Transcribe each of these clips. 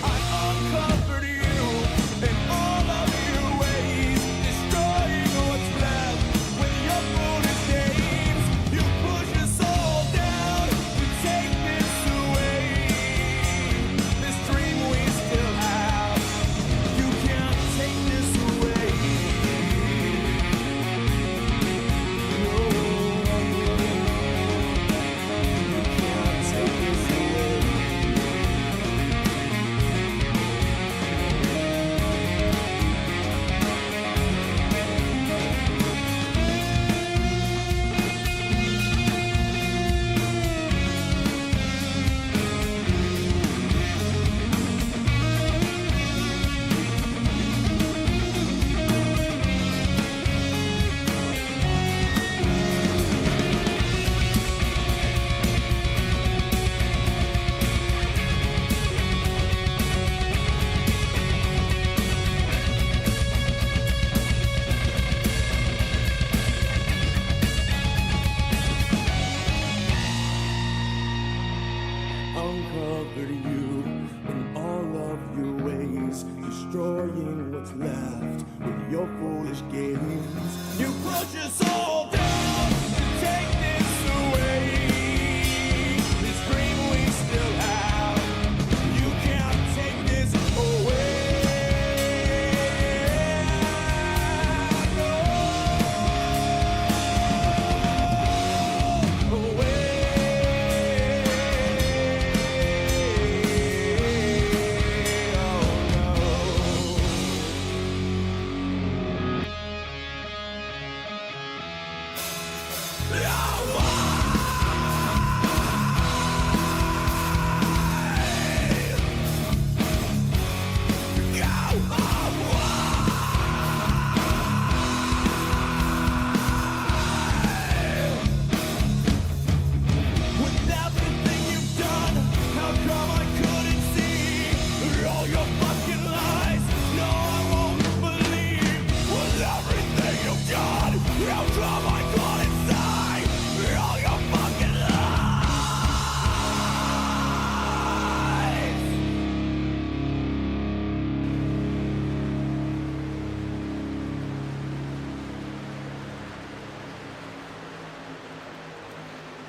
I'm uncovered.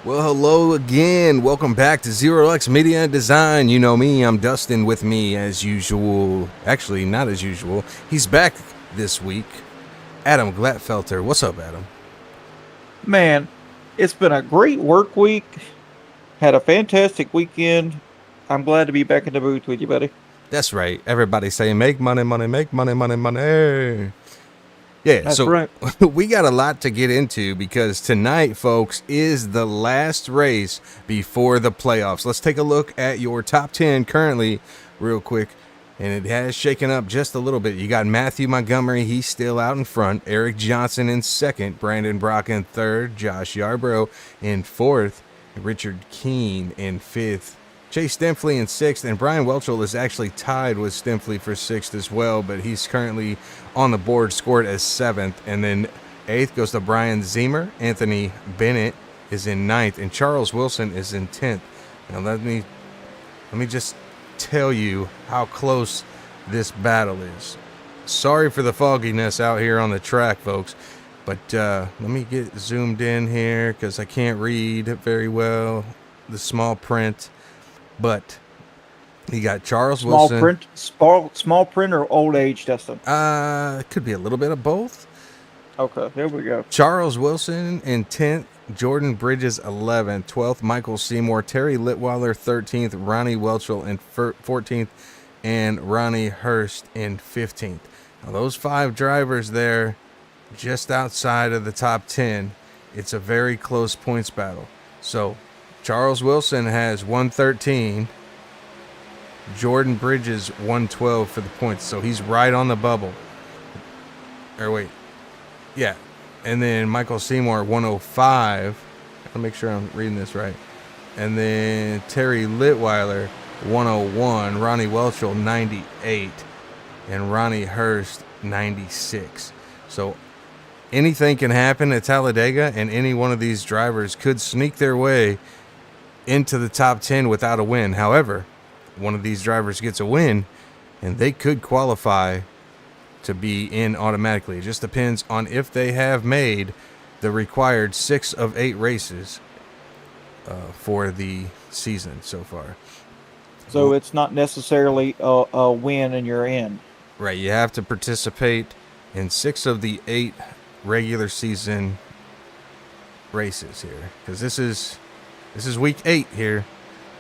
Well, hello again. Welcome back to Zero X Media and Design. You know me, I'm Dustin. With me as usual. Actually, not as usual. He's back this week. Adam Glatfelter. What's up, Adam? Man, it's been a great work week. Had a fantastic weekend. I'm glad to be back in the booth with you, buddy. That's right. Everybody saying make money, money, make money, money, money. Yeah, That's so right. we got a lot to get into because tonight, folks, is the last race before the playoffs. Let's take a look at your top 10 currently real quick. And it has shaken up just a little bit. You got Matthew Montgomery. He's still out in front. Eric Johnson in second. Brandon Brock in third. Josh Yarbrough in fourth. Richard Keene in fifth. Chase Stimpley in sixth, and Brian Welchel is actually tied with Stimpley for sixth as well, but he's currently on the board, scored as seventh. And then eighth goes to Brian Zemer. Anthony Bennett is in ninth, and Charles Wilson is in 10th. Now let me just tell you how close this battle is. Sorry for the fogginess out here on the track, folks, but let me get zoomed in here because I can't read very well the small print. But you got Charles Wilson. Small print or old age, Dustin? It could be a little bit of both. Okay, there we go. Charles Wilson in 10th, Jordan Bridges 11th, 12th Michael Seymour, Terry Litweiler 13th, Ronnie Welchel in 14th, and Ronnie Hurst in 15th. Now those five drivers there, just outside of the top 10. It's a very close points battle. So Charles Wilson has 113. Jordan Bridges 112 for the points. So he's right on the bubble. Or wait. Yeah. And then Michael Seymour 105. I'll make sure I'm reading this right. And then Terry Litweiler 101. Ronnie Welchel 98. And Ronnie Hurst 96. So anything can happen at Talladega, and any one of these drivers could sneak their way into the top 10 without a win. However, one of these drivers gets a win and they could qualify to be in automatically. It just depends on if they have made the required 6 of 8 races for the season so far. So it's not necessarily a win and you're in. Right, you have to participate in 6 of the 8 regular season races here, because this is week 8 here,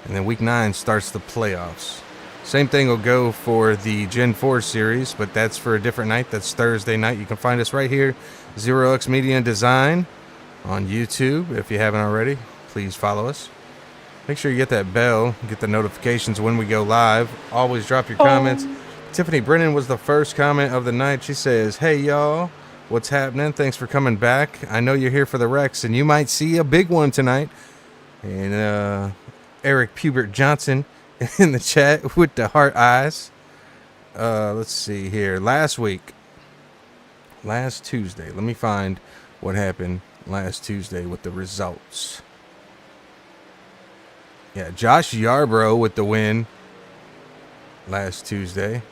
and then week 9 starts the playoffs. Same thing will go for the Gen 4 series, but that's for a different night. That's Thursday night. You can find us right here, Zero X Media and Design on YouTube. If you haven't already, please follow us. Make sure you get that bell, get the notifications when we go live. Always drop your comments. Tiffany Brennan was the first comment of the night. She says, "Hey, y'all. What's happening? Thanks for coming back. I know you're here for the Rex, and you might see a big one tonight." And Eric Pubert Johnson in the chat with the heart eyes. Let's see here. Last Tuesday. Let me find what happened last Tuesday with the results. Yeah, Josh Yarbrough with the win last Tuesday.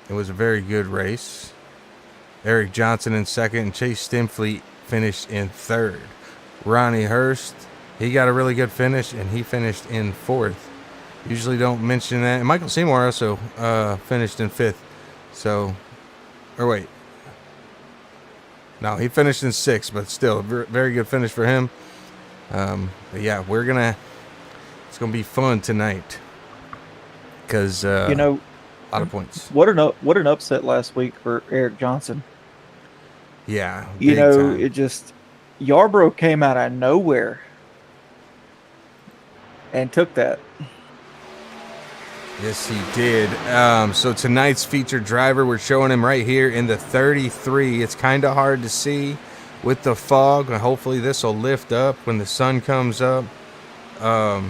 It was a very good race. Eric Johnson in second, and Chase Stimpley finished in third. Ronnie Hurst, he got a really good finish, and he finished in fourth. Usually don't mention that. And Michael Seymour also finished in fifth. So, or wait. No, he finished in sixth, but still, a very good finish for him. But yeah, it's going to be fun tonight. Because, a lot of points. What an upset last week for Eric Johnson. Yeah. Time. Yarbrough came out of nowhere and took that. Yes, he did. So tonight's featured driver, we're showing him right here in the 33. It's kind of hard to see with the fog. Hopefully this will lift up when the sun comes up. Yeah,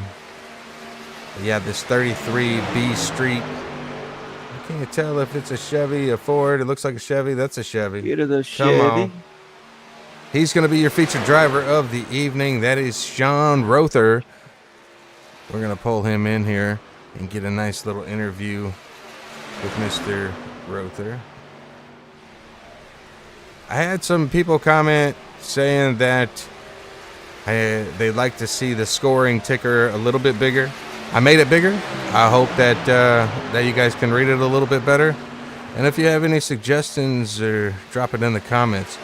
this 33 B Street. I can't tell if it's a Chevy, a Ford. It looks like a Chevy. That's a Chevy. Get it, a Chevy. Come on. He's going to be your featured driver of the evening. That is Sean Rother. We're going to pull him in here and get a nice little interview with Mr. Rother. I had some people comment saying that They'd like to see the scoring ticker a little bit bigger. I made it bigger. I hope that you guys can read it a little bit better. And if you have any suggestions, or drop it in the comments.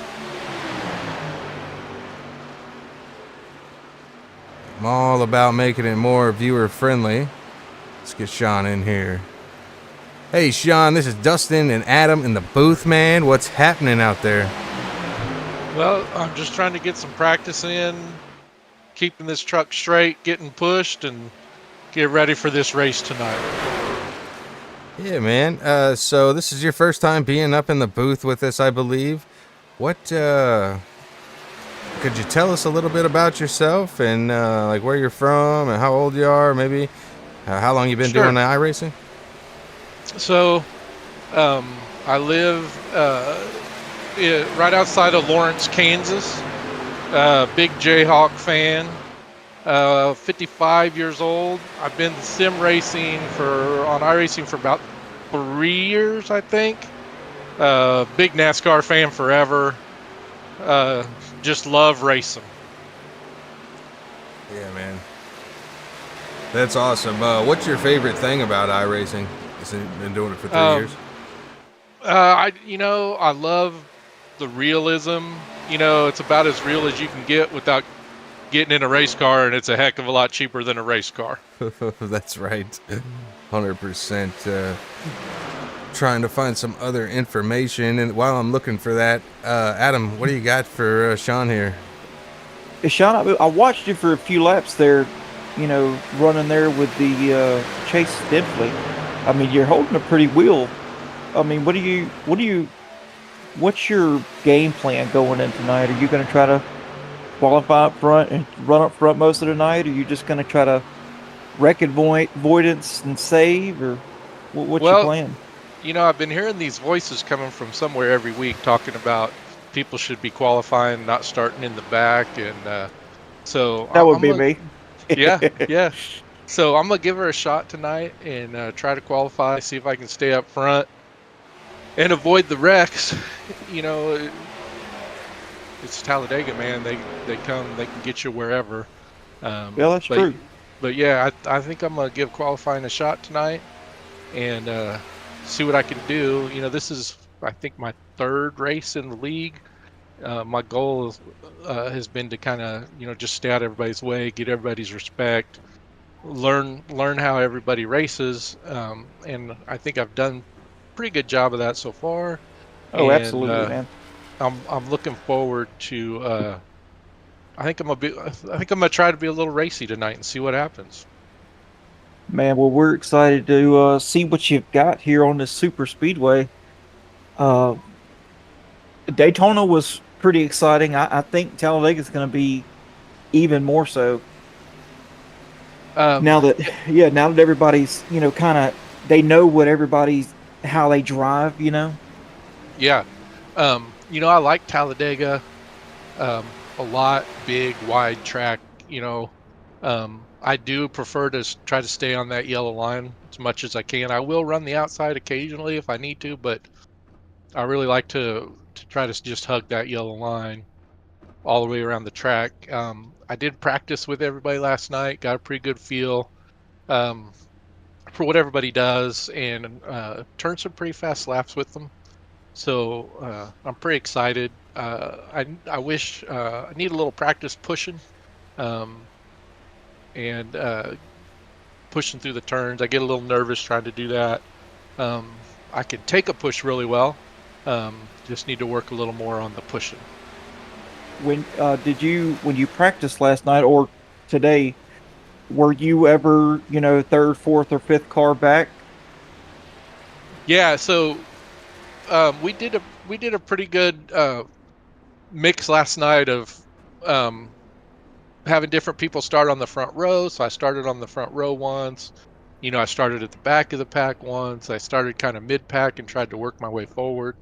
I'm all about making it more viewer friendly. Let's get Sean in here. Hey Sean, this is Dustin and Adam in the booth, man. What's happening out there? Well, I'm just trying to get some practice in, keeping this truck straight, getting pushed, and get ready for this race tonight. Yeah, man. So this is your first time being up in the booth with us, I believe. What, could you tell us a little bit about yourself and, like where you're from and how old you are, maybe how long you've been Sure. doing the iRacing? So, I live right outside of Lawrence, Kansas. Big Jayhawk fan. 55 years old. I've been sim racing on iRacing for about 3 years, I think. Big NASCAR fan forever. Just love racing. Yeah, man. That's awesome. What's your favorite thing about iRacing? You've been doing it for 3 years. I love the realism. It's about as real as you can get without getting in a race car, and it's a heck of a lot cheaper than a race car. That's right. 100%. Trying to find some other information, and while I'm looking for that, Adam, what do you got for Sean here? Hey, Sean, I watched you for a few laps there, running there with the Chase Denfleet. I mean, you're holding a pretty wheel. I mean, what's your game plan going in tonight? Are you going to try to qualify up front and run up front most of the night? Or are you just going to try to wreck avoidance and save? Or what's your plan? I've been hearing these voices coming from somewhere every week talking about people should be qualifying, not starting in the back. And so that would be me. Yeah. So I'm going to give her a shot tonight and try to qualify, see if I can stay up front and avoid the wrecks. It's Talladega, man. They can get you wherever. Yeah, that's true. But yeah, I think I'm going to give qualifying a shot tonight and see what I can do. This is, I think, my third race in the league. My goal has been to kind of, just stay out of everybody's way, get everybody's respect, learn how everybody races, and I think I've done a pretty good job of that so far. Oh, absolutely, man. I'm looking forward to. I think I'm gonna try to be a little racy tonight and see what happens. Man, well, we're excited to see what you've got here on this super speedway. Daytona was pretty exciting. I think Talladega is going to be even more so. Now that everybody's, kind of, they know what how they drive, Yeah. I like Talladega a lot, big, wide track, I do prefer to try to stay on that yellow line as much as I can. I will run the outside occasionally if I need to, but I really like to try to just hug that yellow line all the way around the track. I did practice with everybody last night, got a pretty good feel for what everybody does, and turned some pretty fast laps with them. So I'm pretty excited. I wish I need a little practice pushing. And pushing through the turns. I get a little nervous trying to do that. I can take a push really well. Just need to work a little more on the pushing. When you practiced last night or today, were you ever, third, fourth, or fifth car back? Yeah, so we did a pretty good mix last night of having different people start on the front row. So I started on the front row once. I started at the back of the pack once. I started kind of mid-pack and tried to work my way forward.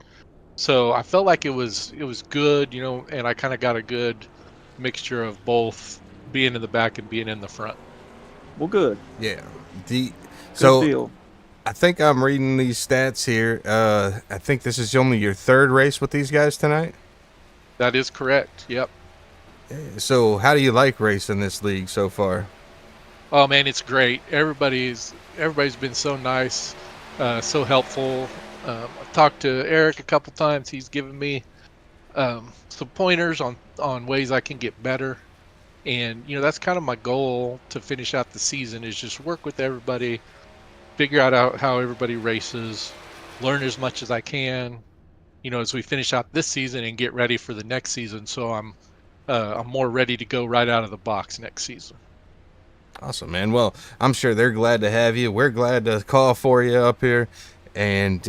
So I felt like it was good, and I kind of got a good mixture of both being in the back and being in the front. Well, good. Yeah. Good So deal. I think I'm reading these stats here. I think this is only your third race with these guys tonight. That is correct. Yep. So, how do you like racing this league so far? Oh man, it's great. Everybody's been so nice, so helpful. I've talked to Eric a couple times. He's given me some pointers on ways I can get better. And that's kind of my goal to finish out the season is just work with everybody, figure out how everybody races, learn as much as I can. As we finish out this season and get ready for the next season. So I'm more ready to go right out of the box next season. Awesome, man. Well, I'm sure they're glad to have you. We're glad to call for you up here. And,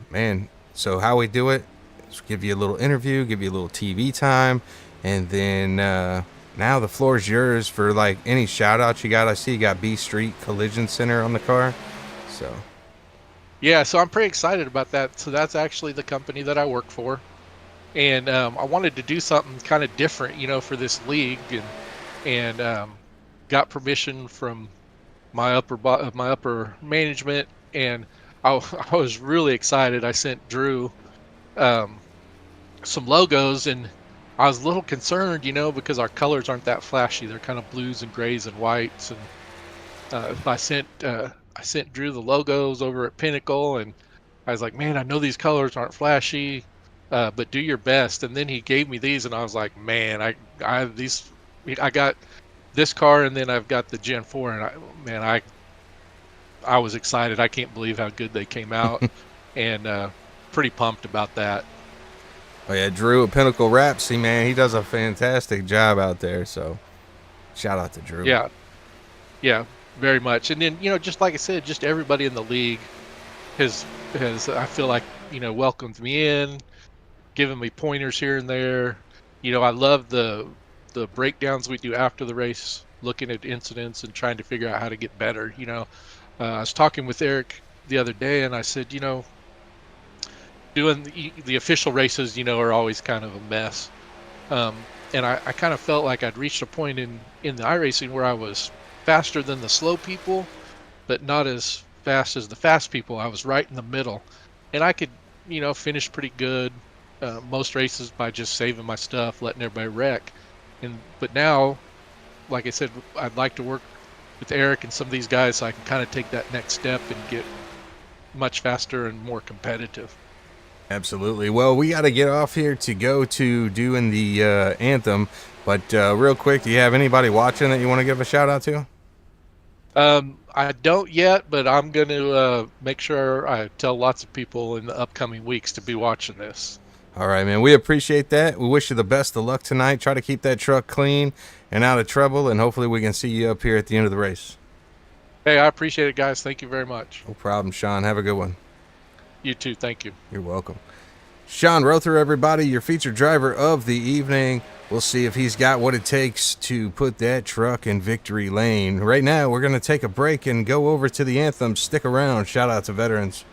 man, so how we do it is give you a little interview, give you a little TV time, and then now the floor is yours for, like, any shout-outs you got. I see you got B Street Collision Center on the car. So, Yeah, so I'm pretty excited about that. So that's actually the company that I work for. And I wanted to do something kind of different, for this league, and got permission from my upper management, and I was really excited. I sent Drew um, some logos, and I was a little concerned, because our colors aren't that flashy. They're kind of blues and grays and whites, and I sent Drew the logos over at Pinnacle, and I was like, man, I know these colors aren't flashy, but do your best. And then he gave me these, and I was like, man, I got this car, and then I've got the Gen 4, and I was excited. I can't believe how good they came out, and pretty pumped about that. oh, yeah, Drew at Pinnacle Rapsy, man, he does a fantastic job out there. So, shout out to Drew. Yeah, yeah, very much. And then just like I said, just everybody in the league has I feel like welcomed me in, given me pointers here and there. I love the breakdowns we do after the race, looking at incidents and trying to figure out how to get better. I was talking with Eric the other day, and I said, doing the official races, are always kind of a mess. And I kind of felt like I'd reached a point in the iRacing where I was faster than the slow people, but not as fast as the fast people. I was right in the middle, and I could, finish pretty good most races by just saving my stuff, letting everybody wreck. But now, like I said, I'd like to work with Eric and some of these guys so I can kind of take that next step and get much faster and more competitive. Absolutely. Well, we got to get off here to go to doing the anthem. But real quick, do you have anybody watching that you want to give a shout out to? I don't yet, but I'm going to make sure I tell lots of people in the upcoming weeks to be watching this. All right, man. We appreciate that. We wish you the best of luck tonight. Try to keep that truck clean and out of trouble, and hopefully we can see you up here at the end of the race. Hey, I appreciate it, guys. Thank you very much. No problem, Sean. Have a good one. You too. Thank you. You're welcome. Sean Rother, everybody, your featured driver of the evening. We'll see if he's got what it takes to put that truck in victory lane. Right now, we're going to take a break and go over to the anthem. Stick around. Shout out to veterans.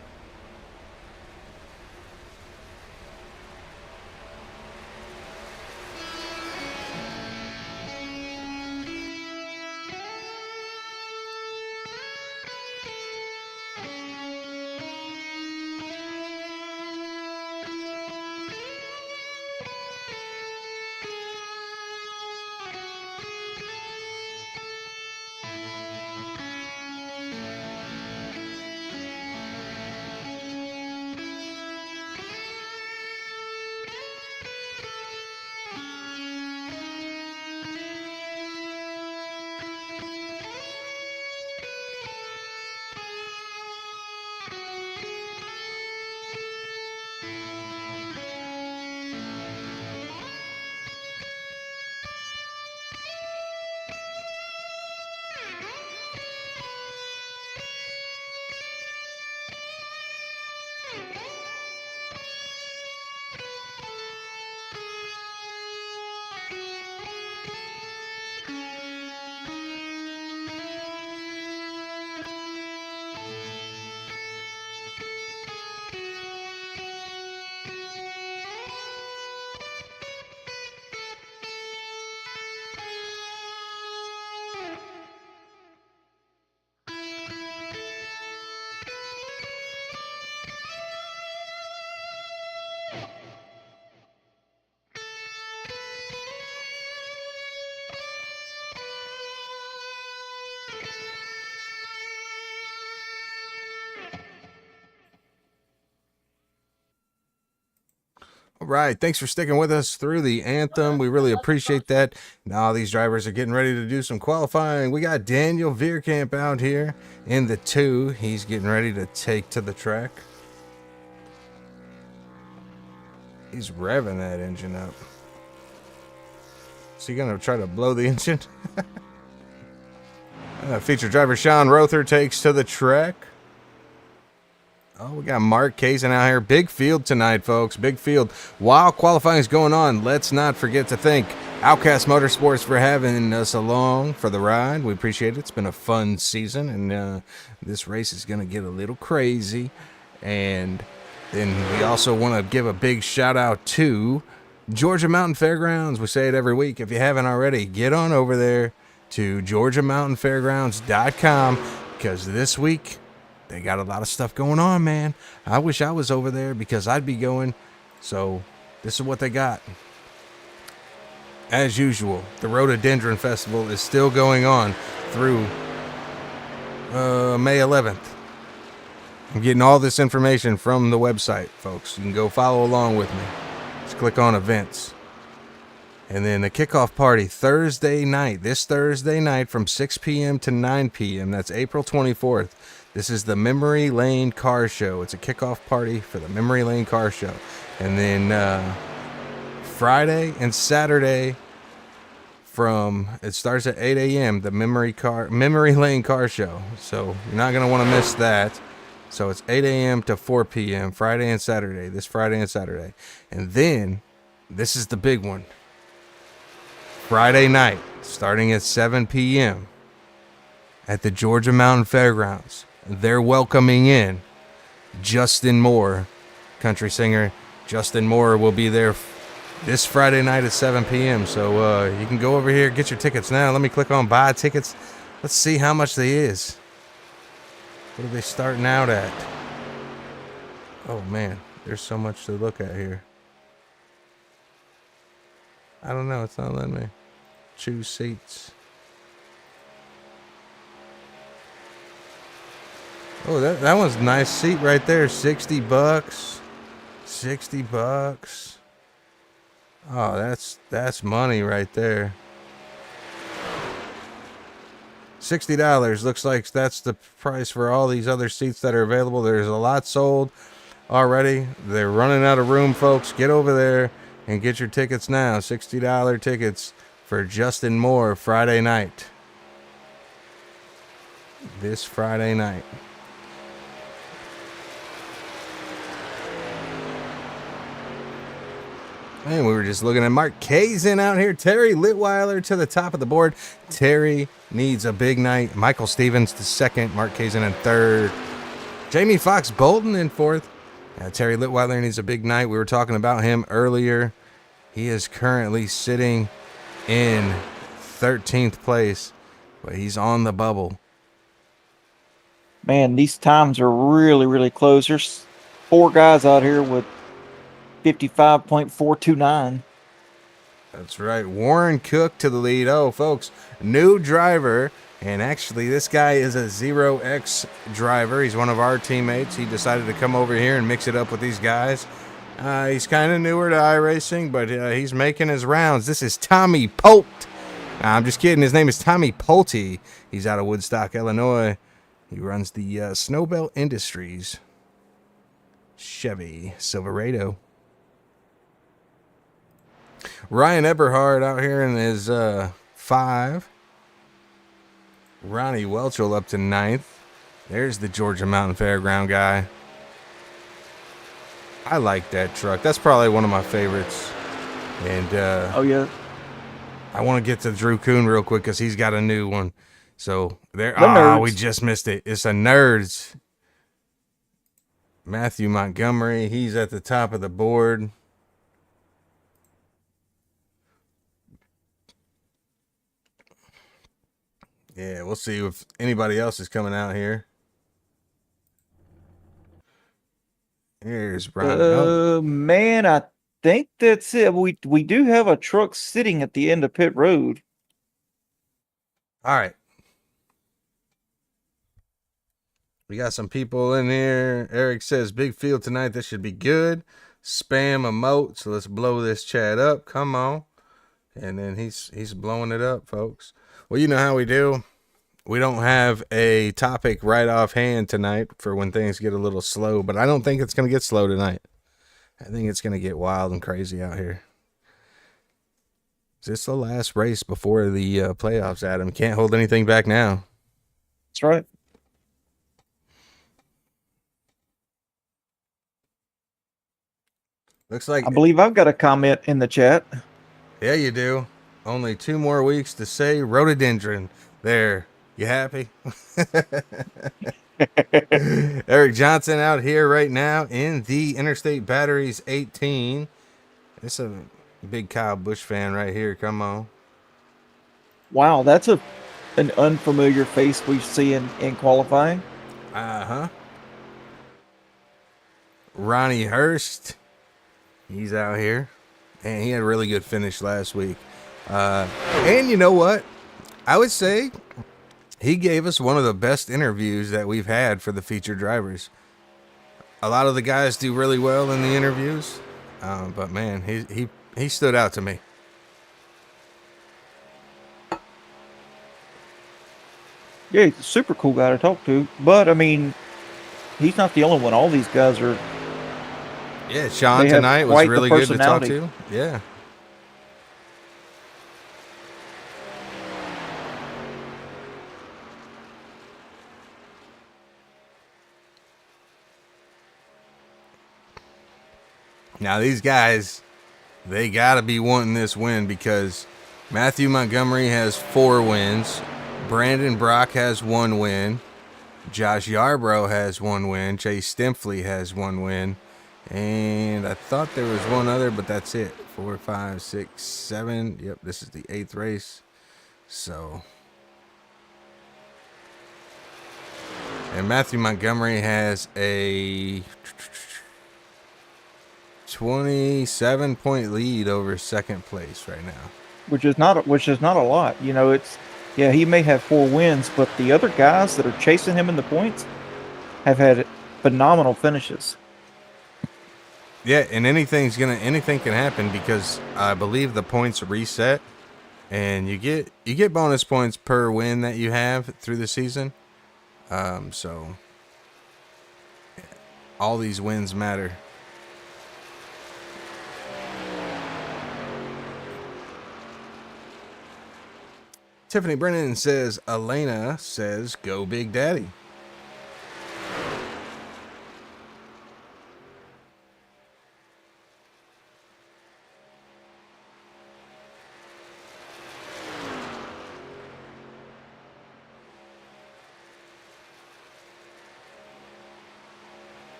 right. Thanks for sticking with us through the anthem. We really appreciate that. Now these drivers are getting ready to do some qualifying. We got Daniel Veerkamp out here in the 2. He's getting ready to take to the track. He's revving that engine up. Is he going to try to blow the engine? Featured driver Sean Rother takes to the track. Oh, we got Mark Kazin out here. Big field tonight, folks. Big field. While qualifying is going on, let's not forget to thank Outcast Motorsports for having us along for the ride. We appreciate it. It's been a fun season, and this race is going to get a little crazy. And then we also want to give a big shout out to Georgia Mountain Fairgrounds. We say it every week. If you haven't already, get on over there to GeorgiaMountainFairgrounds.com, because this week they got a lot of stuff going on, man. I wish I was over there because I'd be going. So this is what they got. As usual, the Rhododendron Festival is still going on through May 11th. I'm getting all this information from the website, folks. You can go follow along with me. Just click on events. And then the kickoff party Thursday night, this Thursday night from 6 p.m. to 9 p.m. That's April 24th. This is the Memory Lane Car Show. It's a kickoff party for the Memory Lane Car Show. And then Friday and Saturday it starts at 8 a.m., the Memory Lane Car Show. So you're not going to want to miss that. So it's 8 a.m. to 4 p.m. Friday and Saturday, this Friday and Saturday. And then this is the big one. Friday night, starting at 7 p.m. at the Georgia Mountain Fairgrounds. They're welcoming in Justin Moore, country singer. Justin Moore will be there this Friday night at 7 p.m. So you can go over here, get your tickets now. Let me click on buy tickets. Let's see how much they is. What are they starting out at? Oh, man, there's so much to look at here. I don't know. It's not letting me choose seats. Oh, that one's a nice seat right there. $60. $60. Oh, that's money right there. $60. Looks like that's the price for all these other seats that are available. There's a lot sold already. They're running out of room, folks. Get over there and get your tickets now. $60 tickets for Justin Moore Friday night. This Friday night. And we were just looking at Mark Kazin out here. Terry Litweiler to the top of the board. Terry needs a big night. Michael Stevens to second. Mark Kazin in third. Jamie Fox Bolton in fourth. Terry Litweiler needs a big night. We were talking about him earlier. He is currently sitting in 13th place, but he's on the bubble. Man, these times are really, really close. There's 4 guys out here with 55.429. That's right. Warren Cook to the lead. Oh, folks, new driver. And actually, this guy is a 0X driver. He's one of our teammates. He decided to come over here and mix it up with these guys. He's kind of newer to iRacing, but he's making his rounds. This is Tommy Polt. I'm just kidding. His name is Tommy Pulte. He's out of Woodstock, Illinois. He runs the Snowbelt Industries Chevy Silverado. Ryan Eberhard out here in his 5. Ronnie Welchel up to 9th. There's the Georgia Mountain Fairground guy. I like that truck. That's probably one of my favorites. And Oh, yeah. I want to get to Drew Kuhn real quick because he's got a new one. So there. We just missed it. It's a Nerds. Matthew Montgomery. He's at the top of the board. Yeah, we'll see if anybody else is coming out here. Here's Brian. Man, I think that's it. We do have a truck sitting at the end of pit road. All right. We got some people in here. Eric says, big field tonight. This should be good. spam emote. So let's blow this chat up. Come on. And then he's blowing it up, folks. Well, you know how we do. We don't have a topic right offhand tonight for when things get a little slow, but I don't think it's going to get slow tonight. I think it's going to get wild and crazy out here. It's the last race before the playoffs, Adam. Can't hold anything back now. That's right. Looks like... I believe I've got a comment in the chat. Yeah, you do. Only 2 more weeks to say rhododendron. There. You happy? Eric Johnson out here right now in the Interstate Batteries 18. It's a big Kyle Busch fan right here. Come on. Wow, that's an unfamiliar face we see in qualifying. Uh-huh. Ronnie Hurst. He's out here. And he had a really good finish last week. And you know what? I would say he gave us one of the best interviews that we've had for the featured drivers. A lot of the guys do really well in the interviews. But man, he stood out to me. Yeah, he's a super cool guy to talk to. But, I mean, he's not the only one. All these guys are... Yeah, Sean tonight was really good to talk to. Yeah. Now, these guys, they got to be wanting this win because Matthew Montgomery has 4 wins. Brandon Brock has 1 win. Josh Yarbrough has 1 win. Chase Stempley has 1 win. And I thought there was one other, but that's it. 4, 5, 6, 7. Yep, this is the 8th race. So. And Matthew Montgomery has a 27-point lead over second place right now. Which is not a lot. You know, he may have 4 wins, but the other guys that are chasing him in the points have had phenomenal finishes. Yeah, and anything can happen because I believe the points reset, and you get bonus points per win that you have through the season. So all these wins matter. Tiffany Brennan says, Elena says, go Big Daddy.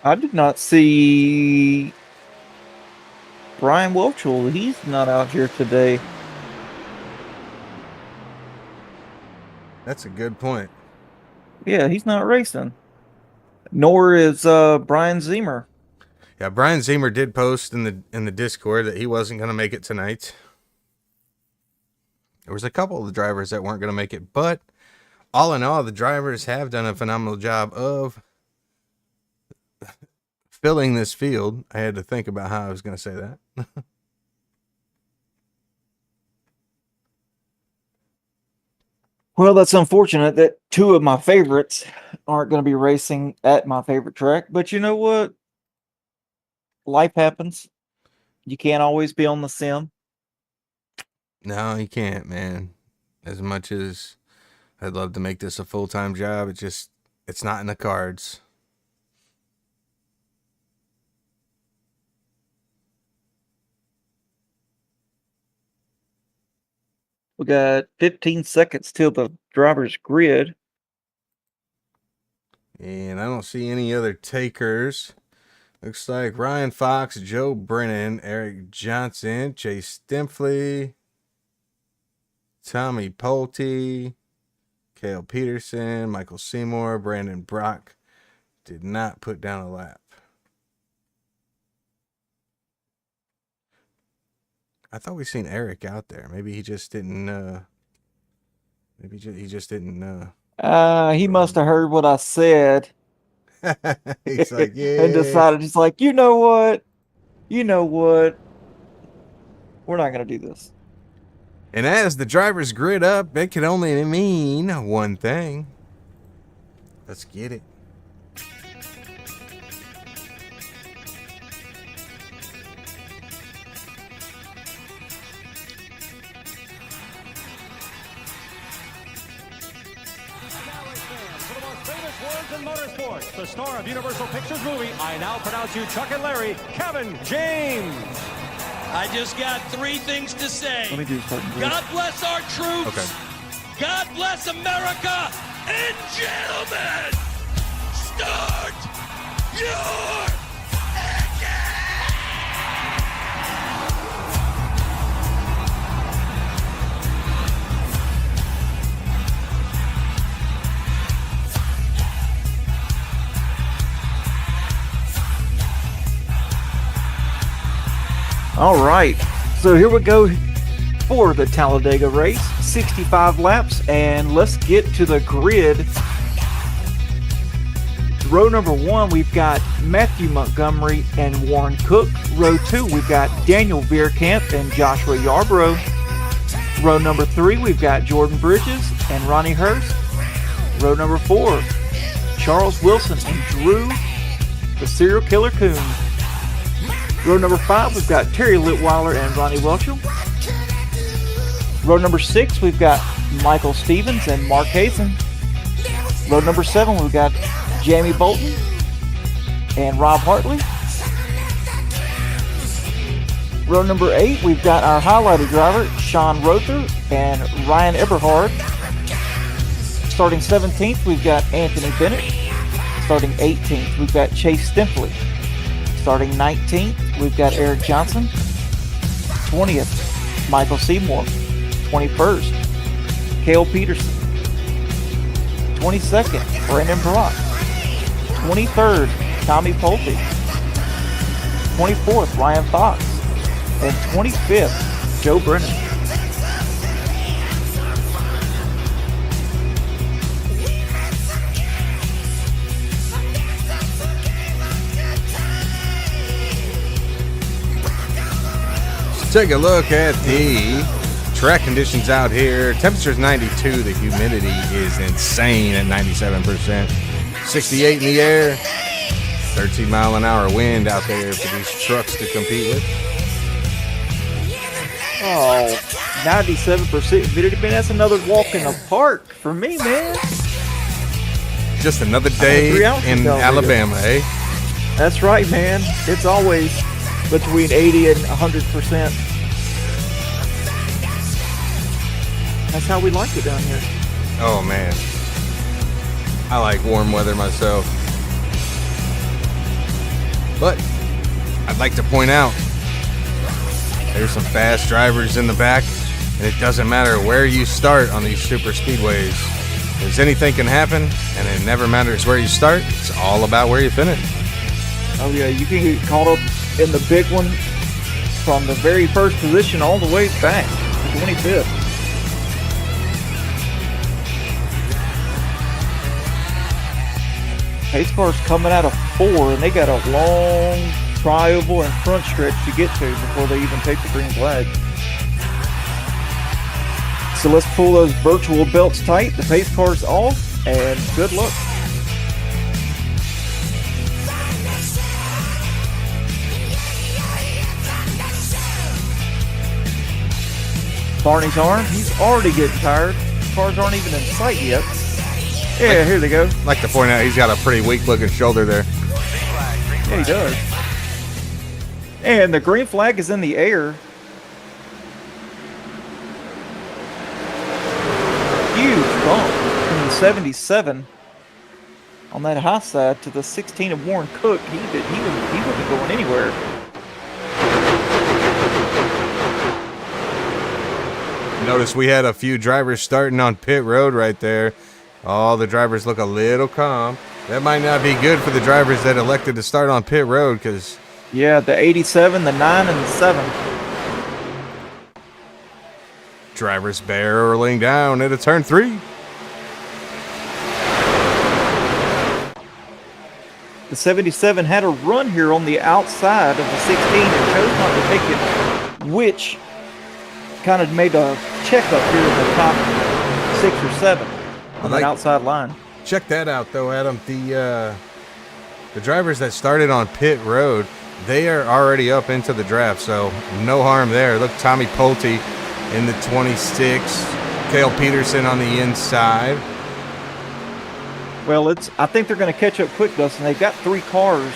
I did not see Brian Welchel. He's not out here today. That's a good point. Yeah, he's not racing. Nor is Brian Zemer. Yeah, Brian Zemer did post in the Discord that he wasn't going to make it tonight. There was a couple of the drivers that weren't going to make it, but all in all, the drivers have done a phenomenal job of filling this field. I had to think about how I was going to say that. Well, that's unfortunate that 2 of my favorites aren't going to be racing at my favorite track. But you know what? Life happens. You can't always be on the sim. No, you can't, man. As much as I'd love to make this a full-time job, it's not in the cards. We got 15 seconds till the driver's grid. And I don't see any other takers. Looks like Ryan Fox, Joe Brennan, Eric Johnson, Chase Stempley, Tommy Pulte, Cale Peterson, Michael Seymour, Brandon Brock did not put down a lap. I thought we seen Eric out there. Maybe he just didn't. He just didn't. He must have heard what I said. He's like, yeah. And decided, he's like, you know what? You know what? We're not going to do this. And as the drivers grid up, it can only mean one thing. Let's get it. Words in motorsports, the star of Universal Pictures movie, I now pronounce you Chuck and Larry, Kevin James. I just got three things to say. Let me do something. God bless our troops. Okay. God bless America. And gentlemen, start your All right, so here we go for the Talladega race, 65 laps, and let's get to the grid. Row number 1, we've got Matthew Montgomery and Warren Cook. Row 2, we've got Daniel Veerkamp and Joshua Yarborough. Row number 3, we've got Jordan Bridges and Ronnie Hurst. Row number 4, Charles Wilson and Drew, the serial killer Coon. Row number 5, we've got Terry Litweiler and Ronnie Welchel. Row number 6, we've got Michael Stevens and Mark Hazen. Row number 7, we've got Jamie Bolton and Rob Hartley. Row number 8, we've got our highlighted driver, Sean Rother and Ryan Eberhard. Starting 17th, we've got Anthony Bennett. Starting 18th, we've got Chase Stimpley. Starting 19th, we've got Eric Johnson. 20th, Michael Seymour. 21st, Cale Peterson. 22nd, Brandon Brock. 23rd, Tommy Pulte. 24th, Ryan Fox. And 25th, Joe Brennan. Take a look at the track conditions out here. Temperature's 92. The humidity is insane at 97%. 68 in the air. 13-mile-an-hour wind out there for these trucks to compete with. Oh, 97% humidity, man. That's another walk in the park for me, man. Just another day in Alabama, eh? That's right, man. It's always between 80 and 100%. That's how we like it down here. Oh, man. I like warm weather myself. But I'd like to point out there's some fast drivers in the back, and it doesn't matter where you start on these super speedways. Because anything can happen, and it never matters where you start. It's all about where you finish. Oh, yeah. You can get caught up in the big one from the very first position all the way back to 25th. Pace car's coming out of 4, and they got a long tri-oval and front stretch to get to before they even take the green flag. So let's pull those virtual belts tight. The pace car's off, and good luck. Barney's arm, he's already getting tired. Cars aren't even in sight yet. Yeah, here they go. I'd like to point out he's got a pretty weak-looking shoulder there. Yeah, he does. And the green flag is in the air. Huge bump from the 77 on that high side to the 16 of Warren Cook. He wasn't going anywhere. Notice we had a few drivers starting on pit road right there. All the drivers look a little calm. That might not be good for the drivers that elected to start on pit road because... Yeah, the 87, the 9, and the 7. Drivers barreling down into turn 3. The 77 had a run here on the outside of the 16 and chose not to take it, which kind of made a checkup here in the top 6 or 7 on that outside line. Check that out, though, Adam. The drivers that started on pit road, they are already up into the draft, so no harm there. Look, Tommy Pulte in the 26, Cale Peterson on the inside. Well, I think they're going to catch up quick, Dustin. They've got 3 cars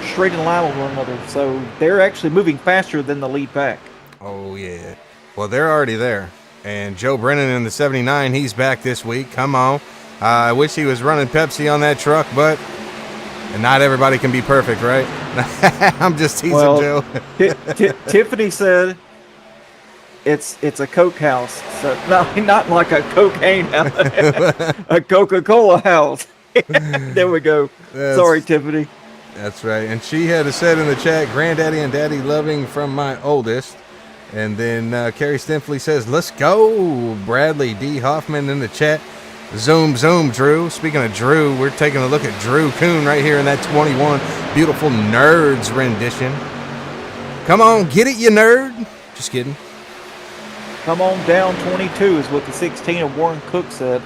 straight in line with one another, so they're actually moving faster than the lead pack. Oh, yeah. Well, they're already there. And Joe Brennan in the 79, he's back this week. Come on. I wish he was running Pepsi on that truck, but not everybody can be perfect, right? I'm just teasing, Joe. Tiffany said it's a Coke house. So not like a cocaine house, a Coca-Cola house. There we go. Sorry, Tiffany. That's right. And she had said in the chat, Granddaddy and Daddy loving from my oldest. And then Carrie Stinfley says, let's go. Bradley D. Hoffman in the chat. Zoom, Drew. Speaking of Drew, we're taking a look at Drew Kuhn right here in that 21. Beautiful Nerds rendition. Come on, get it, you nerd. Just kidding. Come on down 22 is what the 16 of Warren Cook said.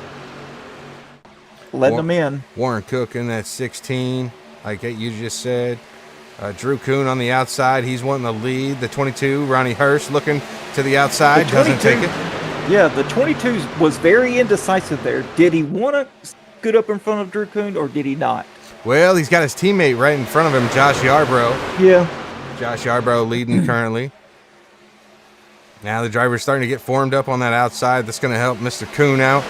Letting them in. Warren Cook in that 16, like you just said. Drew Kuhn on the outside. He's wanting the lead. The 22, Ronnie Hurst looking to the outside. Doesn't take it. Yeah, the 22 was very indecisive there. Did he want to scoot up in front of Drew Kuhn or did he not? Well, he's got his teammate right in front of him, Josh Yarbrough. Yeah. Josh Yarbrough leading currently. Now the driver's starting to get formed up on that outside. That's going to help Mr. Kuhn out.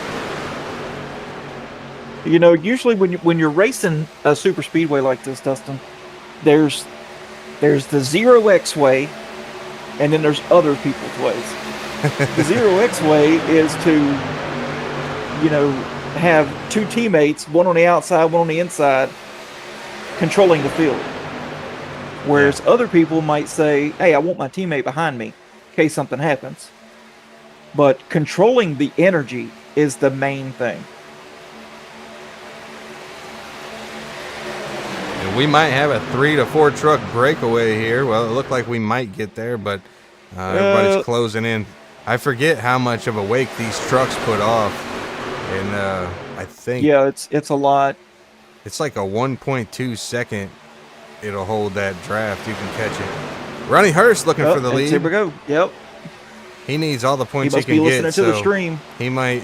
You know, usually when you're racing a super speedway like this, Dustin, there's the 0x way, and then there's other people's ways. The 0x way is to, have 2 teammates, one on the outside, one on the inside, controlling the field. Whereas other people might say, hey, I want my teammate behind me in case something happens. But controlling the energy is the main thing. And we might have a 3 to 4 truck breakaway here. Well, it looked like we might get there, but everybody's closing in. I forget how much of a wake these trucks put off. And I think... Yeah, it's a lot. It's like a 1.2 second it'll hold that draft. You can catch it. Ronnie Hurst looking for the lead. Here we go. Yep. He needs all the points he he can must be get. listening to the stream. He might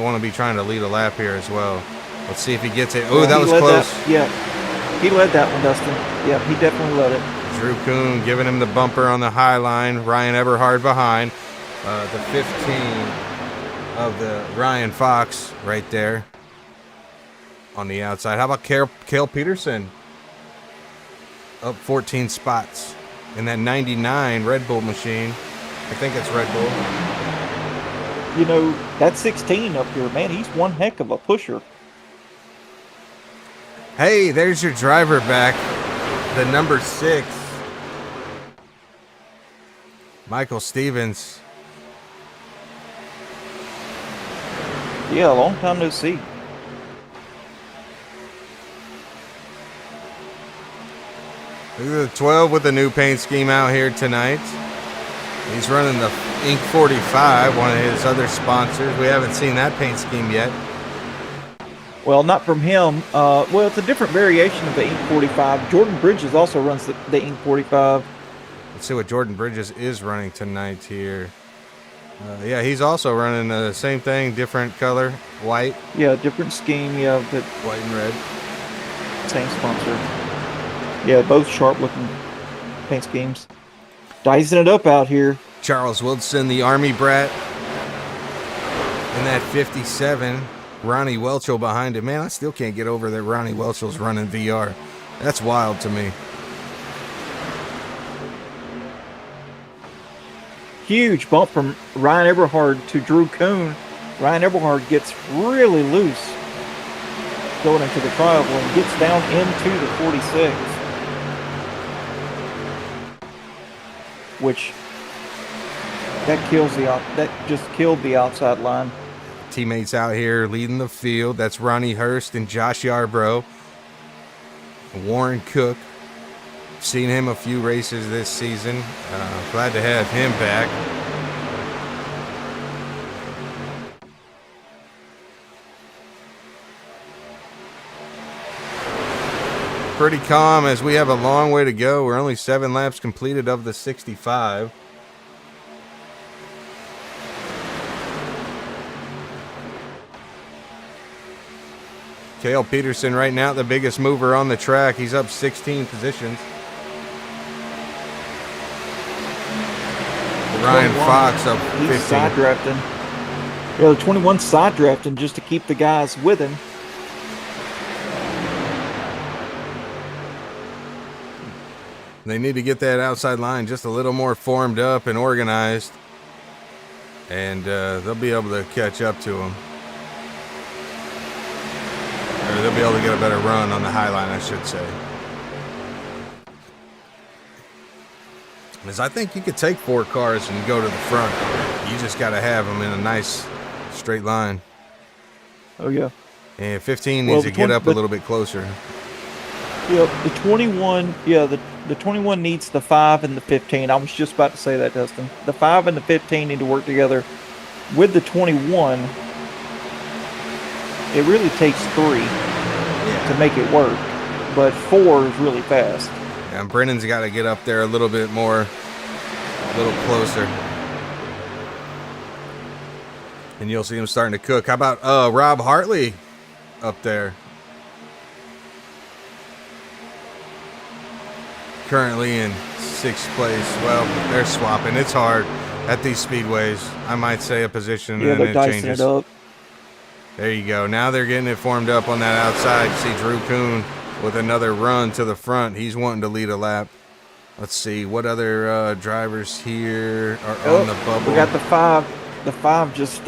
want to be trying to lead a lap here as well. Let's see if he gets it. Oh, that was close. He led that one, Dustin. Yeah, he definitely led it. Drew Kuhn giving him the bumper on the high line. Ryan Eberhard behind. The 15 of the Ryan Fox right there on the outside. How about Cale Peterson? Up 14 spots in that 99 Red Bull machine. I think it's Red Bull. That 16 up here, man, he's one heck of a pusher. Hey, there's your driver back. The number 6. Michael Stevens. Yeah, a long time no see. Look at the 12 with the new paint scheme out here tonight. He's running the Ink 45, one of his other sponsors. We haven't seen that paint scheme yet. Well, not from him. Well, it's a different variation of the Ink 45. Jordan Bridges also runs the Ink 45. Let's see what Jordan Bridges is running tonight here. Yeah, he's also running the same thing, different color, white. Yeah, different scheme. Yeah, but white and red. Same sponsor. Yeah, both sharp-looking paint schemes. Dicing it up out here. Charles Wilson, the Army brat. In that 57, Ronnie Welchel behind him. Man, I still can't get over that Ronnie Welchel's running VR. That's wild to me. Huge bump from Ryan Eberhard to Drew Kuhn. Ryan Eberhard gets really loose going into the trial and gets down into the 46. Which that just killed the outside line. Teammates out here leading the field. That's Ronnie Hurst and Josh Yarbrough. Warren Cook. Seen him a few races this season. Glad to have him back. Pretty calm as we have a long way to go. We're only 7 laps completed of the 65. Cale Peterson right now the biggest mover on the track. He's up 16 positions. Ryan Fox up 15. He's side drafting. Yeah, the 21 side drafting just to keep the guys with him. They need to get that outside line just a little more formed up and organized. And they'll be able to catch up to him. Or they'll be able to get a better run on the high line, I should say. Because I think you could take 4 cars and go to the front. You just got to have them in a nice straight line. Oh, yeah. And 15 needs to get up a little bit closer. Yeah, the 21, the 21 needs the 5 and the 15. I was just about to say that, Dustin. The 5 and the 15 need to work together. With the 21, it really takes 3 to make it work. But 4 is really fast. Yeah, and Brennan's got to get up there a little bit more, a little closer. And you'll see him starting to cook. How about Rob Hartley up there? Currently in 6th place. Well, they're swapping. It's hard at these speedways. I might say a position and they're it dicing changes. it up. There you go. Now they're getting it formed up on that outside. See Drew Kuhn with another run to the front. He's wanting to lead a lap. Let's see what other drivers here are on the bubble. We got the 5. The 5 just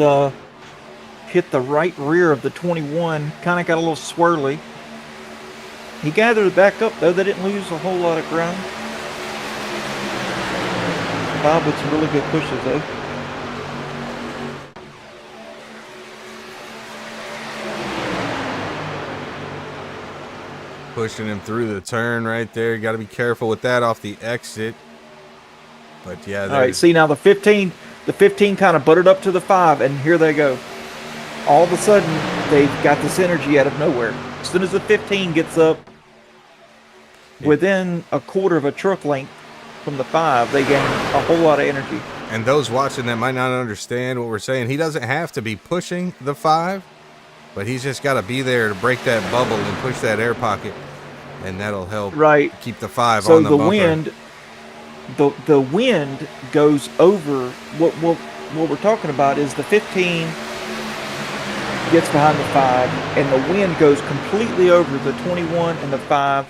hit the right rear of the 21. Kind of got a little swirly. He gathered it back up, though. They didn't lose a whole lot of ground. 5 with some really good pushes, though. Pushing him through the turn right there. Got to be careful with that off the exit. But yeah. All right, see now the 15 kind of butted up to the 5, and here they go. All of a sudden, they've got this energy out of nowhere. As soon as the 15 gets up, within a quarter of a truck length from the 5, they gain a whole lot of energy. And those watching that might not understand what we're saying, he doesn't have to be pushing the 5, but he's just got to be there to break that bubble and push that air pocket, and that'll help keep the 5 on the bumper. Wind, the wind goes over what we're talking about is the 15 gets behind the 5, and the wind goes completely over the 21 and the 5,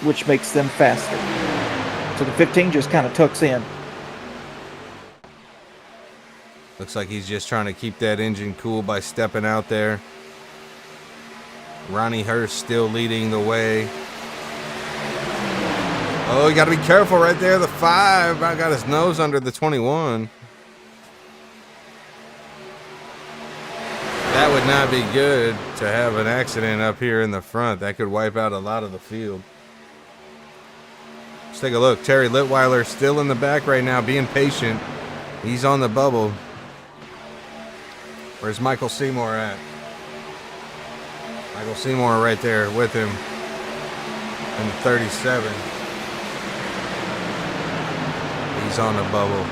which makes them faster. So the 15 just kind of tucks in. Looks like he's just trying to keep that engine cool by stepping out there. Ronnie Hurst still leading the way. Oh, you got to be careful right there. The 5, I got his nose under the 21. That would not be good to have an accident up here in the front. That could wipe out a lot of the field. Let's take a look. Terry Litweiler still in the back right now, being patient. He's on the bubble. Where's Michael Seymour at? Michael Seymour right there with him in 37. He's on the bubble.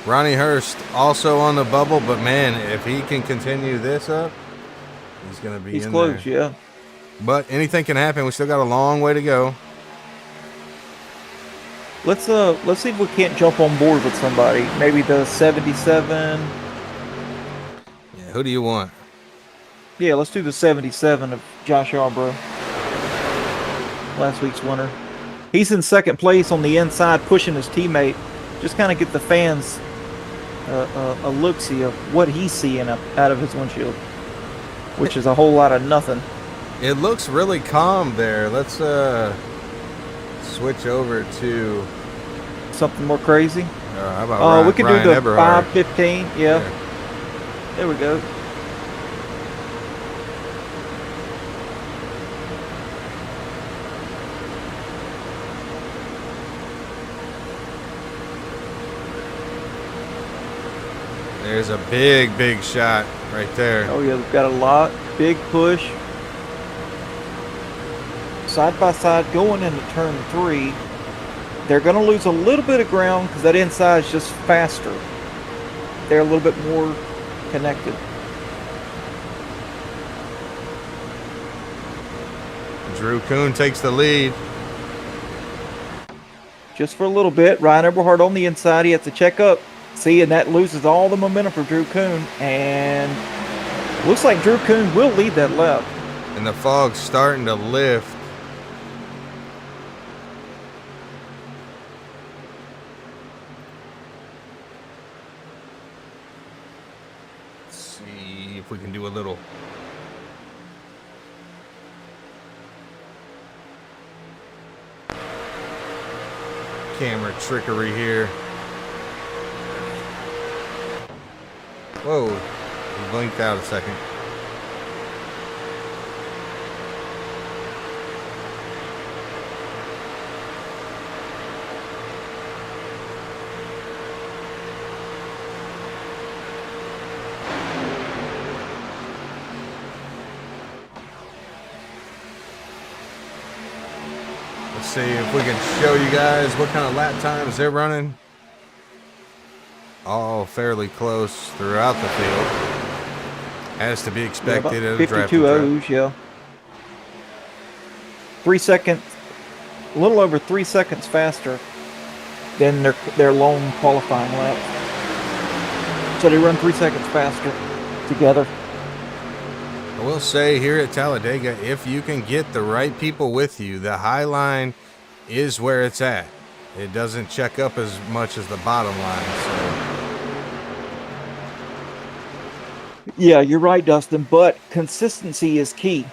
Ronnie Hurst also on the bubble, but man, if he can continue this up, he's going to be in there. He's close, yeah. But anything can happen. We still got a long way to go. Let's see if we can't jump on board with somebody. Maybe the 77. Yeah, who do you want? Yeah, let's do the 77 of Josh Yarbrough. Last week's winner. He's in 2nd place on the inside, pushing his teammate. Just kind of get the fans a look-see of what he's seeing out of his windshield, which is a whole lot of nothing. It looks really calm there. Let's switch over to something more crazy. How about we could Ryan do the Eberhard. 5:15. Yeah. There we go. There's a big, big shot right there. Oh yeah, we've got a lot. Big push. Side by side going into turn 3. They're going to lose a little bit of ground because that inside is just faster. They're a little bit more connected. Drew Kuhn takes the lead. Just for a little bit. Ryan Eberhard on the inside. He has to check up. See, and that loses all the momentum for Drew Kuhn. And looks like Drew Kuhn will lead that lap. And the fog's starting to lift. Let's see if we can do a little. Camera trickery here. Whoa, he blinked out a second. Let's see if we can show you guys what kind of lap times they're running. All fairly close throughout the field. As to be expected at a draft. 52 O's, yeah. 3 seconds, a little over 3 seconds faster than their lone qualifying lap. So they run 3 seconds faster together. I will say here at Talladega, if you can get the right people with you, the high line is where it's at. It doesn't check up as much as the bottom line. So. Yeah, you're right, Dustin, but consistency is key.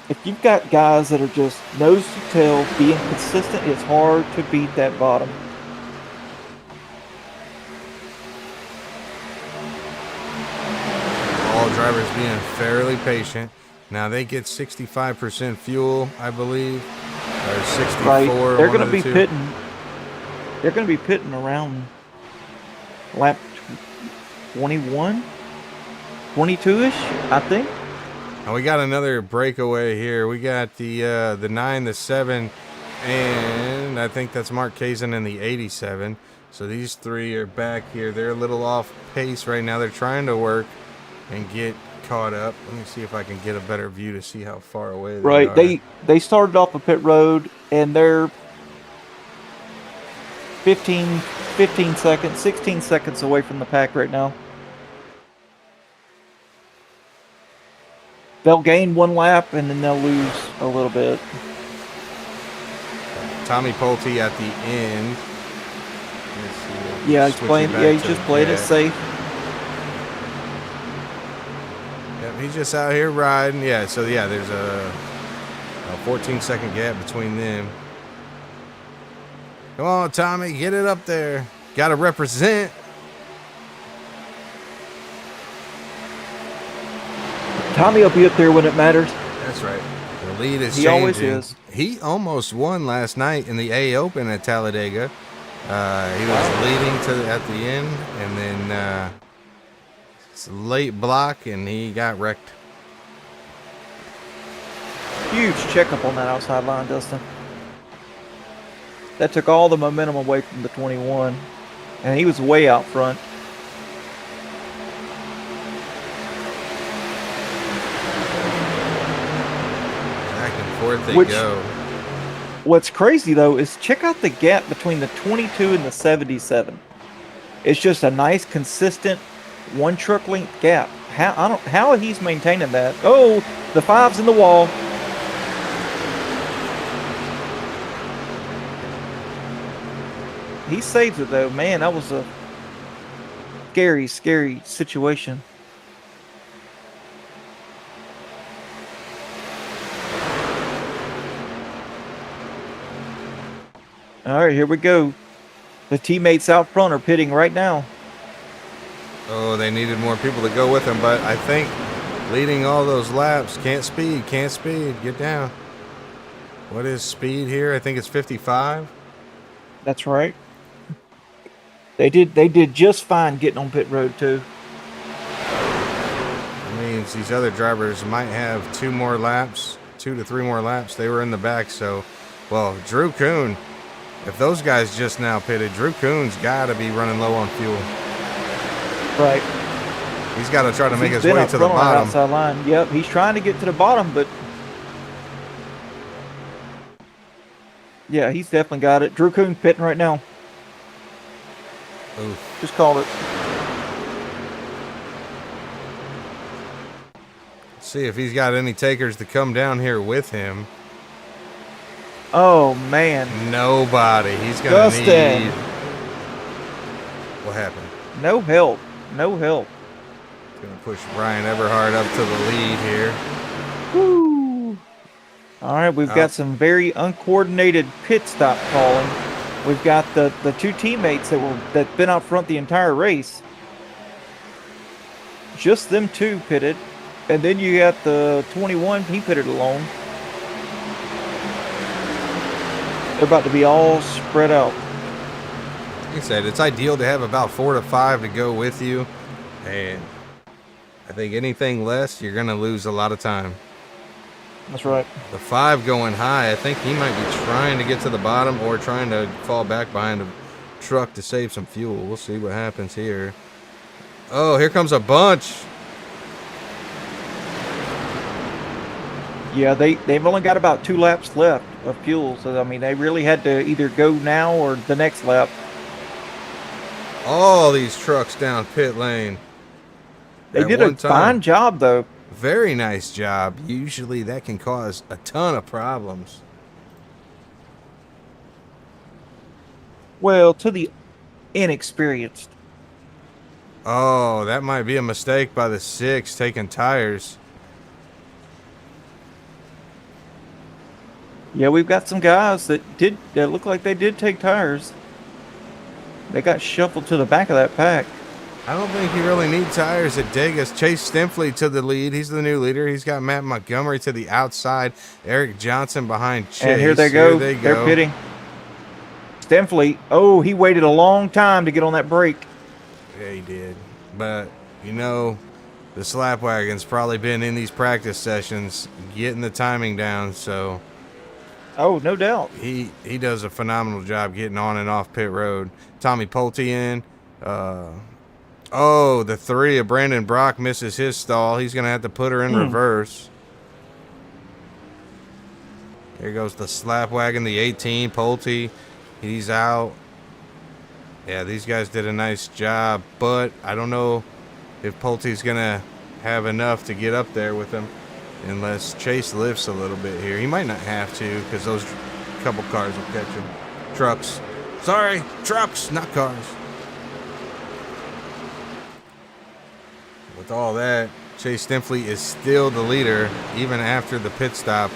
If you've got guys that are just nose to tail, being consistent, it's hard to beat that bottom. All drivers being fairly patient. Now they get 65% fuel, I believe, or 64. Right. They're going to be two. pitting. They're going to be pitting around lap 21, 22-ish, I think. Now we got another breakaway here. We got the 9, the 7, and I think that's Mark Kazin in the 87. So these three are back here. They're a little off pace right now. They're trying to work and get caught up. Let me see if I can get a better view to see how far away they are. Right. They started off the pit road, and they're 15 seconds, 16 seconds away from the pack right now. They'll gain one lap, and then they'll lose a little bit. Tommy Pulte at the end. Yeah, he's just playing it safe. Yep, he's just out here riding. Yeah, so yeah, there's a 14-second gap between them. Come on, Tommy, get it up there. Got to represent. Tommy will be up there when it matters. That's right. The lead is changing. He always is. He almost won last night in the A Open at Talladega. He was leading at the end, and then it's a late block, and he got wrecked. Huge checkup on that outside line, Dustin. That took all the momentum away from the 21, and he was way out front. Back and forth they go. What's crazy, though, is check out the gap between the 22 and the 77. It's just a nice, consistent, one truck length gap. How he's maintaining that. Oh, the 5's in the wall. He saves it, though. Man, that was a scary, scary situation. All right, here we go. The teammates out front are pitting right now. Oh, they needed more people to go with them, but I think leading all those laps, can't speed, get down. What is speed here? I think it's 55. That's right. They did just fine getting on pit road too. means these other drivers might have 2 to 3 more laps. They were in the back, so, well, Drew Kuhn, if those guys just now pitted, Drew Kuhn's got to be running low on fuel. Right. He's got to try to make his been way up to the front on that bottom. outside line. Yep, he's trying to get to the bottom, but yeah, he's definitely got it. Drew Kuhn pitting right now. Oof. Just called it. See if he's got any takers to come down here with him. Oh, man. Nobody. He's going to Dustin. need... What happened? No help. No help. Going to push Brian Everhart up to the lead here. Woo. All right, we've got some very uncoordinated pit stop calling. We've got the 2 teammates that been out front the entire race. Just them 2 pitted. And then you got the 21, he pitted alone. They're about to be all spread out. Like I said, it's ideal to have about 4 to 5 to go with you. And I think anything less, you're going to lose a lot of time. That's right. The 5 going high, I think he might be trying to get to the bottom or trying to fall back behind a truck to save some fuel. We'll see what happens here. Oh, here comes a bunch. Yeah, they've only got about 2 laps left of fuel. So, I mean, they really had to either go now or the next lap. All these trucks down pit lane. They at did a one time. fine job, though. Very nice job. Usually that can cause a ton of problems. Well, to the inexperienced. Oh, that might be a mistake by the 6 taking tires. Yeah, we've got some guys that look like they did take tires. They got shuffled to the back of that pack. I don't think you really need tires at Degas. Chase Stimpley to the lead. He's the new leader. He's got Matt Montgomery to the outside. Eric Johnson behind Chase. And here they go. They're pitting. Stimpley, oh, he waited a long time to get on that brake. Yeah, he did. But, you know, the slap wagon's probably been in these practice sessions getting the timing down, so... Oh, no doubt. He does a phenomenal job getting on and off pit road. Tommy Pulte in. Oh, the 3 of Brandon Brock misses his stall. He's going to have to put her in reverse. Here goes the slap wagon, the 18, Pulte. He's out. Yeah, these guys did a nice job, but I don't know if Pulte's going to have enough to get up there with him unless Chase lifts a little bit here. He might not have to because those couple cars will catch him. Trucks. Sorry, trucks, not cars. With all that, Chase Stimpley is still the leader even after the pit stop.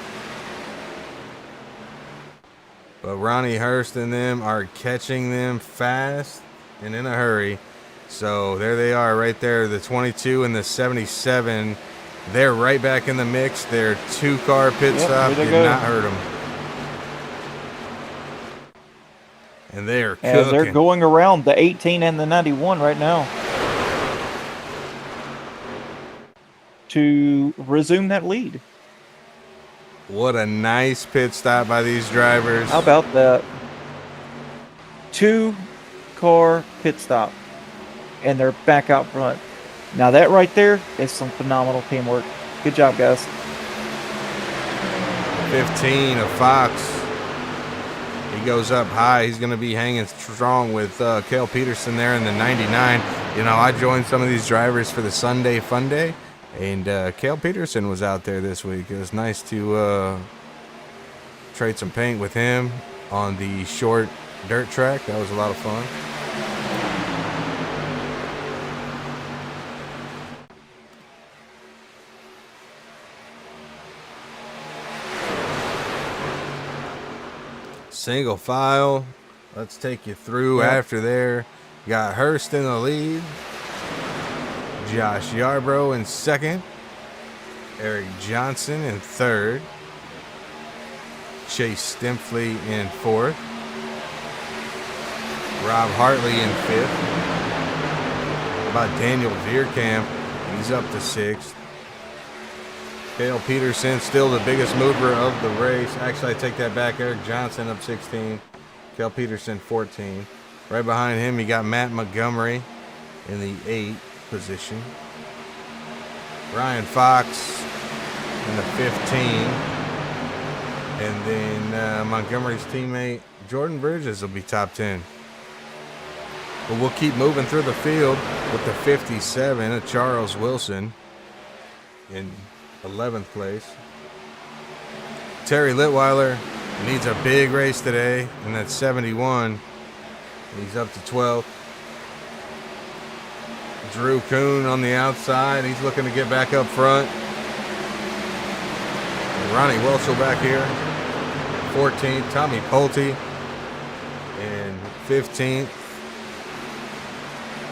But Ronnie Hurst and them are catching them fast and in a hurry. So there they are right there, the 22 and the 77. They're right back in the mix. Their 2-car pit stop did not hurt them. And they are cooking. As they're going around the 18 and the 91 right now to resume that lead. What a nice pit stop by these drivers. How about that? 2-car pit stop. And they're back out front. Now that right there is some phenomenal teamwork. Good job, guys. 15 of Fox. He goes up high. He's going to be hanging strong with Cale Peterson there in the 99. You know, I joined some of these drivers for the Sunday Fun Day, and Cale Peterson was out there this week. It was nice to trade some paint with him on the short dirt track. That was a lot of fun. Single file. Let's take you through after there. Got Hurst in the lead. Josh Yarbrough in second. Eric Johnson in third. Chase Stimpley in fourth. Rob Hartley in fifth. How about Daniel Veerkamp? He's up to sixth. Cale Peterson still the biggest mover of the race. Actually, I take that back. Eric Johnson up 16. Cale Peterson 14. Right behind him, you got Matt Montgomery in the 8th position. Ryan Fox in the 15. And then Montgomery's teammate, Jordan Bridges, will be top 10. But we'll keep moving through the field with the 57 of Charles Wilson in 11th place. Terry Litweiler needs a big race today, and that's 71. He's up to 12th. Drew Kuhn on the outside. He's looking to get back up front. And Ronnie Welchel back here. 14th. Tommy Pulte in 15th.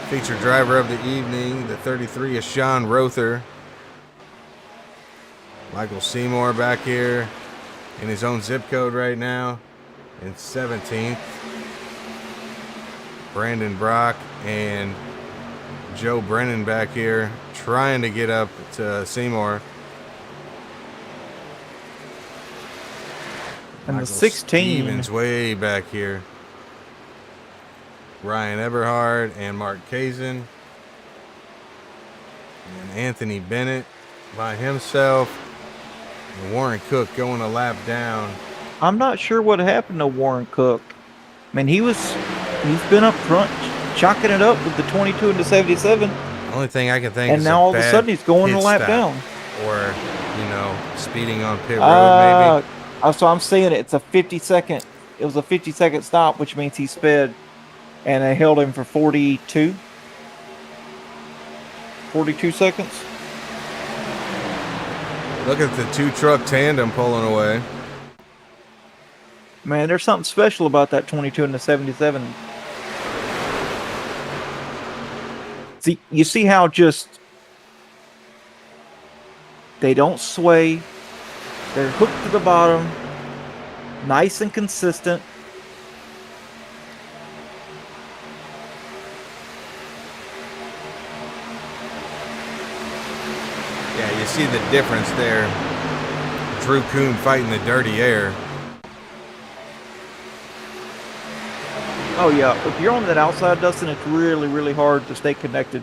Featured driver of the evening, the 33 is Sean Rother. Michael Seymour back here in his own zip code right now in 17th. Brandon Brock and Joe Brennan back here trying to get up to Seymour. And Michael the 16. Stevens way back here. Ryan Eberhard and Mark Kazin. And Anthony Bennett by himself. And Warren Cook going a lap down. I'm not sure what happened to Warren Cook. I mean, he's been up front, chalking it up with the 22 and the 77. The only thing I can think And is now all of a bad sudden he's going a pit lap stop. down. Or, speeding on pit road maybe. So I'm saying it's a 50-second. It was a 50-second stop, which means he sped, and they held him for 42 seconds. Look at the two-truck tandem pulling away. Man, there's something special about that 22 and the 77. See, you see how just they don't sway. They're hooked to the bottom, nice and consistent. Yeah, you see the difference there. Drew Kuhn fighting the dirty air. Oh yeah, if you're on that outside, Dustin, it's really, really hard to stay connected.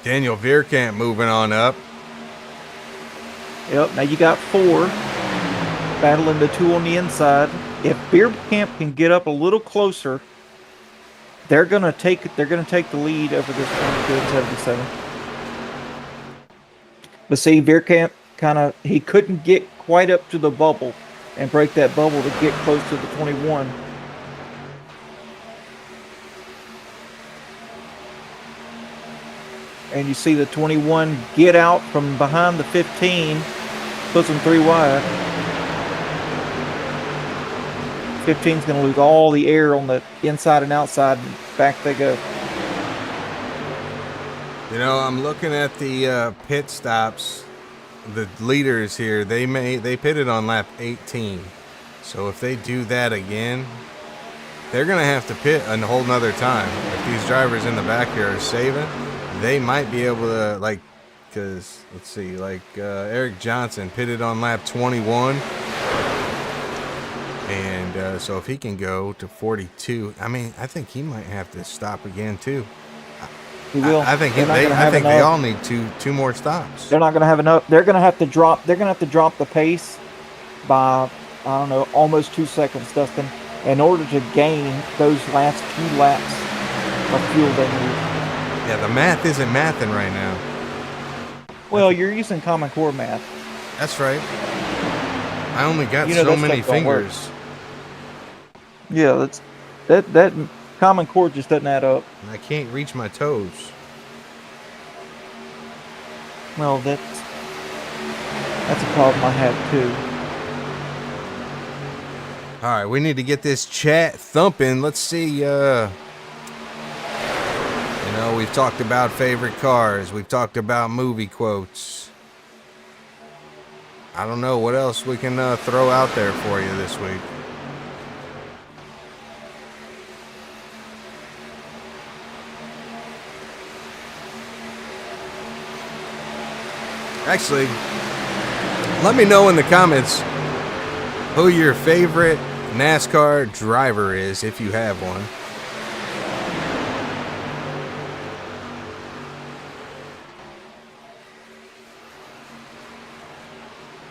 Daniel Vierkamp moving on up. Yep, now you got 4 battling the 2 on the inside. If Vierkamp can get up a little closer, they're gonna take the lead over this 22 and 77. But see, Vierkamp he couldn't get quite up to the bubble and break that bubble to get close to the 21. And you see the 21 get out from behind the 15, puts them 3 wide. 15's going to lose all the air on the inside and outside, and back they go. I'm looking at the pit stops. The leaders here, they pitted on lap 18. So if they do that again, they're going to have to pit a whole nother time. If these drivers in the back here are saving, they might be able to, because, let's see, Eric Johnson pitted on lap 21. And so if he can go to 42, I think he might have to stop again, too. He will. I think they all need two more stops. They're not going to have enough. They're going to have to drop the pace by, almost 2 seconds, Dustin, in order to gain those last few laps of fuel they need. Yeah, the math isn't mathing right now. Well, you're using Common Core math. That's right. I only got so many fingers. Yeah, that Common Core just doesn't add up. I can't reach my toes. Well, that's a problem I have too. All right, we need to get this chat thumping. Let's see. We've talked about favorite cars. We've talked about movie quotes. I don't know what else we can throw out there for you this week. Actually, let me know in the comments who your favorite NASCAR driver is, if you have one.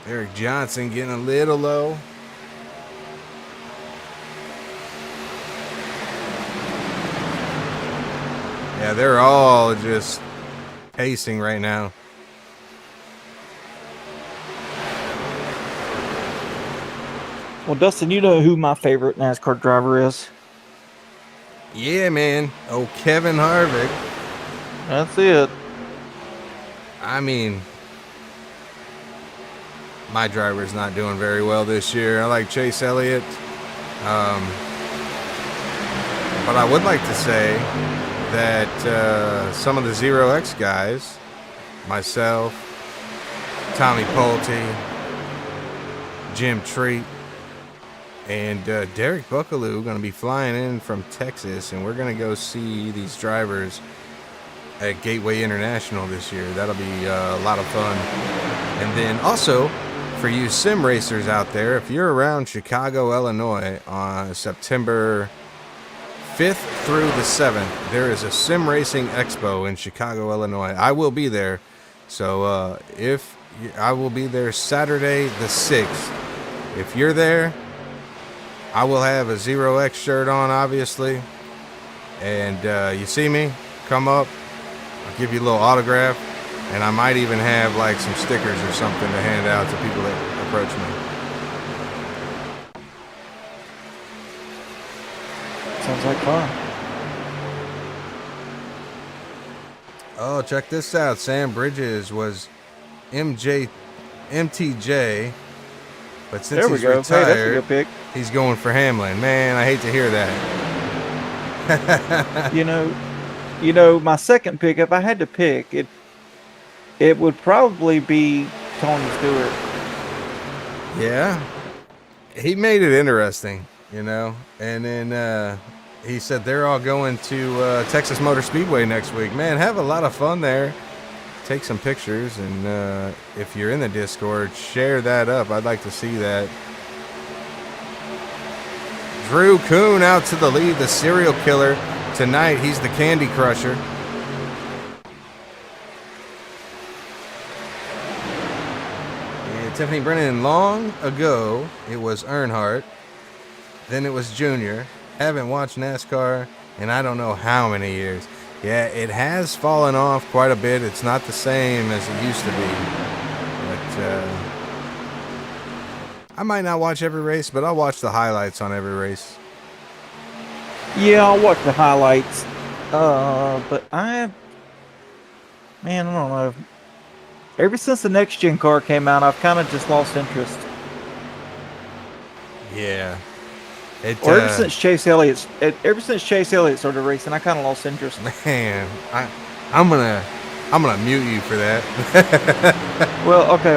Eric Johnson getting a little low. Yeah, they're all just pacing right now. Well, Dustin, you know who my favorite NASCAR driver is. Yeah, man. Oh, Kevin Harvick. That's it. I mean, my driver's not doing very well this year. I like Chase Elliott. But I would like to say that some of the Zero X guys, myself, Tommy Pulte, Jim Treat, and Derek Buckaloo going to be flying in from Texas, and we're going to go see these drivers at Gateway International this year. That'll be a lot of fun. And then also, for you sim racers out there, if you're around Chicago, Illinois on September 5th through the 7th, there is a sim racing expo in Chicago, Illinois. I will be there. So I will be there Saturday the 6th. If you're there, I will have a Zero X shirt on, obviously. And you see me, come up. I'll give you a little autograph. And I might even have like some stickers or something to hand out to people that approach me. Sounds like fun. Oh, check this out. Sam Bridges was MTJ, but since There we he's go. Hey, that's a retired, good pick. he's going for Hamlin. Man, I hate to hear that. You know, my second pick, if I had to pick, it would probably be Tony Stewart. Yeah, he made it interesting, you know. And then he said they're all going to Texas Motor Speedway next week. Man, have a lot of fun there. Take some pictures, and if you're in the Discord, share that up. I'd like to see that. Drew Kuhn out to the lead, the serial killer. Tonight, he's the Candy Crusher. And Tiffany Brennan, long ago, it was Earnhardt. Then it was Junior. Haven't watched NASCAR in I don't know how many years. Yeah, it has fallen off quite a bit. It's not the same as it used to be. But I might not watch every race, but I'll watch the highlights on every race. Yeah, I'll watch the highlights. But I don't know. Ever since the next gen car came out, I've kind of just lost interest. Yeah. Ever since Chase Elliott started racing, I kind of lost interest. Man, I'm gonna mute you for that. Well, okay.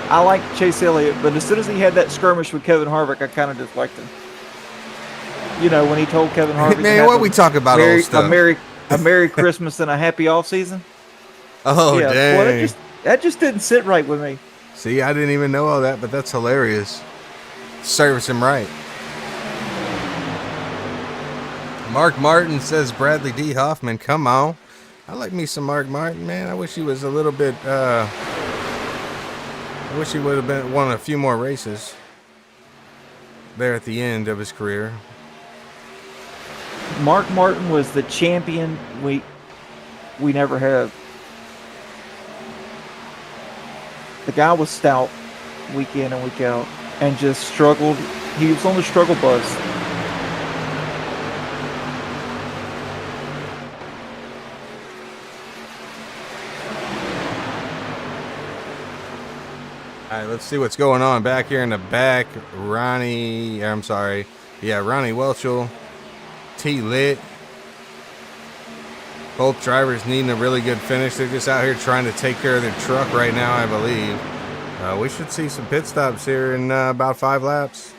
I like Chase Elliott, but as soon as he had that skirmish with Kevin Harvick, I kind of disliked him. You know, when he told Kevin Harvick, Man, what we talk about old stuff? A Merry Christmas and a Happy Off Season. Oh, yeah, dang! Well, that just didn't sit right with me. See, I didn't even know all that, but that's hilarious. Service him right. Mark Martin says Bradley D. Hoffman, come on. I like me some Mark Martin, man. I wish he was a little bit, I wish he would have won a few more races there at the end of his career. Mark Martin was the champion we never had. The guy was stout week in and week out and just struggled. He was on the struggle bus. All right, let's see what's going on back here in the back. Ronnie Welchel, T. Lit. Both drivers needing a really good finish. They're just out here trying to take care of their truck right now, I believe. We should see some pit stops here in about 5 laps.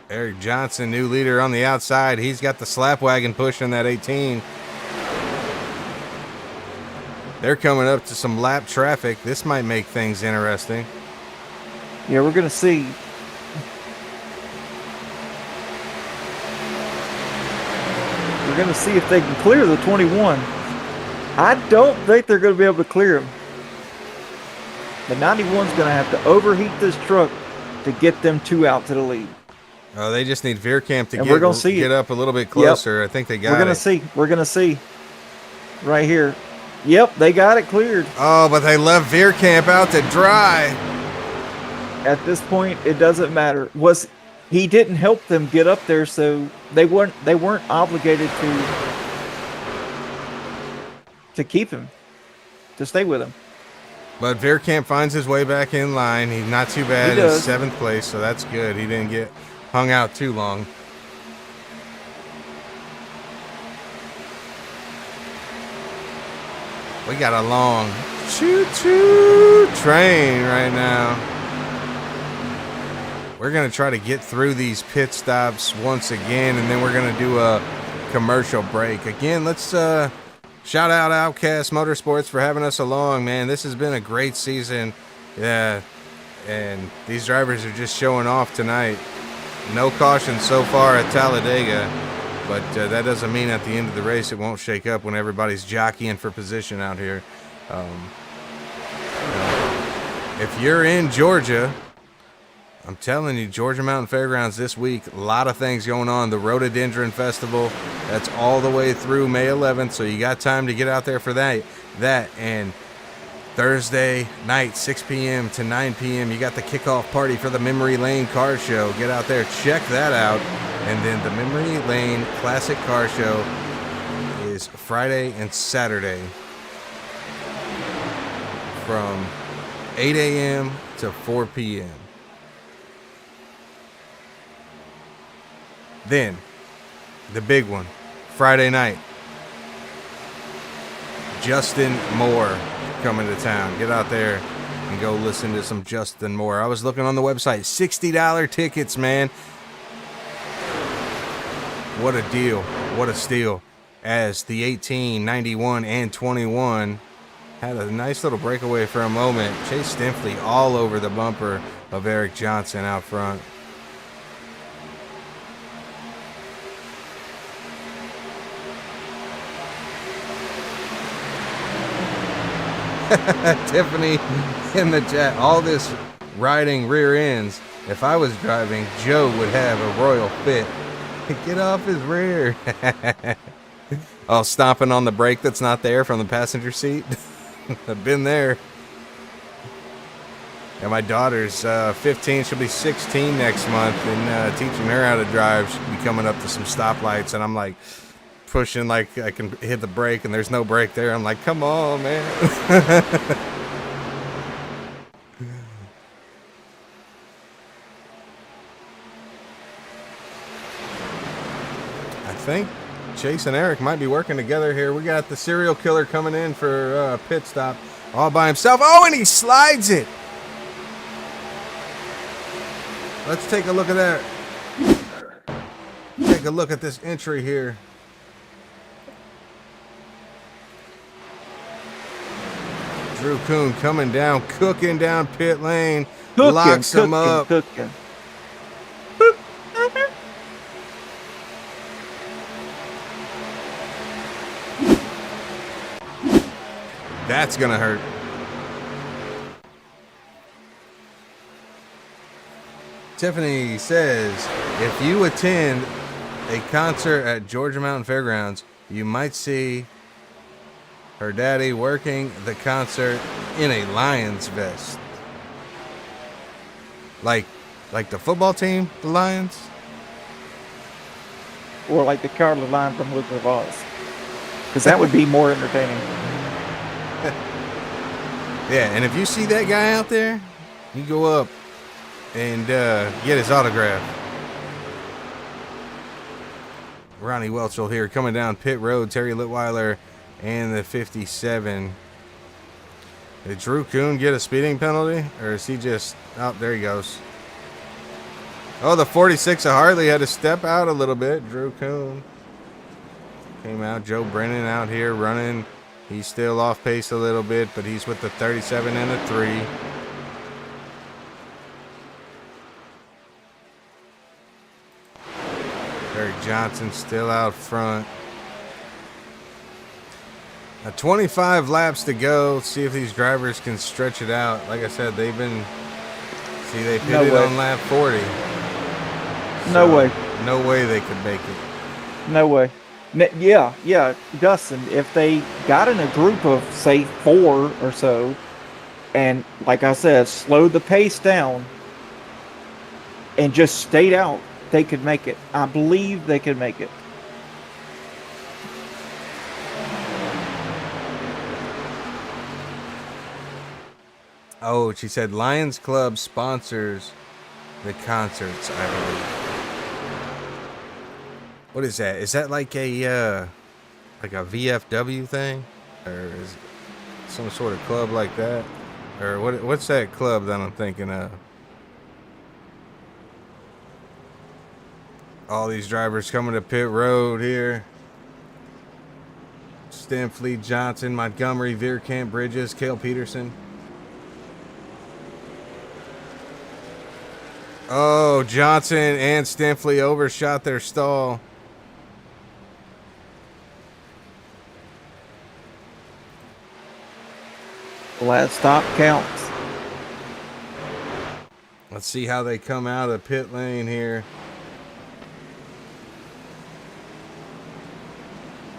Eric Johnson, new leader on the outside. He's got the slap wagon pushing that 18. They're coming up to some lap traffic. This might make things interesting. Yeah, we're going to see. We're going to see if they can clear the 21. I don't think they're going to be able to clear him. The 91's going to have to overheat this truck to get them 2 out to the lead. Oh, they just need Veerkamp to we're gonna see get it. up a little bit closer. Yep. I think they got it. We're going to see. Right here. Yep, they got it cleared. Oh, but they left Veerkamp out to dry. At this point, it doesn't matter. He didn't help them get up there, so they weren't obligated to keep him, to stay with him. But Veerkamp finds his way back in line. He's not too bad in 7th place, so that's good. He didn't get hung out too long. We got a long choo-choo train right now. We're going to try to get through these pit stops once again, and then we're going to do a commercial break. Again, let's shout out Outcast Motorsports for having us along, man. This has been a great season. Yeah, and these drivers are just showing off tonight. No caution so far at Talladega, but that doesn't mean at the end of the race it won't shake up when everybody's jockeying for position out here. If you're in Georgia, I'm telling you, Georgia Mountain Fairgrounds this week, a lot of things going on. The Rhododendron Festival, that's all the way through May 11th, so you got time to get out there for that. And Thursday night, 6 p.m. to 9 p.m., you got the kickoff party for the Memory Lane Car Show. Get out there, check that out. And then the Memory Lane Classic Car Show is Friday and Saturday from 8 a.m. to 4 p.m. Then, the big one, Friday night, Justin Moore coming to town. Get out there and go listen to some Justin Moore. I was looking on the website, $60 tickets, man. What a deal. What a steal. As the 18, 91, and 21 had a nice little breakaway for a moment. Chase Stinfley all over the bumper of Eric Johnson out front. Tiffany in the chat. All this riding rear ends. If I was driving, Joe would have a royal fit. Get off his rear. Oh, stomping on the brake that's not there from the passenger seat. I've been there. And my daughter's 15. She'll be 16 next month. And teaching her how to drive. She'll be coming up to some stoplights. And I'm like pushing like I can hit the brake. And there's no brake there. I'm like, come on, man. I think Chase and Eric might be working together here. We got the serial killer coming in for pit stop all by himself. Oh, and he slides it. Let's take a look at that. Take a look at this entry here. Drew Kuhn coming down, cooking down pit lane. Locks him up. Cooking. That's gonna hurt. Tiffany says, if you attend a concert at Georgia Mountain Fairgrounds, you might see her daddy working the concert in a Lions vest. Like the football team, the Lions? Or like the Cowardly Lion from Wizard of Oz. Because that would be more entertaining. Yeah, and if you see that guy out there, you go up and get his autograph. Ronnie Welchel here coming down pit road. Terry Litweiler and the 57. Did Drew Kuhn get a speeding penalty? Or is he just... Oh, there he goes. Oh, the 46 of Hartley had to step out a little bit. Drew Kuhn came out. Joe Brennan out here running He's still off pace a little bit, but he's with the 37 and the 3. Eric Johnson still out front. 25 laps to go. Let's see if these drivers can stretch it out. Like I said, they've been... See, they pitted on lap 40. No way. No way they could make it. No way. Yeah, Dustin, if they got in a group of, say, 4 or so, and, like I said, slowed the pace down and just stayed out, they could make it. I believe they could make it. Oh, she said Lions Club sponsors the concerts, I believe. What is that? Is that like a VFW thing? Or is it some sort of club like that? Or what's that club that I'm thinking of? All these drivers coming to pit road here. Stinfleet, Johnson, Montgomery, Veerkamp, Bridges, Cale Peterson. Oh, Johnson and Stinfleet overshot their stall. The last stop counts. Let's see how they come out of the pit lane here.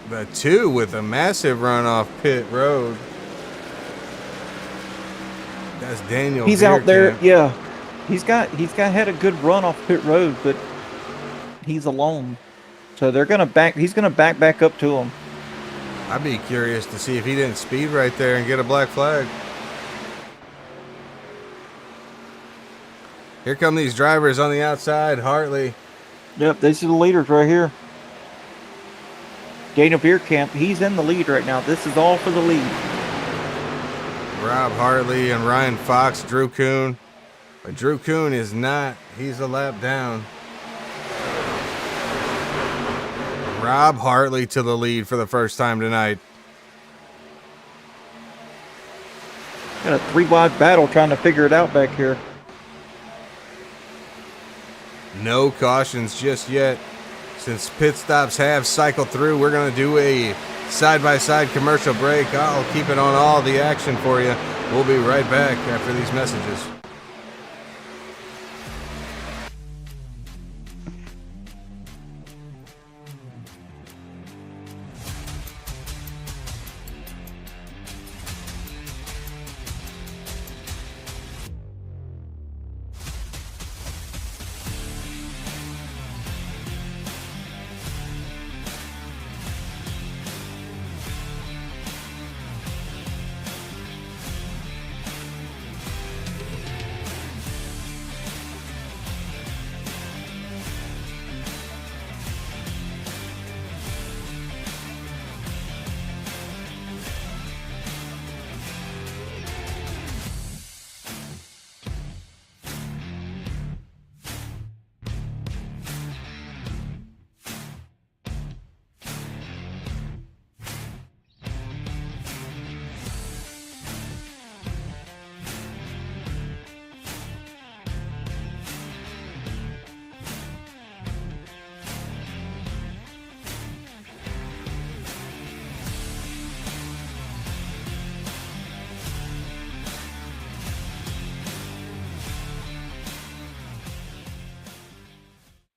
The 2 with a massive run off pit road. That's Daniel. He's out there, yeah. He's had a good run off pit road, but he's alone. So they're gonna back. He's gonna back up to him. I'd be curious to see if he didn't speed right there and get a black flag. Here come these drivers on the outside. Hartley. Yep, these are the leaders right here. Daniel Veerkamp, he's in the lead right now. This is all for the lead. Rob Hartley and Ryan Fox, Drew Kuhn. But Drew Kuhn is not. He's a lap down. Rob Hartley to the lead for the first time tonight. Got a 3-wide battle trying to figure it out back here. No cautions just yet. Since pit stops have cycled through, we're going to do a side-by-side commercial break. I'll keep it on all the action for you. We'll be right back after these messages.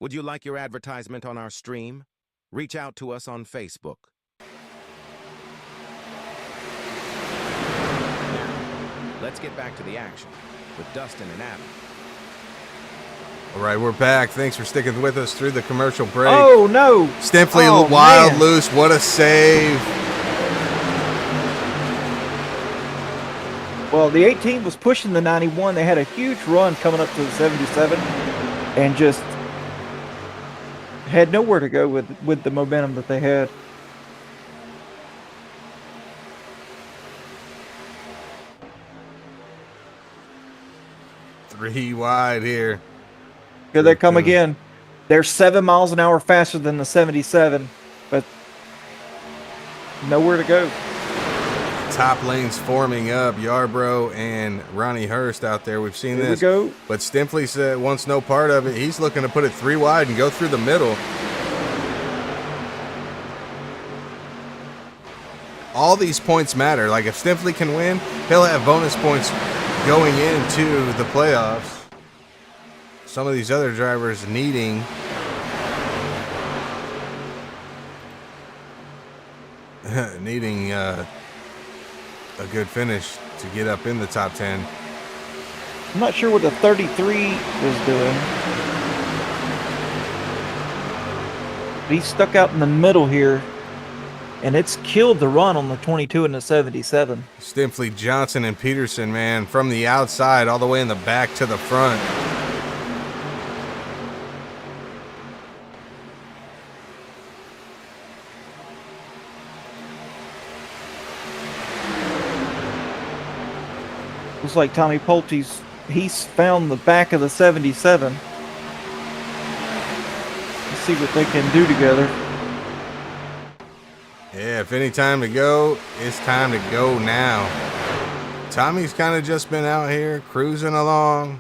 Would you like your advertisement on our stream? Reach out to us on Facebook. Let's get back to the action with Dustin and Adam. All right, we're back. Thanks for sticking with us through the commercial break. Oh, no. Stinfleet wild loose. What a save. Well, the 18 was pushing the 91. They had a huge run coming up to the 77 and just had nowhere to go with the momentum that they had. Three wide here. Here they come again. They're 7 miles an hour faster than the 77, but nowhere to go. top lanes forming up. Yarbrough and Ronnie Hurst out there. We've seen Here this. we go. But Stimpley said wants no part of it. He's looking to put it 3 wide and go through the middle. All these points matter. Like if Stimpley can win, he'll have bonus points going into the playoffs. Some of these other drivers needing a good finish to get up in the top 10. I'm not sure what the 33 is doing. But he's stuck out in the middle here, and it's killed the run on the 22 and the 77. Stimpley, Johnson, and Peterson, man, from the outside all the way in the back to the front. Looks like Tommy Pulte's, he's found the back of the 77. Let's see what they can do together. Yeah, if any time to go, it's time to go now. Tommy's kind of just been out here cruising along.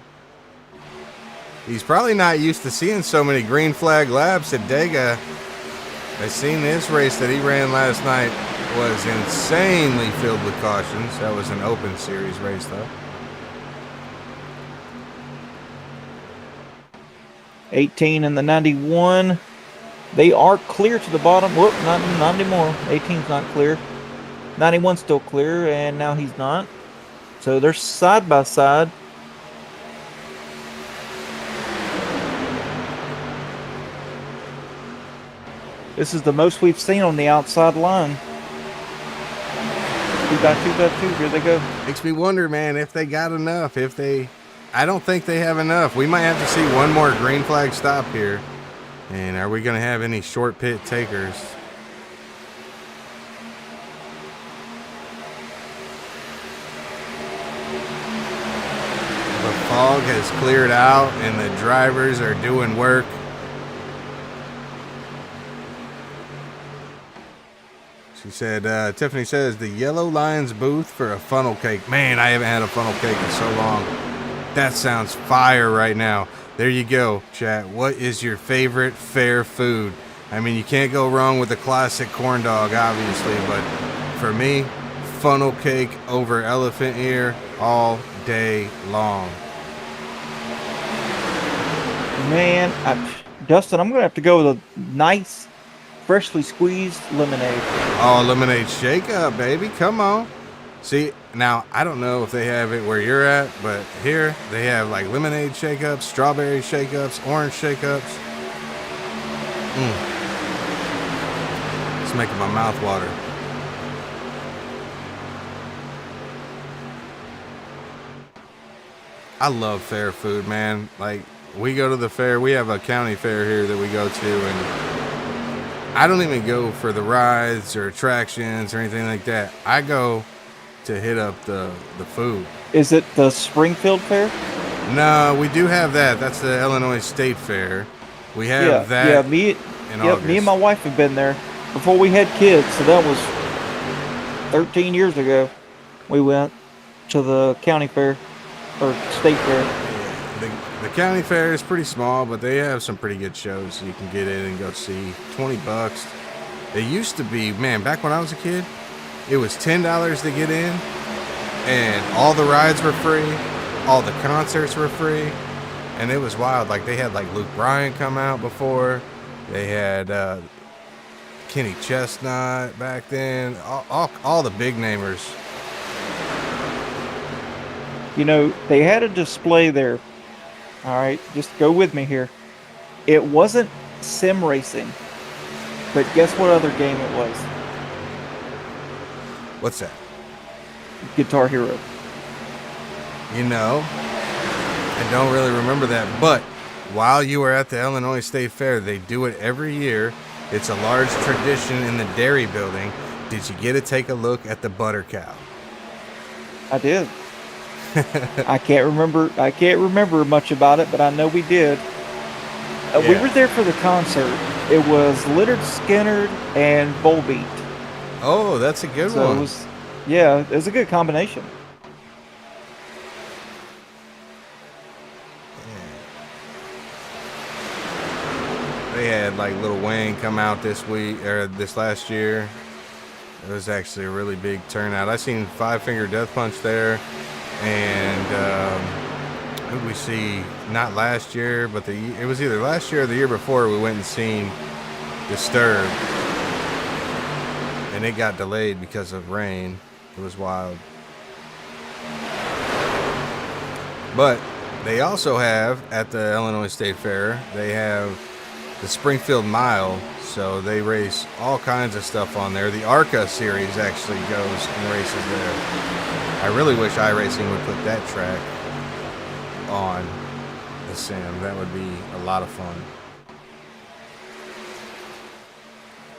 He's probably not used to seeing so many green flag laps at Dega. I seen this race that he ran last night was insanely filled with cautions. That was an open series race, though. 18 and the 91. They are clear to the bottom. Whoop, not anymore. 18's not clear. 91's still clear, and now he's not. So they're side by side. This is the most we've seen on the outside line. 2.2.2, here they go. Makes me wonder, man, if they got enough. I don't think they have enough. We might have to see one more green flag stop here. And are we going to have any short pit takers? The fog has cleared out and the drivers are doing work. She said, Tiffany says, the Yellow Lions booth for a funnel cake. Man, I haven't had a funnel cake in so long. That sounds fire right now. There you go, chat. What is your favorite fair food? I mean, you can't go wrong with the classic corn dog, obviously, but for me, funnel cake over elephant ear all day long. Man, Dustin, I'm going to have to go with a nice, freshly squeezed lemonade. Oh, lemonade shake up, baby. Come on. See, now, I don't know if they have it where you're at, but here they have like lemonade shake-ups, strawberry shake-ups, orange shake-ups. It's making my mouth water. I love fair food, man. Like, we go to the fair. We have a county fair here that we go to, and I don't even go for the rides or attractions or anything like that. I go to hit up the food. Is it the Springfield Fair? No, we do have that. That's the Illinois State Fair. We have that. Yeah, me and my wife have been there before we had kids. So that was 13 years ago. We went to the county fair or state fair. The county fair is pretty small, but they have some pretty good shows you can get in and go see. $20. They used to be, man, back when I was a kid, it was $10 to get in, and all the rides were free, all the concerts were free, and it was wild. Like, they had, like, Luke Bryan come out before. They had Kenny Chestnut back then. All the big namers. You know, they had a display there. All right, just go with me here. It wasn't sim racing, but guess what other game it was? What's that? Guitar Hero. You know, I don't really remember that, but while you were at the Illinois State Fair, they do it every year. It's a large tradition in the dairy building. Did you get to take a look at the butter cow? I did. I can't remember much about it, but I know we did. We were there for the concert. It was Lynyrd Skynyrd and Volbeat. Oh, that's a good one. Yeah, it's a good combination. They had like Lil Wayne come out this week or this last year. It was actually a really big turnout. I seen Five Finger Death Punch there, and who did we see? Not last year, but it was either last year or the year before. We went and seen Disturbed, and it got delayed because of rain. It was wild. But they also have at the Illinois State Fair, they have the Springfield Mile, so they race all kinds of stuff on there. The ARCA series actually goes and races there. I really wish iRacing would put that track on the sim. That would be a lot of fun.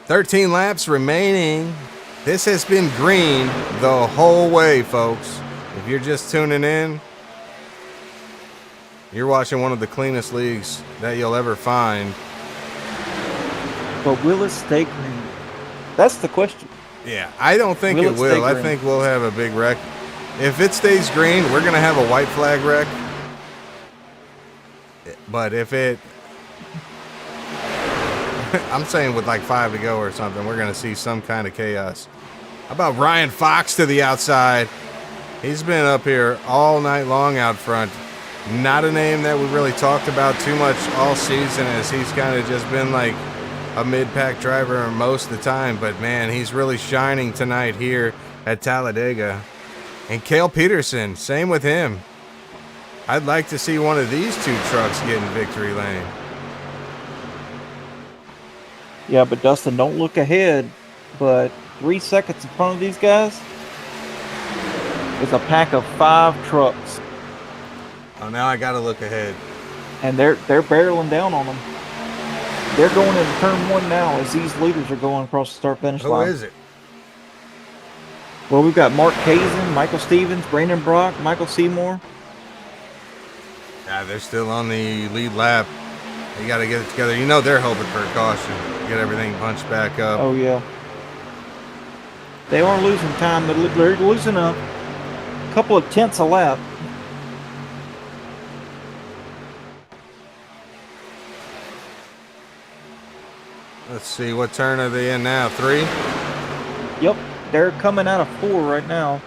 13 laps remaining. This has been green the whole way, folks. If you're just tuning in, you're watching one of the cleanest leagues that you'll ever find. But will it stay green? That's the question. Yeah, I don't think Will it it will. stay I green? think we'll have a big wreck. If it stays green, we're going to have a white flag wreck. But if it... I'm saying with like 5 to go or something, we're going to see some kind of chaos. How about Ryan Fox to the outside? He's been up here all night long out front. Not a name that we really talked about too much all season, as he's kind of just been like a mid-pack driver most of the time. But man, he's really shining tonight here at Talladega. And Cale Peterson, same with him. I'd like to see one of these two trucks get in victory lane. Yeah, but Dustin, don't look ahead. But 3 seconds in front of these guys is a pack of 5 trucks. Oh, now I got to look ahead. And they're barreling down on them. They're going into turn 1 now as these leaders are going across the start-finish line. Who is it? Well, we've got Mark Kazin, Michael Stevens, Brandon Brock, Michael Seymour. Yeah, they're still on the lead lap. They got to get it together. You know they're hoping for a caution. Get everything bunched back up. Oh, yeah. They are losing time. They're losing a couple of tenths a lap. Let's see, what turn are they in now? 3? Yep, they're coming out of 4 right now.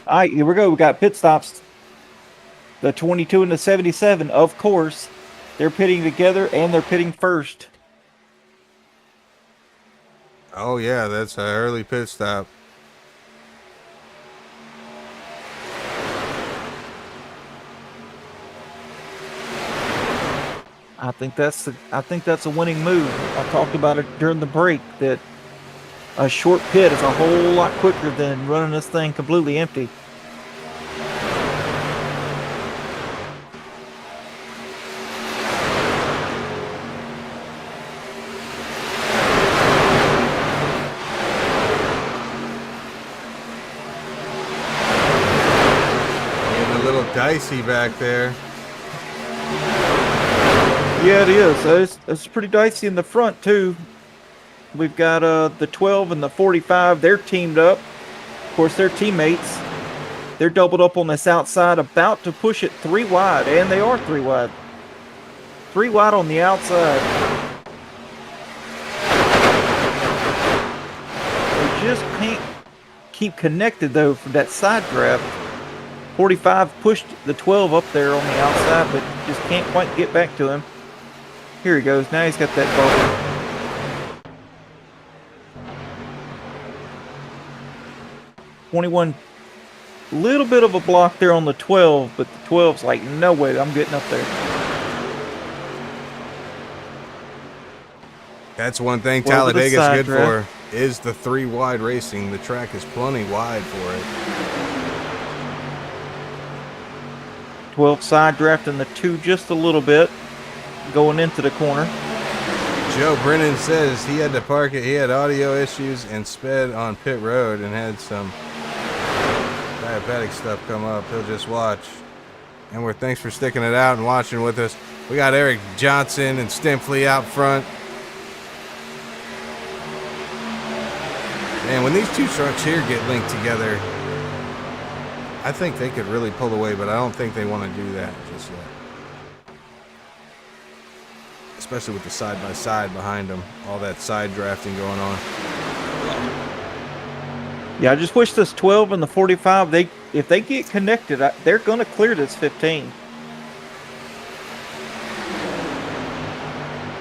All right, here we go. We got pit stops. The 22 and the 77, of course. They're pitting together, and they're pitting first. Oh, yeah, that's an early pit stop. I think that's a winning move. I talked about it during the break that a short pit is a whole lot quicker than running this thing completely empty. Getting a little dicey back there. Yeah, it is. It's pretty dicey in the front, too. We've got the 12 and the 45. They're teamed up. Of course, they're teammates. They're doubled up on this outside, about to push it 3 wide, and they are 3 wide. 3 wide on the outside. They just can't keep connected, though, for that side draft. 45 pushed the 12 up there on the outside, but just can't quite get back to him. Here he goes. Now he's got that bubble. 21, little bit of a block there on the 12, but the 12's like, no way, I'm getting up there. That's one thing Well, with the Talladega's side good draft. for, is the 3 wide racing. The track is plenty wide for it. 12 side drafting the 2 just a little bit, going into the corner. Joe Brennan says he had to park it. He had audio issues and sped on pit road and had some diabetic stuff come up. He'll just watch. And thanks for sticking it out and watching with us. We got Eric Johnson and Stimpley out front. And when these two trucks here get linked together, I think they could really pull away, but I don't think they want to do that just yet. Especially with the side-by-side behind them. All that side drafting going on. Yeah, I just wish this 12 and the 45, if they get connected, they're going to clear this 15.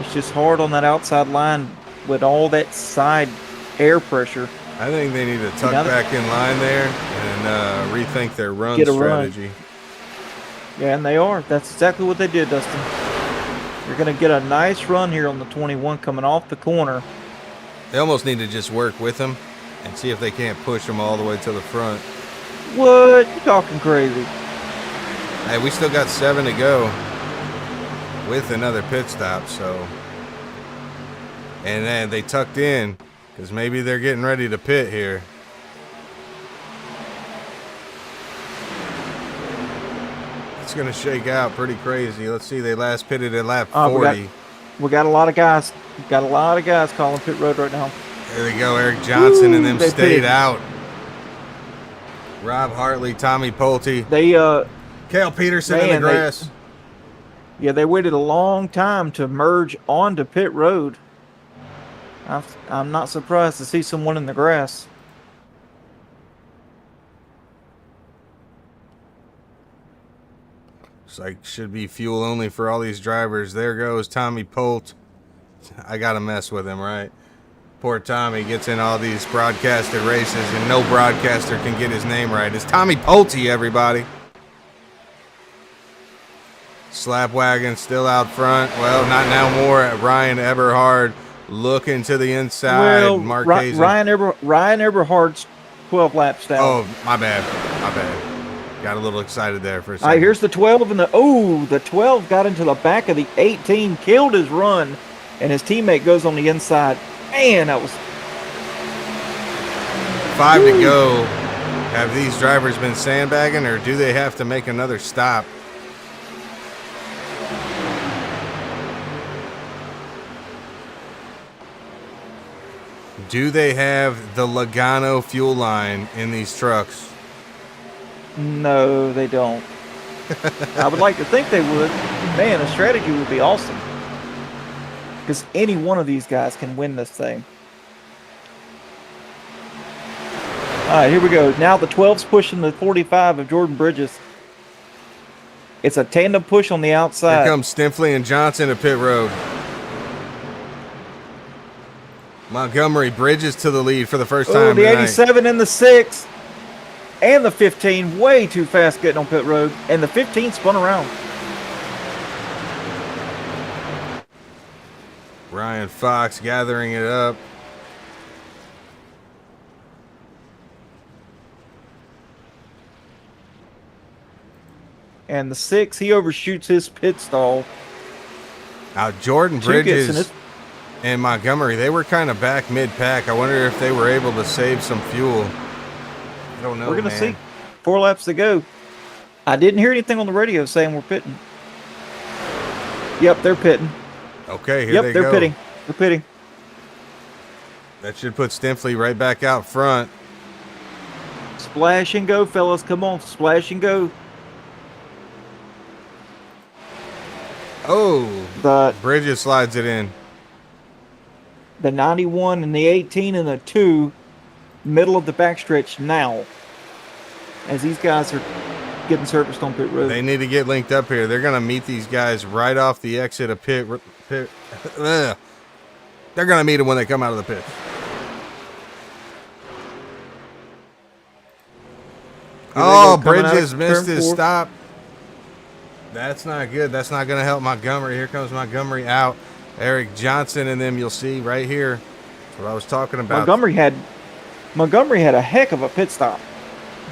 It's just hard on that outside line with all that side air pressure. I think they need to tuck back in line there and rethink their run strategy. Yeah, and they are. That's exactly what they did, Dustin. You're going to get a nice run here on the 21 coming off the corner. They almost need to just work with them and see if they can't push them all the way to the front. What? You're talking crazy. Hey, we still got 7 to go with another pit stop, so. And then they tucked in because maybe they're getting ready to pit here. It's going to shake out pretty crazy. Let's see, they last pitted at lap 40. We got a lot of guys. Got a lot of guys calling pit road right now. There they go. Eric Johnson and them stayed out. Rob Hartley, Tommy Pulte. Cale Peterson in the grass. They waited a long time to merge onto pit road. I'm not surprised to see someone in the grass. Looks like should be fuel only for all these drivers. There goes Tommy Pulte. I got to mess with him, right? Poor Tommy gets in all these broadcasted races and no broadcaster can get his name right. It's Tommy Pulte, everybody. Slapwagon still out front. Well, not now more. Ryan Eberhard looking to the inside. Well, Mark Ryan Eberhard's 12 laps down. Oh, my bad. Got a little excited there for a second. All right, here's the 12 and the 12 got into the back of the 18, killed his run, and his teammate goes on the inside. Man, that was 5 to go. Have these drivers been sandbagging, or do they have to make another stop? Do they have the Logano fuel line in these trucks? No, they don't. I would like to think they would. Man, a strategy would be awesome. Because any one of these guys can win this thing. All right, here we go. Now the 12's pushing the 45 of Jordan Bridges. It's a tandem push on the outside. Here comes Stinfley and Johnson to pit road. Montgomery Bridges to the lead for the first time the tonight. 87 and the 6. And the 15 way too fast getting on pit road. And the 15 spun around. Ryan Fox gathering it up. And the 6, he overshoots his pit stall. Now, Jordan Bridges and Montgomery, they were kind of back mid-pack. I wonder if they were able to save some fuel. I don't know, We're going to see. 4 laps to go. I didn't hear anything on the radio saying we're pitting. Yep, they're pitting. Okay, here they go. They're pitting. They're pitting. That should put Stinfley right back out front. Splash and go, fellas. Come on, splash and go. Oh, Bridges slides it in. The 91 and the 18 and the 2, middle of the backstretch now. As these guys are getting serviced on pit road. They need to get linked up here. They're going to meet these guys right off the exit of pit. They're going to meet them when they come out of the pit. Oh, Bridges missed his stop. That's not good. That's not going to help Montgomery. Here comes Montgomery out. Eric Johnson and them you'll see right here. That's what I was talking about. Montgomery had a heck of a pit stop.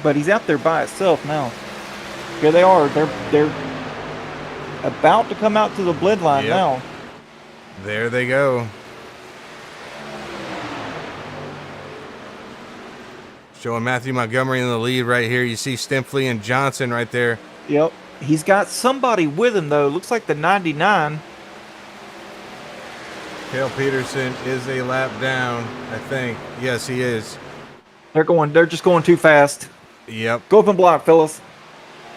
But he's out there by himself now. Here they are. They're about to come out to the blend line now. There they go. Showing Matthew Montgomery in the lead right here. You see Stinfley and Johnson right there. Yep. He's got somebody with him, though. Looks like the 99. Cale Peterson is a lap down, I think. Yes, he is. They're just going too fast. Yep. Go up and block, fellas.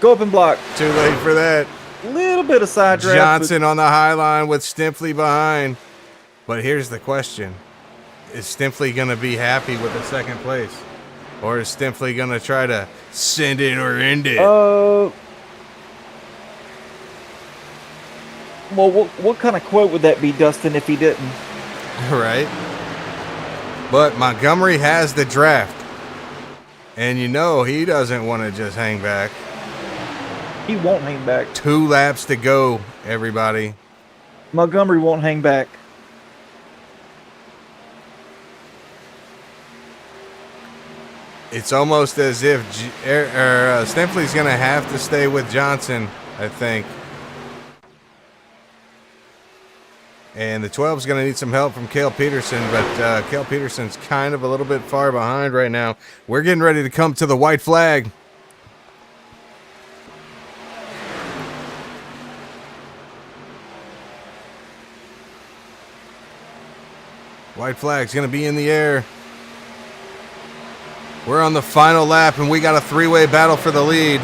Go up and block. Too late for that. Little bit of side draft. Johnson on the high line with Stifley behind. But here's the question. Is Stifley going to be happy with the second place? Or is Stifley going to try to send it or end it? Well, what kind of quote would that be, Dustin, if he didn't? Right. But Montgomery has the draft. And you know he doesn't want to just hang back. He won't hang back. 2 laps to go, everybody. Montgomery won't hang back. It's almost as if Stifley's going to have to stay with Johnson, I think. And the 12 is going to need some help from Cale Peterson, but Cale Peterson's kind of a little bit far behind right now. We're getting ready to come to the white flag. White flag's going to be in the air. We're on the final lap, and we got a 3-way battle for the lead.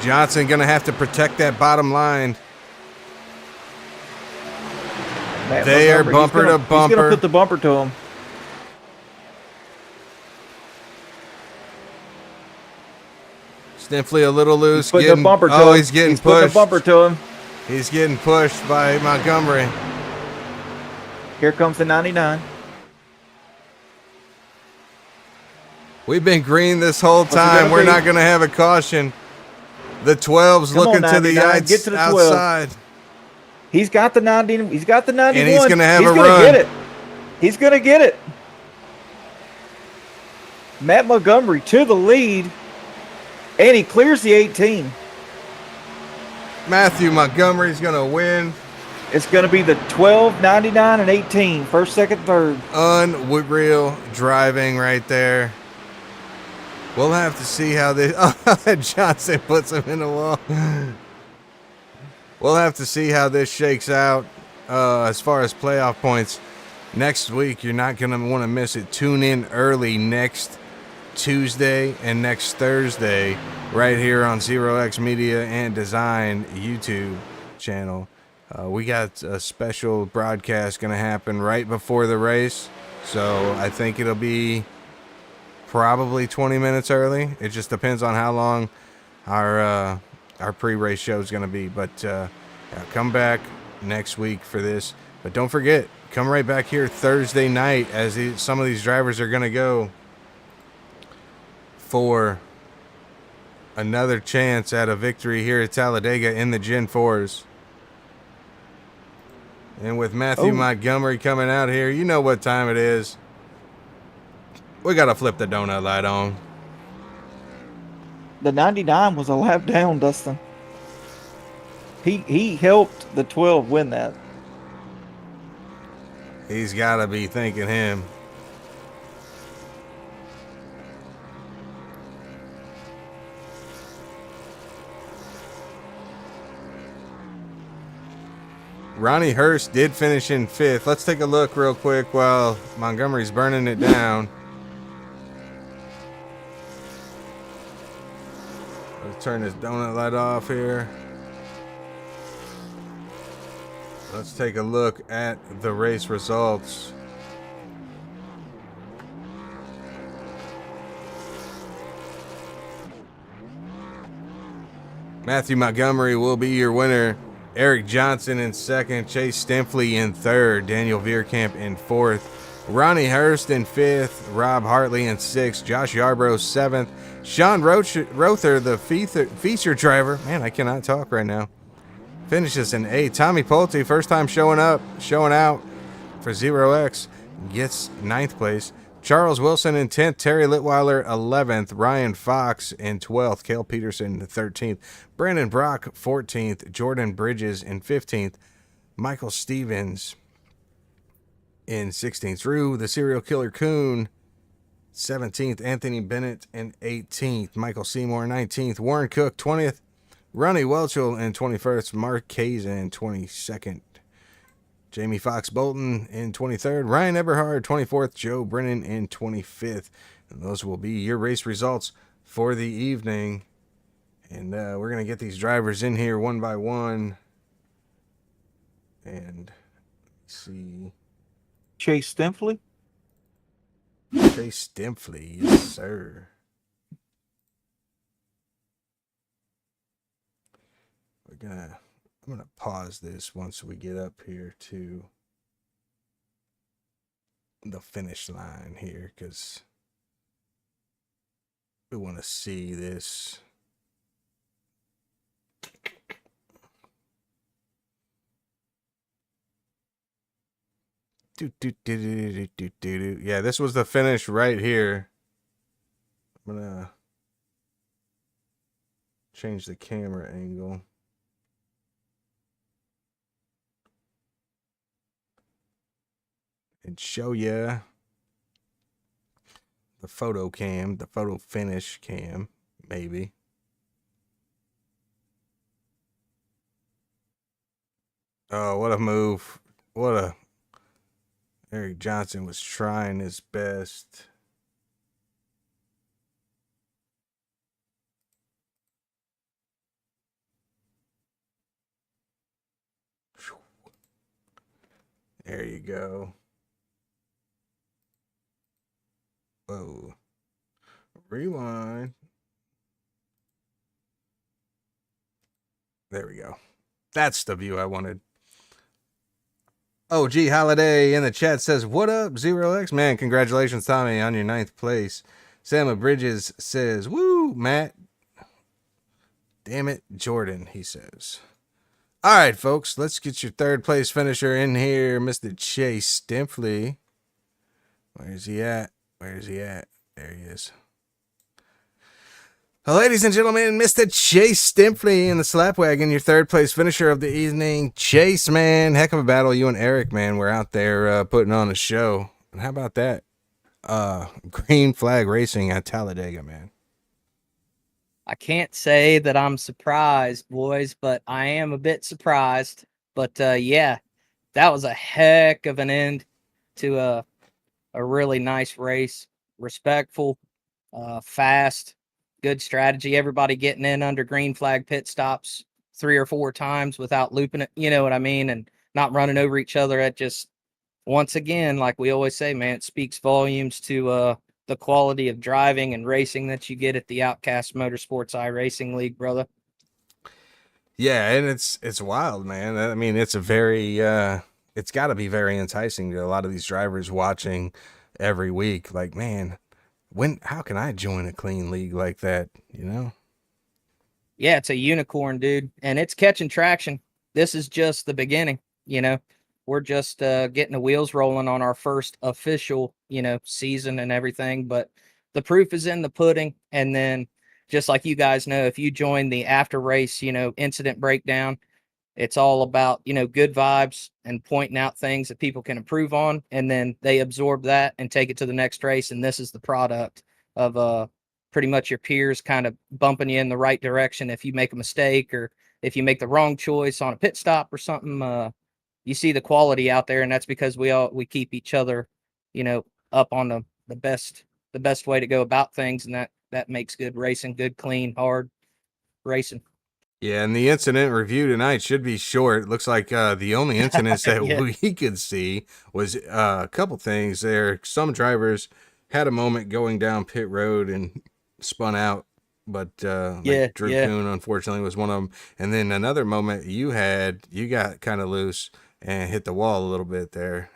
Johnson going to have to protect that bottom line. They are bumper to bumper. He's going to put the bumper to him. Stifley a little loose. He's getting bumper to him. He's getting pushed. Putting a bumper to him. He's getting pushed by Montgomery. Here comes the 99. We've been green this whole time. We're not going to have a caution. The 12's looking to the outside. He's got the 90. He's got the 91. And he's going to have a run. He's going to get it. He's going to get it. Matt Montgomery to the lead. And he clears the 18. Matthew Montgomery's going to win. It's going to be the 12, 99, and 18. First, second, third. Unreal driving right there. We'll have to see how this... Oh, Johnson puts him in the wall. We'll have to see how this shakes out as far as playoff points. Next week, you're not going to want to miss it. Tune in early next Tuesday and next Thursday right here on Zero X Media and Design YouTube channel. We got a special broadcast going to happen right before the race, so I think it'll be probably 20 minutes early. It just depends on how long our pre-race show is going to be. But yeah, come back next week for this. But don't forget, come right back here Thursday night as some of these drivers are going to go for another chance at a victory here at Talladega in the Gen 4s. And with Matthew Montgomery coming out here, you know what time it is. We got to flip the donut light on. The 99 was a lap down, Dustin. He helped the 12 win that. He's got to be thanking him. Ronnie Hurst did finish in 5th. Let's take a look real quick while Montgomery's burning it down. Let's turn this donut light off here. Let's take a look at the race results. Matthew Montgomery will be your winner. Eric Johnson in 2nd, Chase Stifley in 3rd, Daniel Vierkamp in 4th, Ronnie Hurst in 5th, Rob Hartley in 6th, Josh Yarbrough 7th, Sean Rother, the feature driver, man, I cannot talk right now, finishes in 8th. Tommy Pulte, first time showing out for Zero X, gets 9th place. Charles Wilson in 10th, Terry Litweiler 11th, Ryan Fox in 12th, Cale Peterson 13th, Brandon Brock 14th, Jordan Bridges in 15th, Michael Stevens in 16th, Drew the Serial Killer Coon 17th, Anthony Bennett in 18th, Michael Seymour 19th, Warren Cook 20th, Ronnie Welchel in 21st, Mark Kazin in 22nd, Jamie Fox Bolton in 23rd. Ryan Eberhard, 24th. Joe Brennan in 25th. And those will be your race results for the evening. And we're going to get these drivers in here one by one. And see. Chase Stimpley. Chase Stimpley, yes, sir. I'm gonna pause this once we get up here to the finish line here, because we want to see this. Yeah, this was the finish right here. I'm gonna change the camera angle. And show you the photo cam, the photo finish cam, maybe. Oh, what a move. Eric Johnson was trying his best. There you go. Whoa. Rewind. There we go. That's the view I wanted. Oh, G Holiday in the chat says, what up, 0X? Man, congratulations, Tommy, on your 9th place. Sam Bridges says, woo, Matt. Damn it, Jordan, he says. All right, folks, let's get your 3rd place finisher in here, Mr. Chase Stimpley. Where's he at? Where's he at? There he is. Ladies and gentlemen, Mr. Chase Stimpley in the slap wagon, your 3rd place finisher of the evening. Chase, man, heck of a battle. You and Eric, man, were out there putting on a show. And how about that? Green flag racing at Talladega, man. I can't say that I'm surprised, boys, but I am a bit surprised. But yeah, that was a heck of an end to a really nice race. Respectful, fast, good strategy. Everybody getting in under green flag pit stops 3 or 4 times without looping it, you know what I mean, and not running over each other. It just, once again, like we always say, man, it speaks volumes to the quality of driving and racing that you get at the Outcast Motorsports iRacing League, brother. Yeah, and it's wild, man. I mean, it's a very it's got to be very enticing to a lot of these drivers watching every week. Like, man, how can I join a clean league like that, you know? Yeah, it's a unicorn, dude, and it's catching traction. This is just the beginning, you know. We're just getting the wheels rolling on our first official, you know, season and everything, but the proof is in the pudding. And then, just like you guys know, if you join the after race, you know, incident breakdown, it's all about, you know, good vibes and pointing out things that people can improve on, and then they absorb that and take it to the next race. And this is the product of pretty much your peers kind of bumping you in the right direction if you make a mistake, or if you make the wrong choice on a pit stop or something. You see the quality out there, and that's because we keep each other, you know, up on the best way to go about things, and that makes good racing, good, clean, hard racing. Yeah, and the incident review tonight should be short. It looks like the only incidents that Yeah. we could see was a couple things there. Some drivers had a moment going down pit road and spun out, but like Drew Kuhn, unfortunately, was one of them. And then another moment you got kind of loose and hit the wall a little bit there.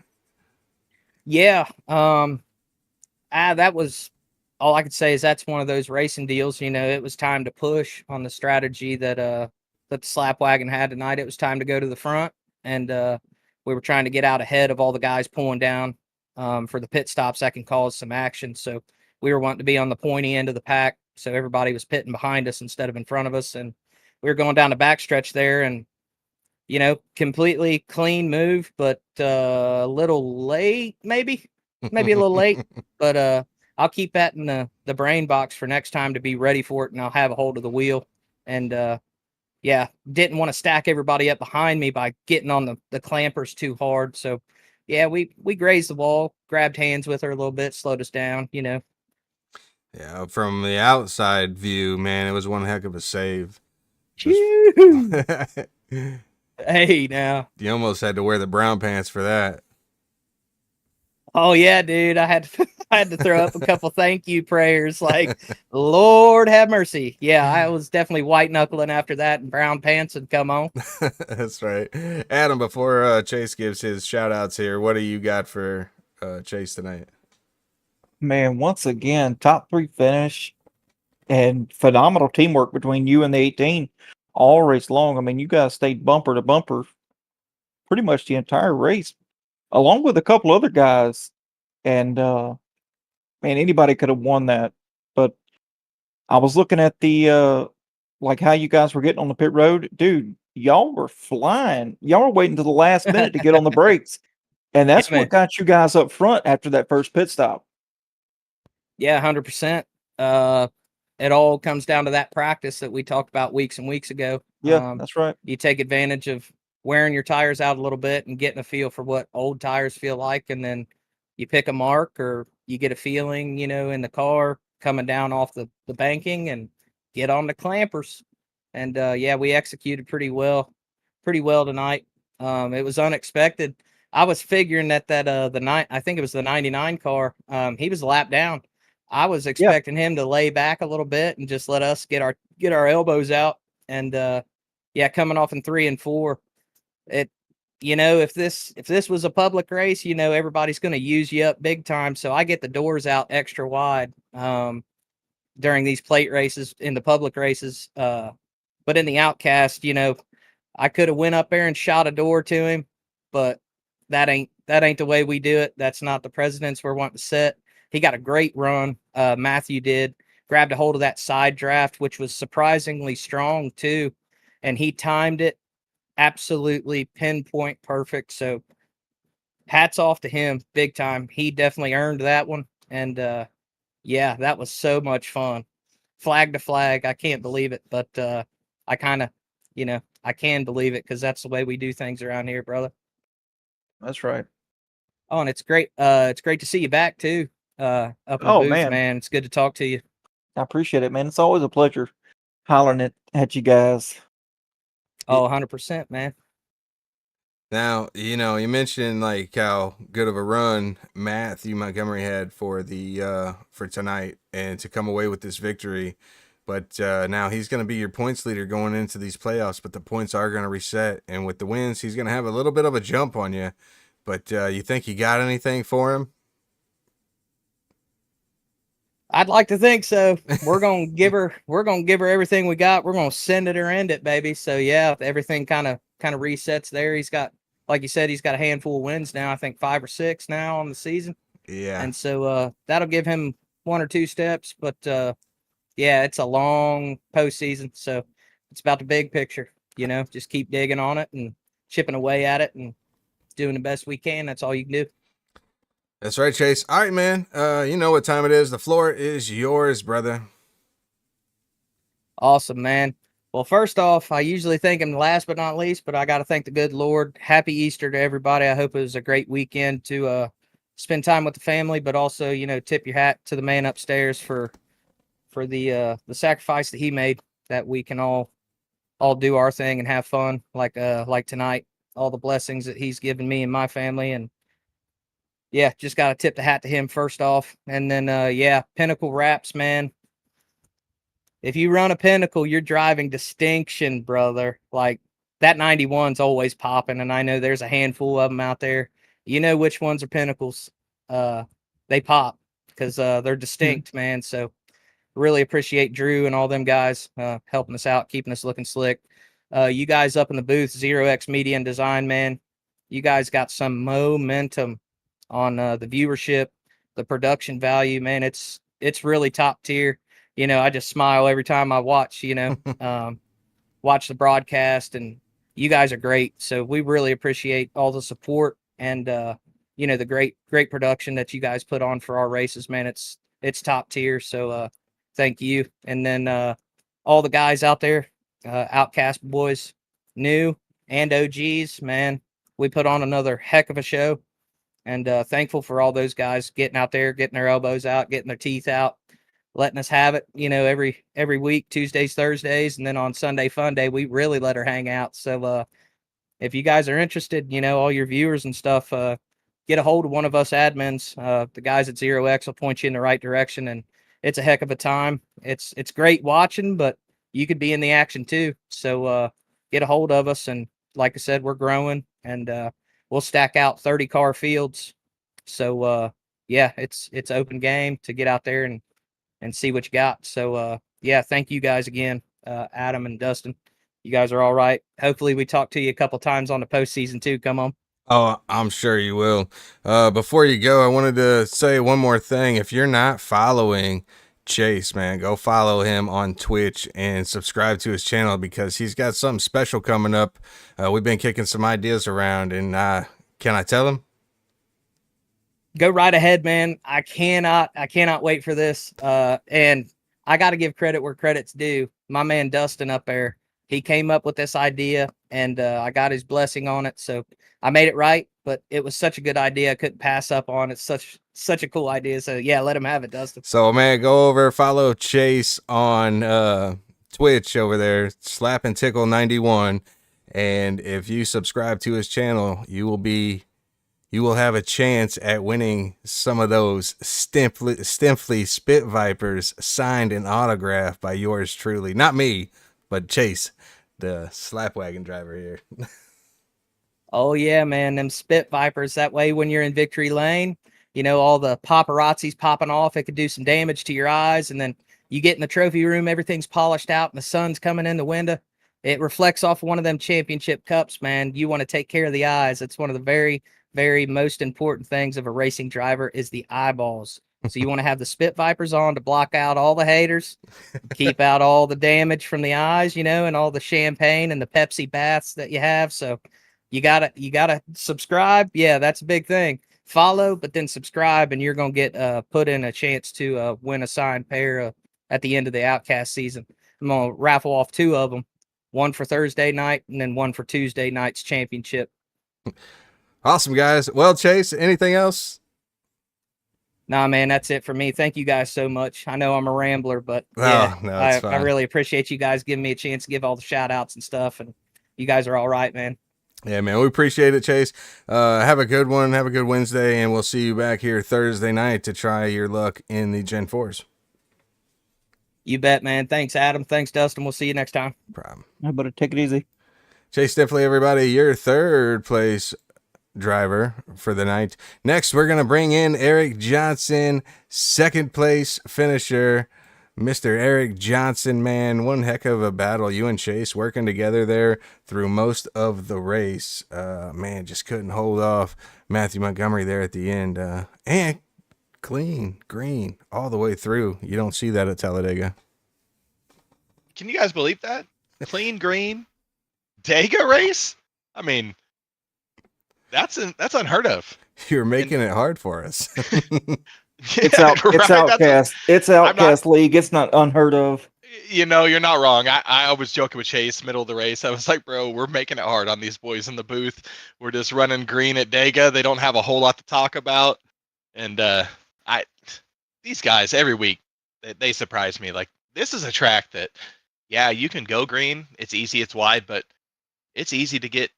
Yeah. That was all I could say is that's one of those racing deals. You know, it was time to push on the strategy that the slap wagon had tonight. It was time to go to the front, and we were trying to get out ahead of all the guys pulling down for the pit stops that can cause some action. So we were wanting to be on the pointy end of the pack, so everybody was pitting behind us instead of in front of us, and we were going down the backstretch there, and you know, completely clean move, but a little late, maybe a little late, but I'll keep that in the brain box for next time to be ready for it, and I'll have a hold of the wheel and yeah, didn't want to stack everybody up behind me by getting on the clampers too hard. So yeah, we grazed the wall, grabbed hands with her a little bit, slowed us down, you know. Yeah, from the outside view, man, it was one heck of a save. Choo! Hey, now. You almost had to wear the brown pants for that. Oh yeah, dude. I had to, I had to throw up a couple thank you prayers, like Lord have mercy. Yeah, I was definitely white knuckling after that, and brown pants had come on. That's right. Adam, before Chase gives his shout outs here, what do you got for Chase tonight? Man, once again, top 3 finish and phenomenal teamwork between you and the 18 all race long. I mean, you guys stayed bumper to bumper pretty much the entire race, along with a couple other guys. And man, anybody could have won that. But I was looking at the like how you guys were getting on the pit road, dude. Y'all were flying. Y'all were waiting to the last minute to get on the brakes, and that's man. what got you guys up front after that first pit stop. Yeah, 100%. It all comes down to that practice that we talked about weeks and weeks ago. Yeah, that's right. You take advantage of wearing your tires out a little bit and getting a feel for what old tires feel like, and then you pick a mark or you get a feeling, you know, in the car coming down off the banking and get on the clampers. And yeah, we executed pretty well tonight. It was unexpected. I was figuring that I think it was the 99 car. He was a lap down. I was Yeah. expecting him to lay back a little bit and just let us get our elbows out. And yeah, coming off in 3 and 4, it, you know, if this was a public race, you know, everybody's going to use you up big time. So I get the doors out extra wide during these plate races, in the public races. But in the Outcast, you know, I could have went up there and shot a door to him, but that ain't the way we do it. That's not the precedence we're wanting to set. He got a great run. Matthew did, grabbed a hold of that side draft, which was surprisingly strong too, and he timed it absolutely pinpoint perfect. So hats off to him, big time. He definitely earned that one, and yeah, that was so much fun. Flag to flag, I can't believe it, but I kind of, you know, I can believe it because that's the way we do things around here, brother. That's right. Oh, and it's great. It's great to see you back too. Up in the Oh, booth, man. man. It's good to talk to you. I appreciate it, man. It's always a pleasure hollering at you guys. Oh, 100%, man. Now, you know, you mentioned like how good of a run Matthew Montgomery had for the for tonight and to come away with this victory. But now he's going to be your points leader going into these playoffs, but the points are going to reset. And with the wins, he's going to have a little bit of a jump on you. But you think you got anything for him? I'd like to think so. We're gonna give her everything we got. We're gonna send it or end it, baby. So yeah, if everything kind of resets there. He's got, like you said, he's got a handful of wins now. I think 5 or 6 now on the season. Yeah. And so that'll give him 1 or 2 steps. But yeah, it's a long postseason, so it's about the big picture. You know, just keep digging on it and chipping away at it and doing the best we can. That's all you can do. That's right, Chase. All right, man. You know what time it is. The floor is yours, brother. Awesome, man. Well, first off, I usually thank him last but not least, but I got to thank the good Lord. Happy Easter to everybody. I hope it was a great weekend to spend time with the family, but also, you know, tip your hat to the man upstairs for the sacrifice that he made, that we can all do our thing and have fun like tonight. All the blessings that he's given me and my family, and yeah, just got to tip the hat to him first off. And then yeah, Pinnacle Wraps, man. If you run a Pinnacle, you're driving distinction, brother. Like, that 91's always popping, and I know there's a handful of them out there. You know which ones are Pinnacles. They pop because they're distinct, man. So really appreciate Drew and all them guys helping us out, keeping us looking slick. You guys up in the booth, 0X Media and Design, man. You guys got some momentum on the viewership, the production value, man. It's really top tier. You know, I just smile every time I watch, you know, watch the broadcast, and you guys are great. So we really appreciate all the support and, you know, the great production that you guys put on for our races, man. It's top tier. So, thank you. And then, all the guys out there, Outcast boys, new and OGs, man. We put on another heck of a show, and thankful for all those guys getting out there, getting their elbows out, getting their teeth out, letting us have it. Every week, Tuesdays, Thursdays, and then on Sunday Fun Day, we really let her hang out. So if you guys are interested, all your viewers and stuff, get a hold of one of us admins. The guys at Zero X will point you in the right direction, and it's a heck of a time. It's great watching, but you could be in the action too. So get a hold of us, and like I said, we're growing, and we'll stack out 30-car fields. So yeah, it's open game to get out there and see what you got. So yeah, thank you guys again, Adam and Dustin. You guys are all right. Hopefully we talk to you a couple times on the postseason too. Come on. Oh, I'm sure you will. Before you go, I wanted to say one more thing. If you're not following Chase, man, go follow him on Twitch and subscribe to his channel, because he's got something special coming up. We've been kicking some ideas around, and can I tell him? Go right ahead, man. I cannot wait for this. And I got to give credit where credit's due. My man Dustin up there, he came up with this idea, and I got his blessing on it. So I made it right, but it was such a good idea. I couldn't pass up on it. Such a cool idea. So yeah, let him have it, Dustin. So man, go over, follow Chase on Twitch over there, Slap and Tickle 91. And if you subscribe to his channel, you will have a chance at winning some of those Stimply Spit Vipers signed and autographed by yours truly. Not me, but Chase, the slap wagon driver here. Oh yeah, man, them Spit Vipers. That way, when you're in victory lane, all the paparazzis popping off, it could do some damage to your eyes. And then you get in the trophy room, everything's polished out, and the sun's coming in the window. It reflects off one of them championship cups, man. You want to take care of the eyes. It's one of the very, very most important things of a racing driver is the eyeballs. So you want to have the Spit Vipers on to block out all the haters, keep out all the damage from the eyes, and all the champagne and the Pepsi baths that you have. So you gotta subscribe. Yeah, that's a big thing. Follow, but then subscribe, and you're gonna get put in a chance to win a signed pair at the end of the Outcast season. I'm gonna raffle off 2 of them, one for Thursday night and then one for Tuesday night's championship. Awesome, guys. Well, Chase, anything else? Nah, man, that's it for me. Thank you guys so much. I know I'm a rambler, but I really appreciate you guys giving me a chance to give all the shout outs and stuff. And you guys are all right, man. Yeah, man, we appreciate it, Chase. Have a good one. Have a good Wednesday, and we'll see you back here Thursday night to try your luck in the Gen 4s. You bet, man. Thanks, Adam. Thanks, Dustin. We'll see you next time. Problem. I better take it easy. Chase Stiffley, everybody, your third place driver for the night. Next, we're going to bring in Eric Johnson, second place finisher. Mr. Eric Johnson, man, one heck of a battle. You and Chase working together there through most of the race. Man, just couldn't hold off Matthew Montgomery there at the end. And clean, green, all the way through. You don't see that at Talladega. Can you guys believe that? Clean green, Dega race? I mean, that's unheard of. You're making it hard for us. It's Outcast. It's Outcast League. It's not unheard of. You're not wrong. I was joking with Chase middle of the race. I was like, bro, we're making it hard on these boys in the booth. We're just running green at Dega. They don't have a whole lot to talk about. And these guys every week, they surprise me. Like, this is a track that, yeah, you can go green. It's easy, it's wide, but it's easy to get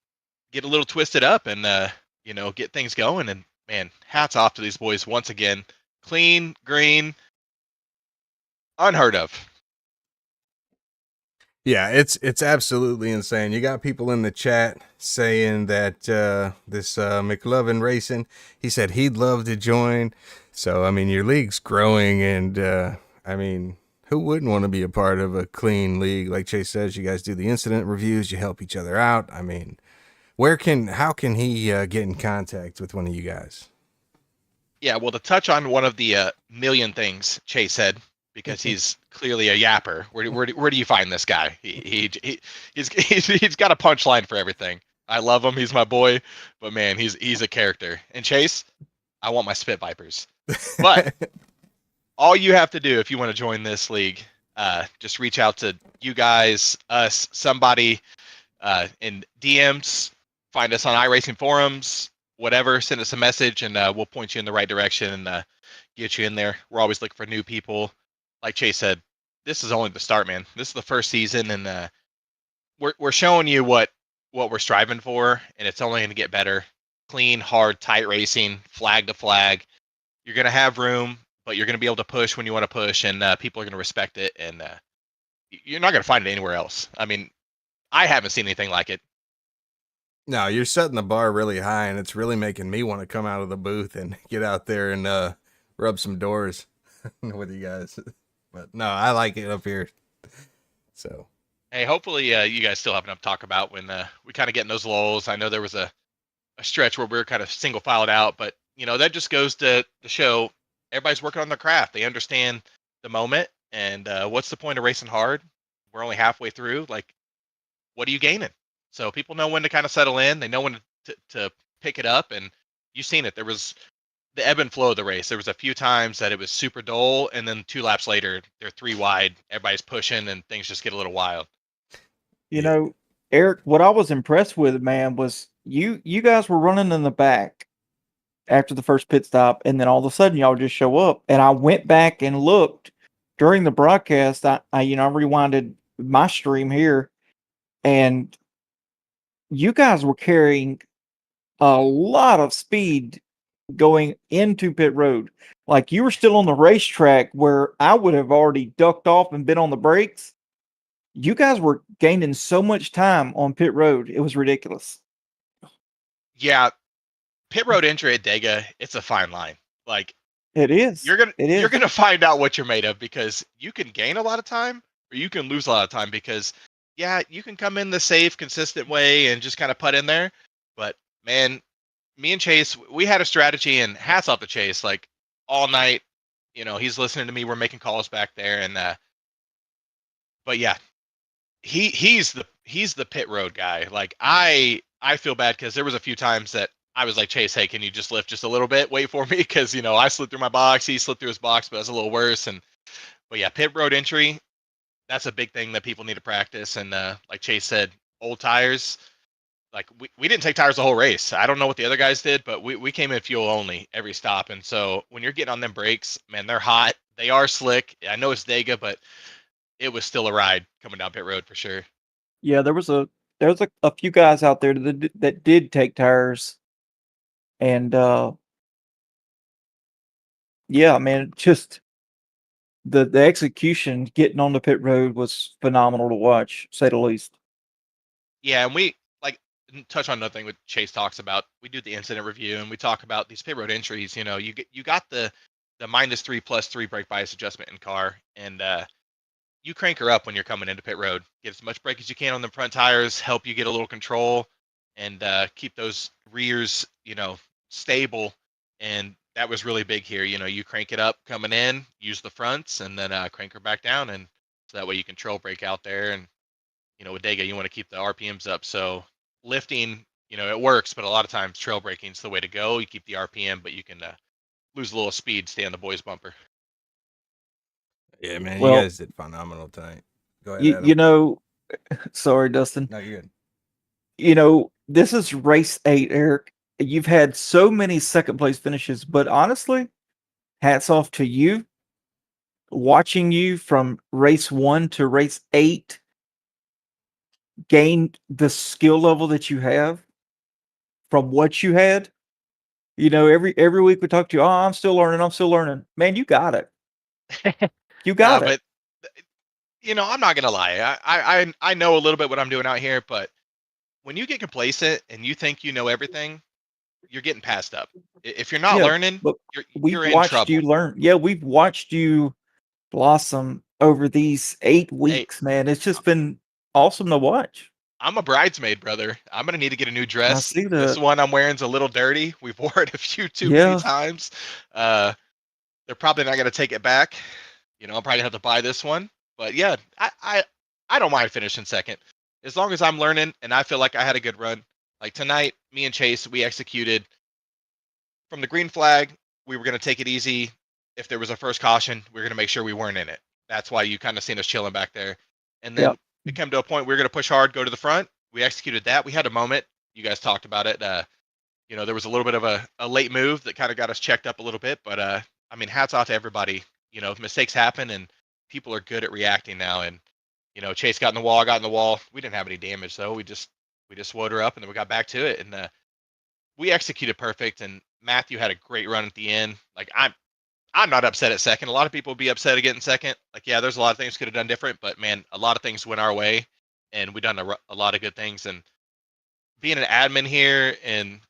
a little twisted up and get things going. And man, hats off to these boys once again. Clean, green, unheard of. Yeah, it's absolutely insane. You got people in the chat saying that this McLovin Racing, he said he'd love to join. So, I mean, your league's growing, and I mean, who wouldn't want to be a part of a clean league? Like Chase says, you guys do the incident reviews, you help each other out. I mean, how can he get in contact with one of you guys? Yeah, well, to touch on one of the million things Chase said, because he's clearly a yapper. Where do you find this guy? He's got a punchline for everything. I love him. He's my boy, but man, he's a character. And Chase, I want my Spit Vipers. But all you have to do if you want to join this league just reach out to you guys, us, somebody in DMs. Find us on iRacing forums, whatever. Send us a message, and we'll point you in the right direction and get you in there. We're always looking for new people. Like Chase said, this is only the start, man. This is the first season, and we're showing you what we're striving for, and it's only going to get better. Clean, hard, tight racing, flag to flag. You're going to have room, but you're going to be able to push when you want to push, and people are going to respect it, and you're not going to find it anywhere else. I mean, I haven't seen anything like it. No, you're setting the bar really high, and it's really making me want to come out of the booth and get out there and rub some doors with you guys. But no, I like it up here. So, hey, hopefully you guys still have enough to talk about when we kind of get in those lulls. I know there was a stretch where we were kind of single filed out, but that just goes to show everybody's working on their craft. They understand the moment, and what's the point of racing hard? We're only halfway through. Like, what are you gaining? So people know when to kind of settle in. They know when to pick it up, and you've seen it. There was the ebb and flow of the race. There was a few times that it was super dull, and then 2 laps later, they're 3 wide. Everybody's pushing, and things just get a little wild. You know, Eric, what I was impressed with, man, was you guys were running in the back after the first pit stop, and then all of a sudden y'all just show up. And I went back and looked during the broadcast. I rewinded my stream here, and you guys were carrying a lot of speed going into pit road. Like, you were still on the racetrack where I would have already ducked off and been on the brakes. You guys were gaining so much time on pit road. It was ridiculous. Yeah, pit road entry at Dega, it's a fine line. Like, It is. you're gonna find out what you're made of, because you can gain a lot of time or you can lose a lot of time, because you can come in the safe, consistent way and just kind of put in there. But man, me and Chase, we had a strategy, and hats off to Chase. Like, all night, he's listening to me. We're making calls back there, and but yeah, he's the pit road guy. Like, I feel bad because there was a few times that I was like, Chase, hey, can you just lift just a little bit? Wait for me, because I slid through my box, he slid through his box, but that's a little worse. But yeah, pit road entry, that's a big thing that people need to practice. And like Chase said, old tires. Like, we didn't take tires the whole race. I don't know what the other guys did, but we came in fuel only every stop. And so when you're getting on them brakes, man, they're hot. They are slick. I know it's Dega, but it was still a ride coming down pit road for sure. Yeah, there was a few guys out there that did take tires, and yeah, man, just the execution getting on the pit road was phenomenal to watch, to say the least. Yeah, and we touch on another thing with Chase talks about. We do the incident review, and we talk about these pit road entries. You got the -3 +3 brake bias adjustment in car, and you crank her up when you're coming into pit road. Get as much brake as you can on the front tires, help you get a little control, and keep those rears, stable. And that was really big here. You crank it up coming in, use the fronts, and then crank her back down, and so that way you can trail brake out there. And with Dega, you want to keep the RPMs up. So lifting, it works, but a lot of times trail braking is the way to go. You keep the RPM, but you can lose a little speed, stay on the boys bumper. yeah, man, Well, you guys did phenomenal tonight. Go ahead, Adam. Sorry, Dustin. No, you're good. This is race 8, Eric. You've had so many second place finishes, but honestly, hats off to you. Watching you from race 1 to race 8 gain the skill level that you have from what you had. Every week we talk to you. Oh, I'm still learning. Man, you got it. You got it. But I'm not gonna lie. I know a little bit what I'm doing out here, but when you get complacent and you think you know everything, you're getting passed up. If you're not learning, you're in trouble. You learn. Yeah, we've watched you blossom over these 8 weeks, man. It's just been awesome to watch. I'm a bridesmaid, brother. I'm gonna need to get a new dress. I see that. This one I'm wearing's a little dirty. We've worn it a few too many times. They're probably not gonna take it back. I'll probably have to buy this one. But yeah, I don't mind finishing second, as long as I'm learning and I feel like I had a good run. Like tonight, me and Chase, we executed from the green flag. We were gonna take it easy. If there was a first caution, we were gonna make sure we weren't in it. that's why you kind of seen us chilling back there. And then Yep. it came to a point we were going to push hard, go to the front. We executed that. We had a moment. You guys talked about it. There was a little bit of a late move that kind of got us checked up a little bit. But I mean, hats off to everybody. Mistakes happen, and people are good at reacting now. And Chase got in the wall, got in the wall. We didn't have any damage though. We just woed her up, and then we got back to it, and we executed perfect. And Matthew had a great run at the end. Like I'm not upset at second. A lot of people would be upset at getting second. Like, yeah, there's a lot of things could have done different, but man, a lot of things went our way, and we done a lot of good things. And being an admin here and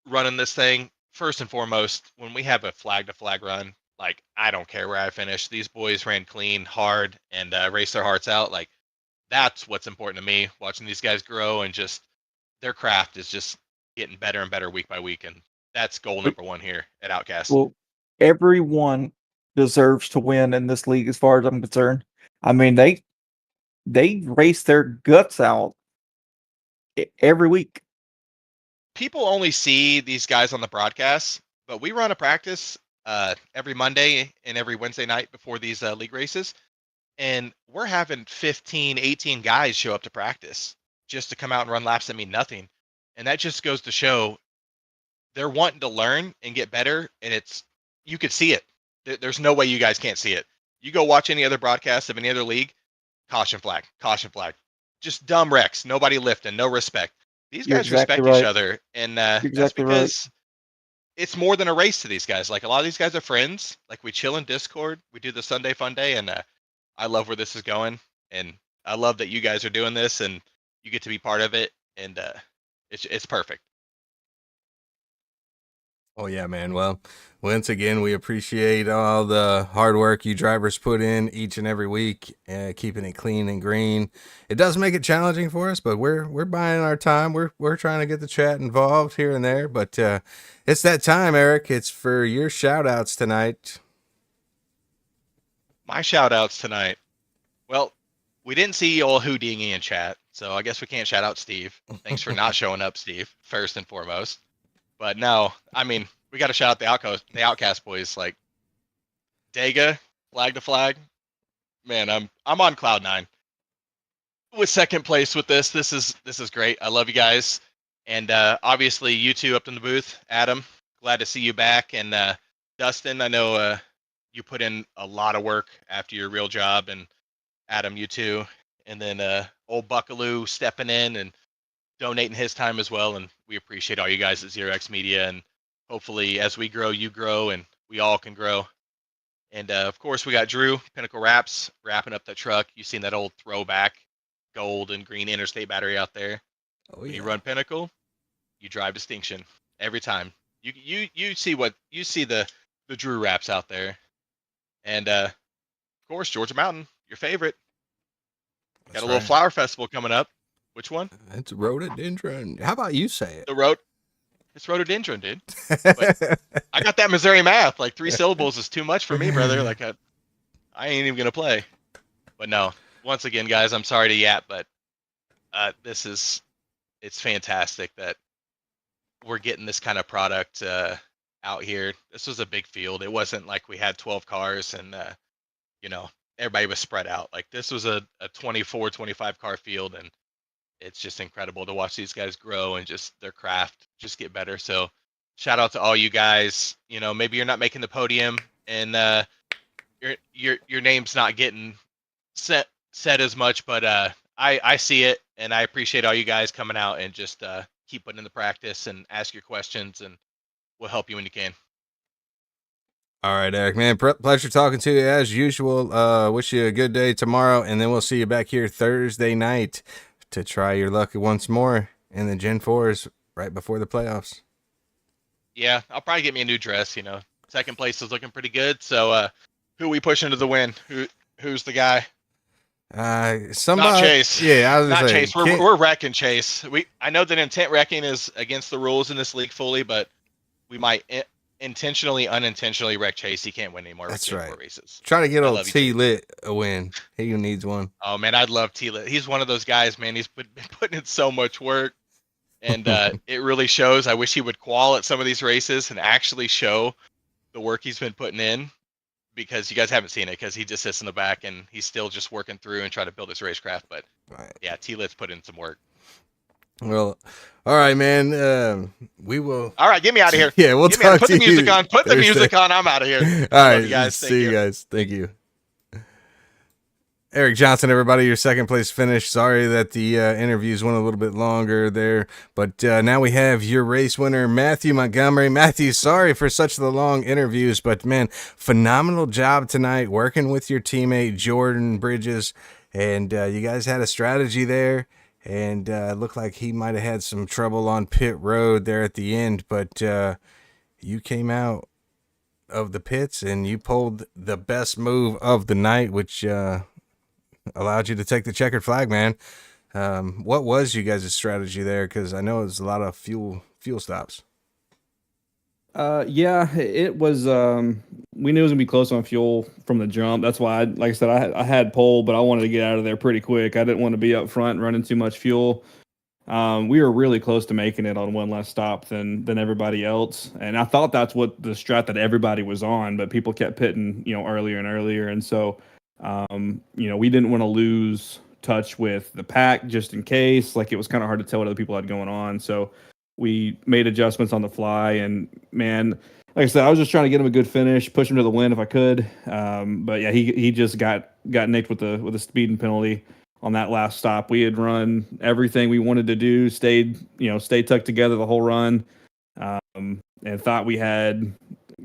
running this thing, first and foremost, when we have a flag to flag run, like I don't care where I finish. These boys ran clean, hard, and raced their hearts out. Like that's what's important to me. Watching these guys grow and just their craft is just getting better and better week by week, and that's goal number one here at Outcast. Well, everyone deserves to win in this league, as far as I'm concerned. I mean, they race their guts out every week. People only see these guys on the broadcast, but we run a practice every Monday and every Wednesday night before these league races, and we're having 15, 18 guys show up to practice just to come out and run laps that mean nothing. And that just goes to show they're wanting to learn and get better, and you could see it. There's no way you guys can't see it. You go watch any other broadcast of any other league, caution flag, just dumb wrecks, nobody lifting, no respect. These You're guys exactly respect each right. other, and You're that's exactly right. because it's more than a race to these guys. Like a lot of these guys are friends. Like we chill in Discord, we do the Sunday Fun Day, and I love where this is going, and I love that you guys are doing this, and you get to be part of it, and it's perfect. Oh yeah, man. Well, once again, we appreciate all the hard work you drivers put in each and every week, keeping it clean and green. It does make it challenging for us, but we're buying our time. We're trying to get the chat involved here and there, but it's that time, Eric. It's for your shout outs tonight. My shout outs tonight. Well, we didn't see old Houdini in chat, so I guess we can't shout out Steve. Thanks for not showing up, Steve, first and foremost. But no, I mean, we got to shout out the Outcast boys, like Dega, flag to flag. Man, I'm on cloud nine with second place with this. This is great. I love you guys, and obviously you two up in the booth. Adam, glad to see you back, and Dustin, I know you put in a lot of work after your real job, and Adam, you too, and then old Buckaloo stepping in and donating his time as well, and we appreciate all you guys at Zero X Media, and hopefully as we grow, you grow, and we all can grow. And of course, we got Drew, Pinnacle Wraps, wrapping up that truck. You've seen that old throwback gold and green Interstate battery out there. Oh, When yeah. you run Pinnacle, you drive distinction every time. You see the Drew Wraps out there, and of course Georgia Mountain, your favorite. Got That's a little right. flower festival coming up. Which one? It's rhododendron. How about you say The road. It's rhododendron, dude. it? I got that Missouri math. Like 3 syllables is too much for me, brother. Like I ain't even gonna play. But no, once again, guys, I'm sorry to yap, but it's fantastic that we're getting this kind of product out here. This was a big field. It wasn't like we had 12 cars and everybody was spread out. Like this was a 24, 25 car field, and it's just incredible to watch these guys grow and just their craft just get better. So shout out to all you guys. Maybe you're not making the podium and your name's not getting said as much, but I see it, and I appreciate all you guys coming out and just keep putting in the practice and ask your questions, and we'll help you when you can. All right, Eric, man. Pleasure talking to you as usual. Wish you a good day tomorrow, and then we'll see you back here Thursday night to try your luck once more in the Gen 4s right before the playoffs. Yeah, I'll probably get me a new dress. Second place is looking pretty good. So who are we pushing to the win? Who's the guy? Somebody. Not Chase. Yeah, I was Not gonna say, Chase. We're wrecking Chase. I know that intent wrecking is against the rules in this league fully, but we might intentionally, unintentionally wreck Chase. He can't win anymore. That's with right. Races. Try to get I old love you, T Chase. Lit a win. He needs one. Oh man, I'd love T-Lit. He's one of those guys, man. He's been putting in so much work, and it really shows. I wish he would qual at some of these races and actually show the work he's been putting in. because you guys haven't seen it because he just sits in the back and he's still just working through and trying to build his racecraft. But Right. yeah, T-Lit's put in some work. Well, all right, man. We will. All right, get me out of here. Yeah, we'll Get me out. talk Put to the music you on. Put the Thursday. music on. I'm out of here. All I love right, you guys. Thank see you guys. Thank you. Eric Johnson, everybody, your second place finish. Sorry that the interviews went a little bit longer there, but now we have your race winner, Matthew Montgomery. Matthew, sorry for such the long interviews, but man, phenomenal job tonight working with your teammate, Jordan Bridges, and you guys had a strategy there, and it looked like he might have had some trouble on pit road there at the end, but you came out of the pits and you pulled the best move of the night, which allowed you to take the checkered flag, man. What was you guys' strategy there? Because I know it was a lot of fuel stops. Yeah, it was. We knew it was gonna be close on fuel from the jump. That's why, like I said, I had pole, but I wanted to get out of there pretty quick. I didn't want to be up front running too much fuel. We were really close to making it on one less stop than everybody else, and I thought that's what the strat that everybody was on, but people kept pitting, earlier and earlier, and so, we didn't want to lose touch with the pack just in case. Like, it was kind of hard to tell what other people had going on, so we made adjustments on the fly, and man, like I said, I was just trying to get him a good finish, push him to the win if I could. But yeah, he just got nicked with the speeding penalty on that last stop. We had run everything we wanted to do, stayed tucked together the whole run, and thought we had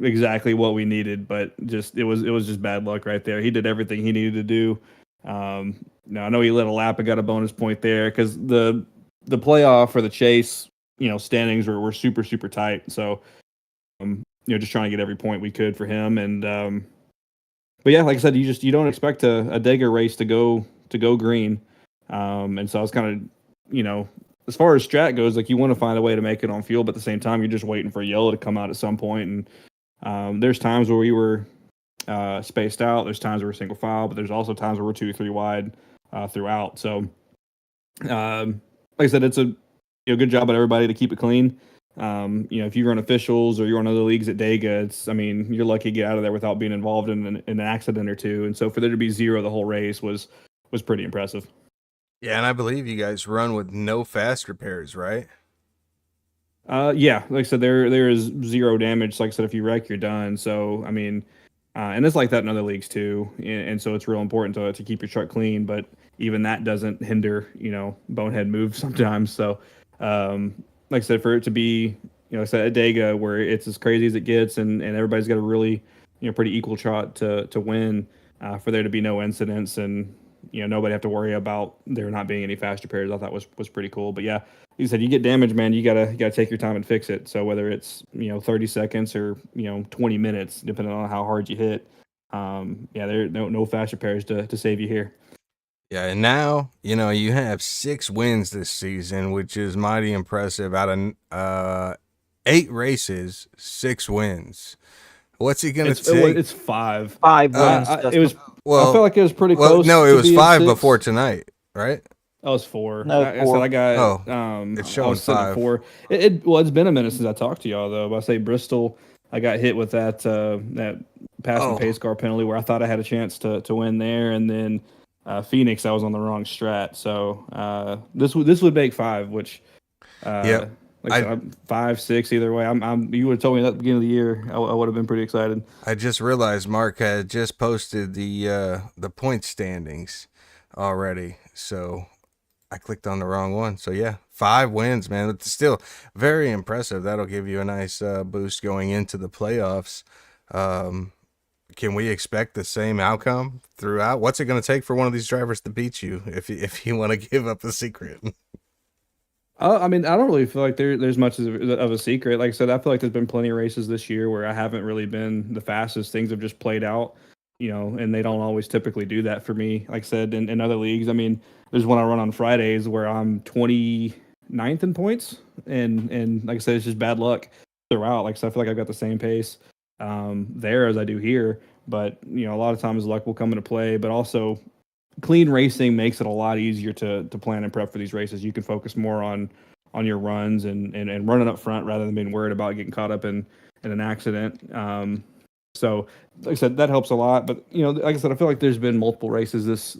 exactly what we needed, but it was just bad luck right there. He did everything he needed to do. Now I know he lit a lap and got a bonus point there because the playoff or the chase, standings were super, super tight. So, just trying to get every point we could for him. And, but yeah, like I said, you don't expect a Dega race to go green. And so I was kind of, as far as strat goes, like, you want to find a way to make it on fuel, but at the same time, you're just waiting for yellow to come out at some point. And, there's times where we were, spaced out. There's times where we're single file, but there's also times where we're 2 or 3 wide, throughout. So, like I said, it's a good job at everybody to keep it clean. If you run officials or you're on other leagues at Dega, you're lucky to get out of there without being involved in an accident or two. And so for there to be 0 the whole race was pretty impressive. Yeah, and I believe you guys run with no fast repairs, right? Yeah, like I said, there is 0 damage. Like I said, if you wreck, you're done. So, and it's like that in other leagues too. And so it's real important to keep your truck clean, but even that doesn't hinder, bonehead moves sometimes. So, like I said, for it to be, like I said, at Dega, where it's as crazy as it gets, and everybody's got a really, pretty equal shot to win, for there to be no incidents and, nobody have to worry about there not being any fast repairs, I thought was pretty cool. But yeah, like you said, you get damage, man, you gotta take your time and fix it. So whether it's 30 seconds or 20 minutes, depending on how hard you hit, there are no fast repairs to save you here. Yeah, and now, you have 6 wins this season, which is mighty impressive. Out of 8 races, 6 wins. What's he going to take? It's 5. 5 wins. It was. Well, I feel like it was pretty close. No, it was 5 6. before tonight, right? Oh, it's 4. No, I 4. said I got. It's showing I was sitting 5. at 4. It's been a minute since I talked to y'all though. I say Bristol, I got hit with that passing pace car penalty where I thought I had a chance to win there, and then Phoenix, I was on the wrong strat. So this would make 5, which Yep. like I said, I'm 5, 6 either way. You would have told me at the beginning of the year, I would have been pretty excited. I just realized Mark had just posted the point standings already, so I clicked on the wrong one. So yeah, 5 wins, man. It's still very impressive. That'll give you a nice boost going into the playoffs. Can we expect the same outcome throughout? What's it going to take for one of these drivers to beat you if you want to give up a secret? I don't really feel like there's much of a secret. Like I said, I feel like there's been plenty of races this year where I haven't really been the fastest. Things have just played out, and they don't always typically do that for me. Like I said, in other leagues, there's one I run on Fridays where I'm 29th in points, and like I said, it's just bad luck throughout. Like, so I feel like I've got the same pace there as I do here, but a lot of times luck will come into play, but also clean racing makes it a lot easier to plan and prep for these races. You can focus more on your runs and running up front rather than being worried about getting caught up in an accident. So, like I said, that helps a lot. But like I said, I feel like there's been multiple races this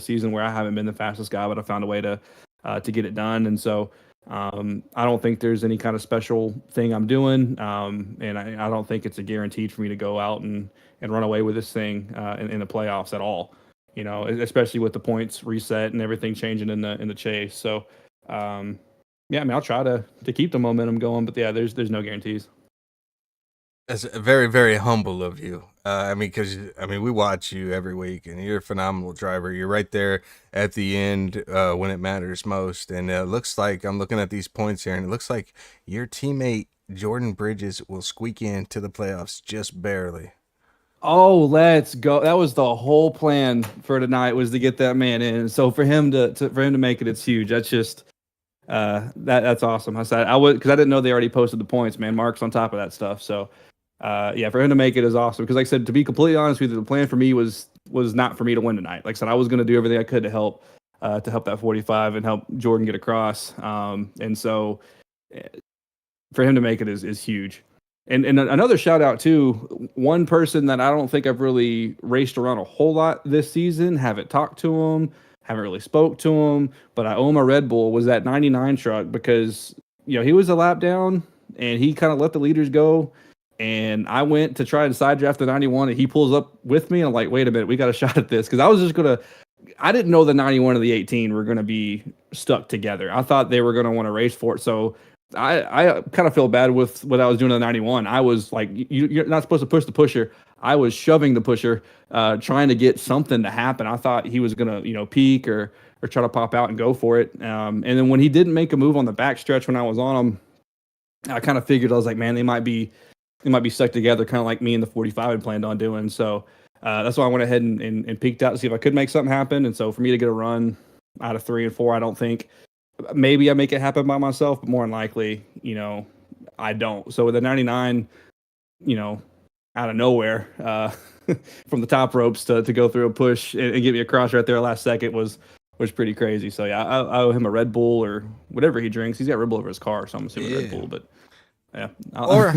season where I haven't been the fastest guy, but I found a way to get it done. And so, I don't think there's any kind of special thing I'm doing, and I don't think it's a guaranteed for me to go out and run away with this thing in the playoffs at all. Especially with the points reset and everything changing in the chase. So, yeah, I mean, I'll try to keep the momentum going, but yeah, there's no guarantees. That's very, very humble of you. Because we watch you every week, and you're a phenomenal driver. You're right there at the end when it matters most. And it looks like I'm looking at these points here, and it looks like your teammate Jordan Bridges will squeak into the playoffs just barely. Oh, let's go! That was the whole plan for tonight, was to get that man in. So for him to make it, it's huge. That's just that's awesome. I said I would, because I didn't know they already posted the points. Man, Mark's on top of that stuff. So. Yeah, for him to make it is awesome. Because like I said, to be completely honest with you, the plan for me was not for me to win tonight. Like I said, I was going to do everything I could to help that 45 and help Jordan get across. And so for him to make it is huge. And another shout out too, one person that I don't think I've really raced around a whole lot this season, haven't talked to him, haven't really spoke to him, but I owe him a Red Bull, was that 99 truck, because he was a lap down and he kind of let the leaders go. And I went to try and side draft the 91, and he pulls up with me. And I'm like, wait a minute, we got a shot at this. Because I was just I didn't know the 91 and the 18 were going to be stuck together. I thought they were going to want to race for it. So I kind of feel bad with what I was doing to the 91. I was like, you're not supposed to push the pusher. I was shoving the pusher, trying to get something to happen. I thought he was going to, peak or try to pop out and go for it. And then when he didn't make a move on the backstretch when I was on him, I kind of figured, I was like, man, they might be stuck together, kind of like me and the 45 had planned on doing. So that's why I went ahead and peeked out to see if I could make something happen. And so for me to get a run out of 3 and 4, I don't think, maybe I make it happen by myself, but more than likely, I don't. So with the 99, out of nowhere, from the top ropes to go through a push and get me across right there last second was pretty crazy. So yeah, I owe him a Red Bull or whatever he drinks. He's got Red Bull over his car, so I'm assuming Red Bull, but yeah. Or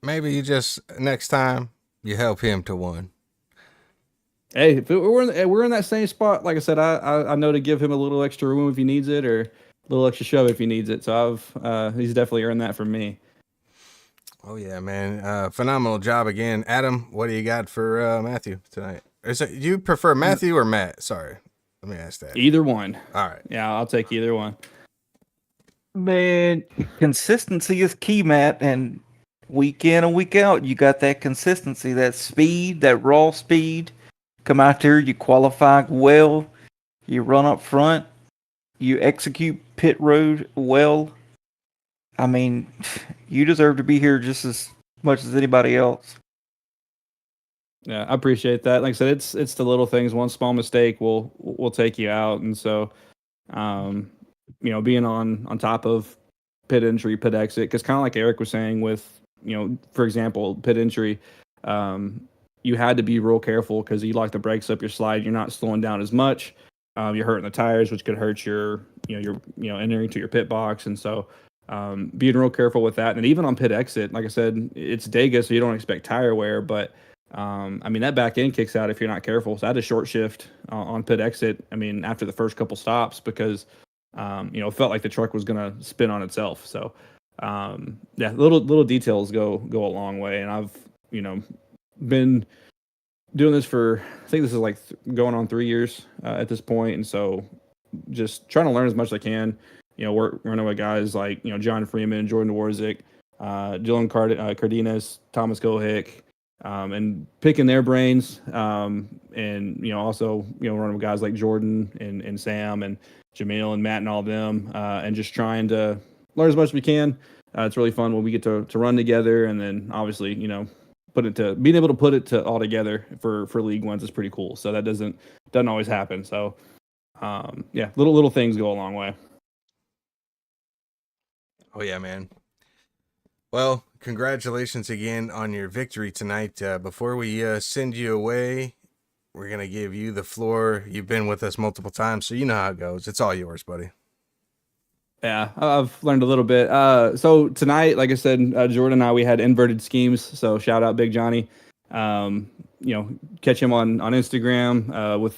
maybe you just, next time, you help him to one. Hey, if we're in that same spot, like I said, I know to give him a little extra room if he needs it, or a little extra shove if he needs it. So he's definitely earned that from me. Oh yeah, man! Phenomenal job again, Adam. What do you got for Matthew tonight? Do you prefer Matthew or Matt? Sorry, let me ask that. Either one. All right. Yeah, I'll take either one. Man, consistency is key, Matt, and week in and week out, you got that consistency, that speed, that raw speed. Come out there, you qualify well, you run up front, you execute pit road well. I mean, you deserve to be here just as much as anybody else. Yeah, I appreciate that. Like I said, it's the little things. One small mistake will take you out, and so, being on top of pit entry, pit exit, because kind of like Eric was saying with, for example, pit entry, you had to be real careful because you lock the brakes up your slide. You're not slowing down as much. You're hurting the tires, which could hurt your entering to your pit box, and so. Being real careful with that. And even on pit exit, like I said, it's Dega, so you don't expect tire wear, but that back end kicks out if you're not careful. So I had a short shift on pit exit, after the first couple stops, because it felt like the truck was going to spin on itself. So little details go a long way. And I've been doing this for, I think this is like going on 3 years at this point, and so just trying to learn as much as I can. We're running with guys like, John Freeman, Jordan Warzik, Dylan Cardenas, Thomas Gohick, and picking their brains. And, also, running with guys like Jordan and Sam and Jamil and Matt and all of them, and just trying to learn as much as we can. It's really fun when we get to run together, and then obviously, being able to put it to all together for league ones is pretty cool. So that doesn't always happen. So, little things go a long way. Oh, yeah, man. Well, congratulations again on your victory tonight. Before we send you away, we're going to give you the floor. You've been with us multiple times, so you know how it goes. It's all yours, buddy. Yeah, I've learned a little bit. So tonight, like I said, Jordan and I, we had inverted schemes. So shout out Big Johnny. Catch him on Instagram with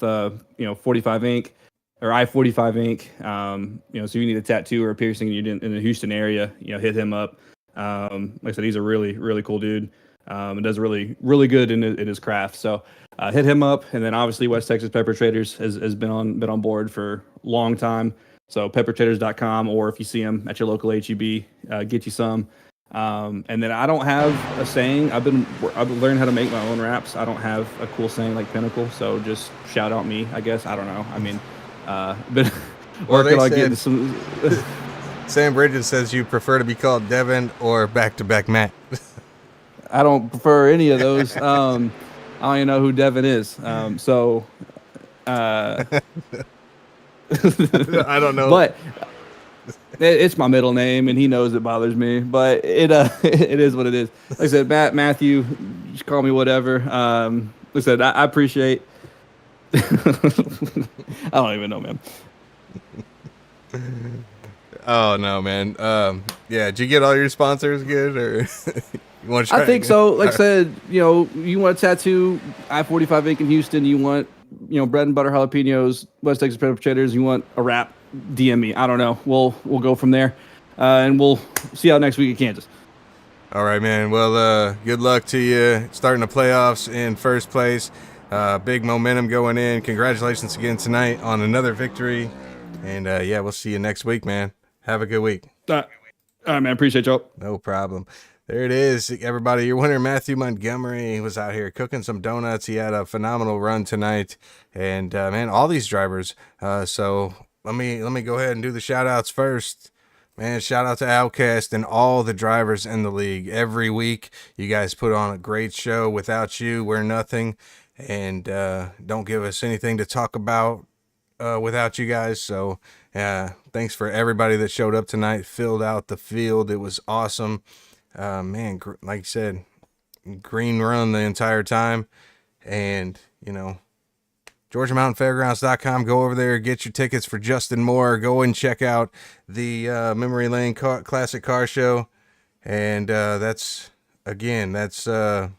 45 Ink or I-45 Ink. So if you need a tattoo or a piercing in the Houston area, hit him up. Like I said, he's a really, really cool dude. And does really, really good in his craft. So hit him up. And then obviously West Texas Pepper Traders has been on board for a long time. So peppertraders.com, or if you see him at your local HEB, get you some. And then I don't have a saying. I've learned how to make my own raps. I don't have a cool saying like Pinnacle. So just shout out me, I guess. I don't know. I mean, but working on getting some. Sam Bridges says you prefer to be called Devin or back-to-back Matt. I don't prefer any of those. I don't even know who Devin is. I don't know. But it's my middle name, and he knows it bothers me. But it is what it is. Like I said, Matthew, just call me whatever. Like I said, I appreciate. I don't even know, man. Oh no, man. Did you get all your sponsors good, or you want to try? I think so. Like I said, you want a tattoo, I-45 Ink in Houston. You want, bread and butter jalapenos, West Texas Pepper Traders. You want a wrap, DM me. I don't know. We'll go from there, and we'll see how next week at Kansas. All right, man. Well, good luck to you starting the playoffs in first place. Big momentum going in. Congratulations again tonight on another victory. And we'll see you next week, man. Have a good week. All right, man. Appreciate y'all. No problem. There it is, everybody. Your winner, Matthew Montgomery, was out here cooking some donuts. He had a phenomenal run tonight, and man, all these drivers. So let me go ahead and do the shout outs first. Man, shout out to Outcast and all the drivers in the league. Every week, you guys put on a great show. Without you, we're nothing, and don't give us anything to talk about without you guys. So thanks for everybody that showed up tonight, filled out the field. It was awesome. Man, like you said, green run the entire time. And GeorgiaMountainFairgrounds.com. Go over there, get your tickets for Justin Moore. Go and check out the Memory Lane Classic Car Show. And that's the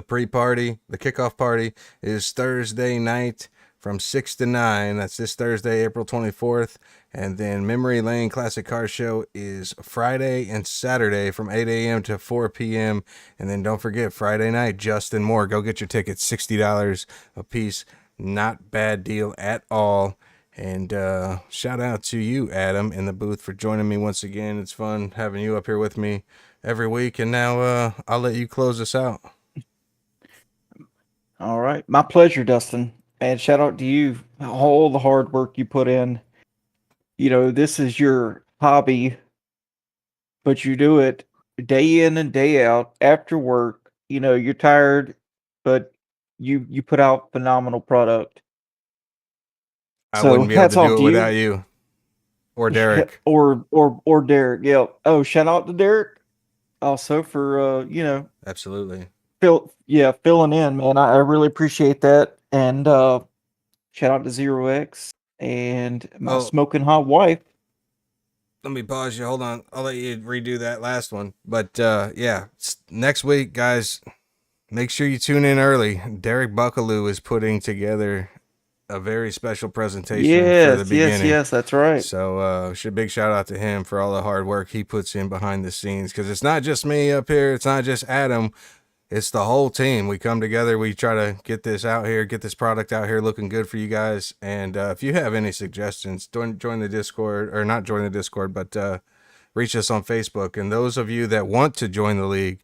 pre-party. The kickoff party is Thursday night from 6 to 9. That's this Thursday, April 24th. And then Memory Lane Classic Car Show is Friday and Saturday from 8 a.m. to 4 p.m. And then don't forget, Friday night, Justin Moore. Go get your tickets, $60 a piece. Not bad deal at all. And shout out to you, Adam, in the booth for joining me once again. It's fun having you up here with me every week. And now I'll let you close us out. All right. My pleasure, Dustin. And shout out to you, all the hard work you put in. This is your hobby, but you do it day in and day out after work. You're tired, but you put out phenomenal product. I wouldn't be able to do it without you or Derek. Or Derek. Yeah. Oh, shout out to Derek also for Absolutely. Filling in, man. I really appreciate that. And shout out to Zero X and my smoking hot wife. Let me pause you. Hold on. I'll let you redo that last one. But next week, guys, make sure you tune in early. Derek Buckaloo is putting together a very special presentation for the beginning. Yes, that's right. So big shout out to him for all the hard work he puts in behind the scenes, because it's not just me up here. It's not just Adam. It's the whole team. We come together. We try to get this out here, get this product out here looking good for you guys. And if you have any suggestions, join the Discord, or not join the Discord, but reach us on Facebook. And those of you that want to join the league,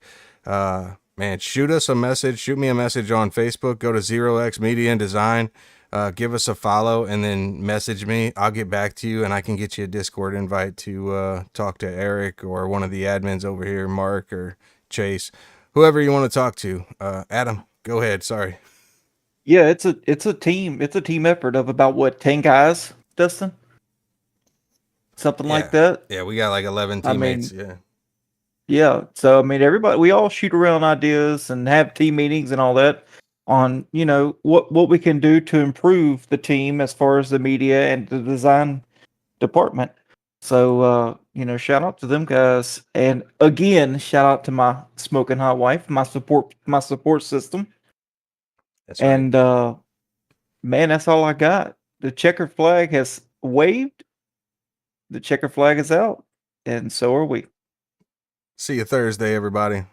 man, shoot us a message. Shoot me a message on Facebook. Go to 0x Media and Design. Give us a follow and then message me. I'll get back to you, and I can get you a Discord invite to talk to Eric or one of the admins over here, Mark or Chase. Whoever you want to talk to. Adam, go ahead. Sorry. Yeah, it's a team. It's a team effort of about 10 guys, Dustin? Something like that. Yeah, we got like 11 teammates. Yeah. So everybody, we all shoot around ideas and have team meetings and all that on, what we can do to improve the team as far as the media and the design department. So, shout out to them guys. And again, shout out to my smoking hot wife, my support system. That's And man, that's all I got. The checker flag has waved. The checker flag is out. And so are we. See you Thursday, everybody.